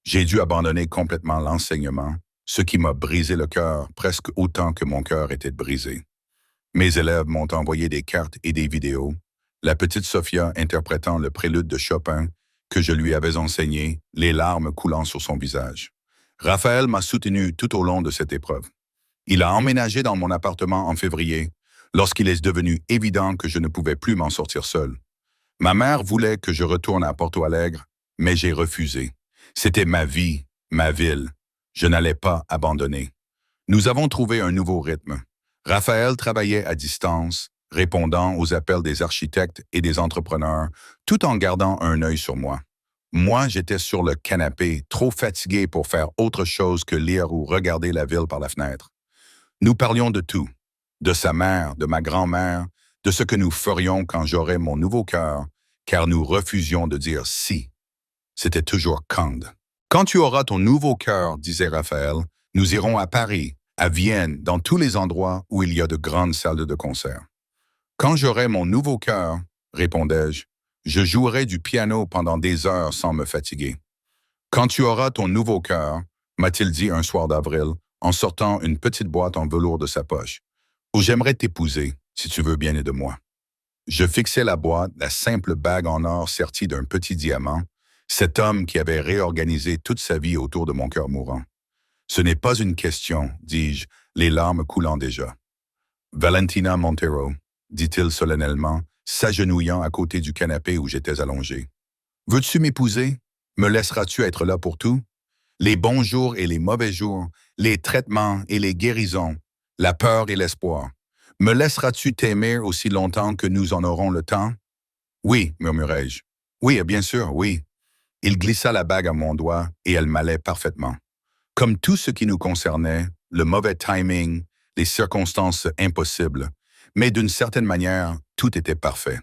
J'ai dû abandonner complètement l'enseignement, ce qui m'a brisé le cœur presque autant que mon cœur était brisé. Mes élèves m'ont envoyé des cartes et des vidéos, la petite Sophia interprétant le prélude de Chopin que je lui avais enseigné, les larmes coulant sur son visage. Raphaël m'a soutenu tout au long de cette épreuve. Il a emménagé dans mon appartement en février, lorsqu'il est devenu évident que je ne pouvais plus m'en sortir seul. Ma mère voulait que je retourne à Porto Alegre, mais j'ai refusé. C'était ma vie, ma ville. Je n'allais pas abandonner. Nous avons trouvé un nouveau rythme. Raphaël travaillait à distance, répondant aux appels des architectes et des entrepreneurs, tout en gardant un œil sur moi. Moi, j'étais sur le canapé, trop fatigué pour faire autre chose que lire ou regarder la ville par la fenêtre. Nous parlions de tout, de sa mère, de ma grand-mère, de ce que nous ferions quand j'aurais mon nouveau cœur, car nous refusions de dire si. C'était toujours quand. Quand tu auras ton nouveau cœur, disait Raphaël, nous irons à Paris, à Vienne, dans tous les endroits où il y a de grandes salles de concert. Quand j'aurai mon nouveau cœur, répondais-je, je jouerai du piano pendant des heures sans me fatiguer. Quand tu auras ton nouveau cœur, m'a-t-il dit un soir d'avril, en sortant une petite boîte en velours de sa poche, où j'aimerais t'épouser, si tu veux bien aider moi. Je fixai la boîte, la simple bague en or sertie d'un petit diamant, cet homme qui avait réorganisé toute sa vie autour de mon cœur mourant. Ce n'est pas une question, dis-je, les larmes coulant déjà. Valentina Montero, dit-il solennellement, s'agenouillant à côté du canapé où j'étais allongé. Veux-tu m'épouser? Me laisseras-tu être là pour tout? Les bons jours et les mauvais jours, les traitements et les guérisons, la peur et l'espoir. Me laisseras-tu t'aimer aussi longtemps que nous en aurons le temps? Oui, murmurai-je. Oui, bien sûr, oui. Il glissa la bague à mon doigt et elle m'allait parfaitement. Comme tout ce qui nous concernait, le mauvais timing, les circonstances impossibles, mais d'une certaine manière, tout était parfait.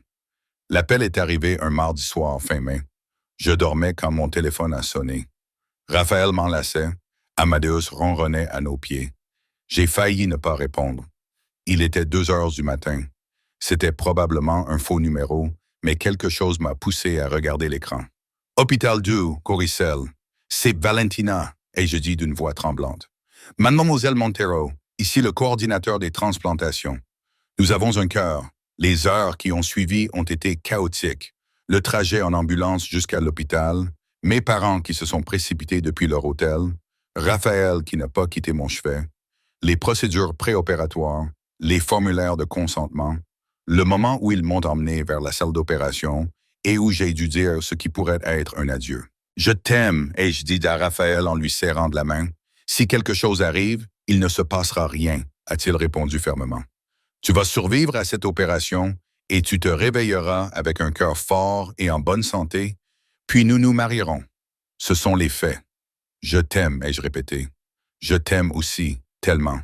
L'appel est arrivé un mardi soir fin mai. Je dormais quand mon téléphone a sonné. Raphaël m'enlaçait, Amadeus ronronnait à nos pieds. J'ai failli ne pas répondre. Il était 2 heures du matin. C'était probablement un faux numéro, mais quelque chose m'a poussé à regarder l'écran. Hôpital 2, Coricel. C'est Valentina, ai-je dit d'une voix tremblante. Mademoiselle Montero, ici le coordinateur des transplantations. Nous avons un cœur. Les heures qui ont suivi ont été chaotiques. Le trajet en ambulance jusqu'à l'hôpital, mes parents qui se sont précipités depuis leur hôtel, Raphaël qui n'a pas quitté mon chevet, les procédures préopératoires, les formulaires de consentement, le moment où ils m'ont emmené vers la salle d'opération et où j'ai dû dire ce qui pourrait être un adieu. Je t'aime, ai-je dit à Raphaël en lui serrant de la main. Si quelque chose arrive, il ne se passera rien, a-t-il répondu fermement. Tu vas survivre à cette opération et tu te réveilleras avec un cœur fort et en bonne santé, puis nous nous marierons. Ce sont les faits. Je t'aime, ai-je répété. Je t'aime aussi, tellement.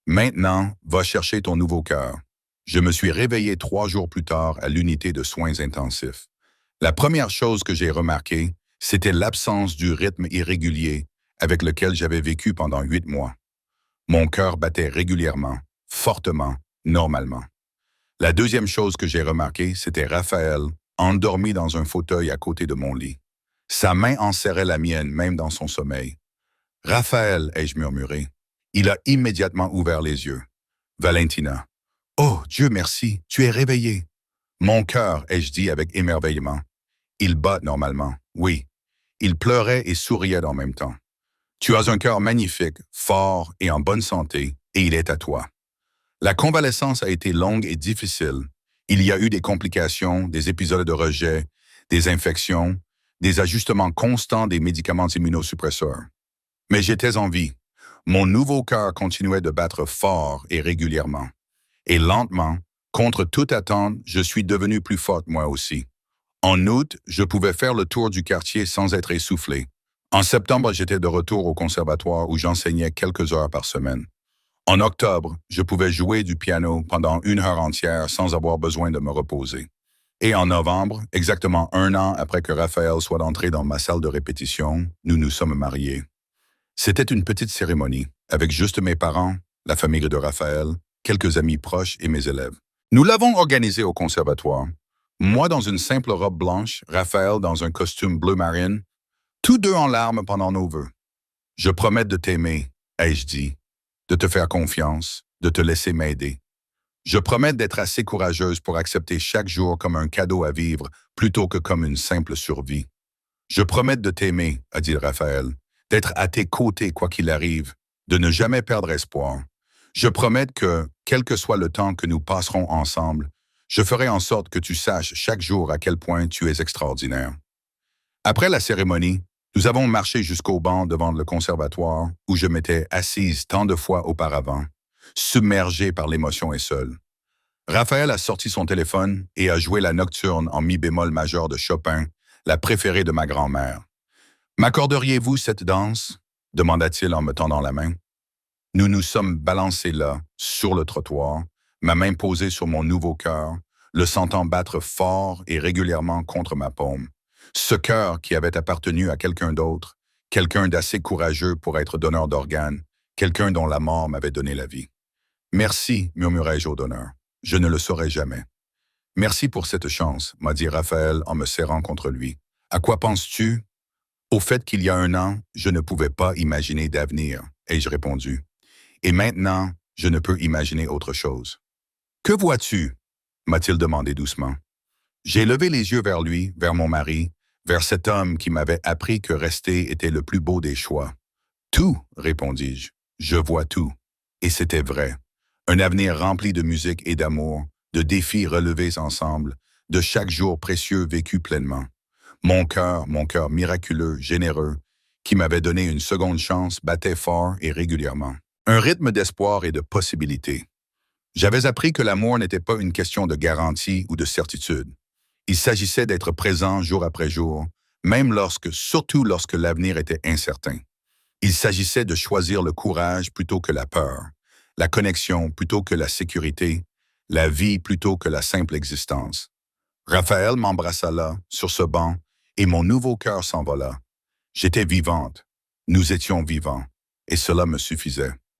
Maintenant, va chercher ton nouveau cœur. Je me suis réveillé 3 jours plus tard à l'unité de soins intensifs. La première chose que j'ai remarquée, c'était l'absence du rythme irrégulier avec lequel j'avais vécu pendant 8 mois. Mon cœur battait régulièrement, fortement, normalement. La deuxième chose que j'ai remarquée, c'était Raphaël, endormi dans un fauteuil à côté de mon lit. Sa main enserrait la mienne, même dans son sommeil. « Raphaël », ai-je murmuré. Il a immédiatement ouvert les yeux. « Valentina. »« Oh, Dieu merci, tu es réveillée. »« Mon cœur », ai-je dit avec émerveillement. Il bat normalement, oui. Il pleurait et souriait en même temps. « Tu as un cœur magnifique, fort et en bonne santé, et il est à toi. » La convalescence a été longue et difficile. Il y a eu des complications, des épisodes de rejet, des infections, des ajustements constants des médicaments immunosuppresseurs. Mais j'étais en vie. Mon nouveau cœur continuait de battre fort et régulièrement. Et lentement, contre toute attente, je suis devenu plus forte moi aussi. En août, je pouvais faire le tour du quartier sans être essoufflé. En septembre, j'étais de retour au conservatoire où j'enseignais quelques heures par semaine. En octobre, je pouvais jouer du piano pendant 1 heure entière sans avoir besoin de me reposer. Et en novembre, exactement 1 an après que Raphaël soit entré dans ma salle de répétition, nous nous sommes mariés. C'était une petite cérémonie, avec juste mes parents, la famille de Raphaël, quelques amis proches et mes élèves. Nous l'avons organisée au conservatoire. Moi dans une simple robe blanche, Raphaël dans un costume bleu marine, tous deux en larmes pendant nos vœux. « Je promets de t'aimer », ai-je dit, de te faire confiance, de te laisser m'aider. Je promets d'être assez courageuse pour accepter chaque jour comme un cadeau à vivre plutôt que comme une simple survie. Je promets de t'aimer, a dit Raphaël, d'être à tes côtés quoi qu'il arrive, de ne jamais perdre espoir. Je promets que, quel que soit le temps que nous passerons ensemble, je ferai en sorte que tu saches chaque jour à quel point tu es extraordinaire. Après la cérémonie, nous avons marché jusqu'au banc devant le conservatoire où je m'étais assise tant de fois auparavant, submergé par l'émotion et seul. Raphaël a sorti son téléphone et a joué la nocturne en mi bémol majeur de Chopin, la préférée de ma grand-mère. « M'accorderiez-vous cette danse ?» demanda-t-il en me tendant la main. Nous nous sommes balancés là, sur le trottoir, ma main posée sur mon nouveau cœur, le sentant battre fort et régulièrement contre ma paume. Ce cœur qui avait appartenu à quelqu'un d'autre, quelqu'un d'assez courageux pour être donneur d'organes, quelqu'un dont la mort m'avait donné la vie. « Merci », murmurai-je au donneur. « Je ne le saurai jamais. »« Merci pour cette chance », m'a dit Raphaël en me serrant contre lui. « À quoi penses-tu » ? « Au fait qu'il y a 1 an, je ne pouvais pas imaginer d'avenir, ai-je répondu. Et maintenant, je ne peux imaginer autre chose. « Que vois-tu » m'a-t-il demandé doucement. J'ai levé les yeux vers lui, vers mon mari, vers cet homme qui m'avait appris que rester était le plus beau des choix. « Tout », répondis-je. « Je vois tout. » Et c'était vrai. Un avenir rempli de musique et d'amour, de défis relevés ensemble, de chaque jour précieux vécu pleinement. Mon cœur miraculeux, généreux, qui m'avait donné une seconde chance, battait fort et régulièrement. Un rythme d'espoir et de possibilités. J'avais appris que l'amour n'était pas une question de garantie ou de certitude. Il s'agissait d'être présent jour après jour, même surtout lorsque l'avenir était incertain. Il s'agissait de choisir le courage plutôt que la peur, la connexion plutôt que la sécurité, la vie plutôt que la simple existence. Raphaël m'embrassa là, sur ce banc, et mon nouveau cœur s'envola. J'étais vivante. Nous étions vivants. Et cela me suffisait.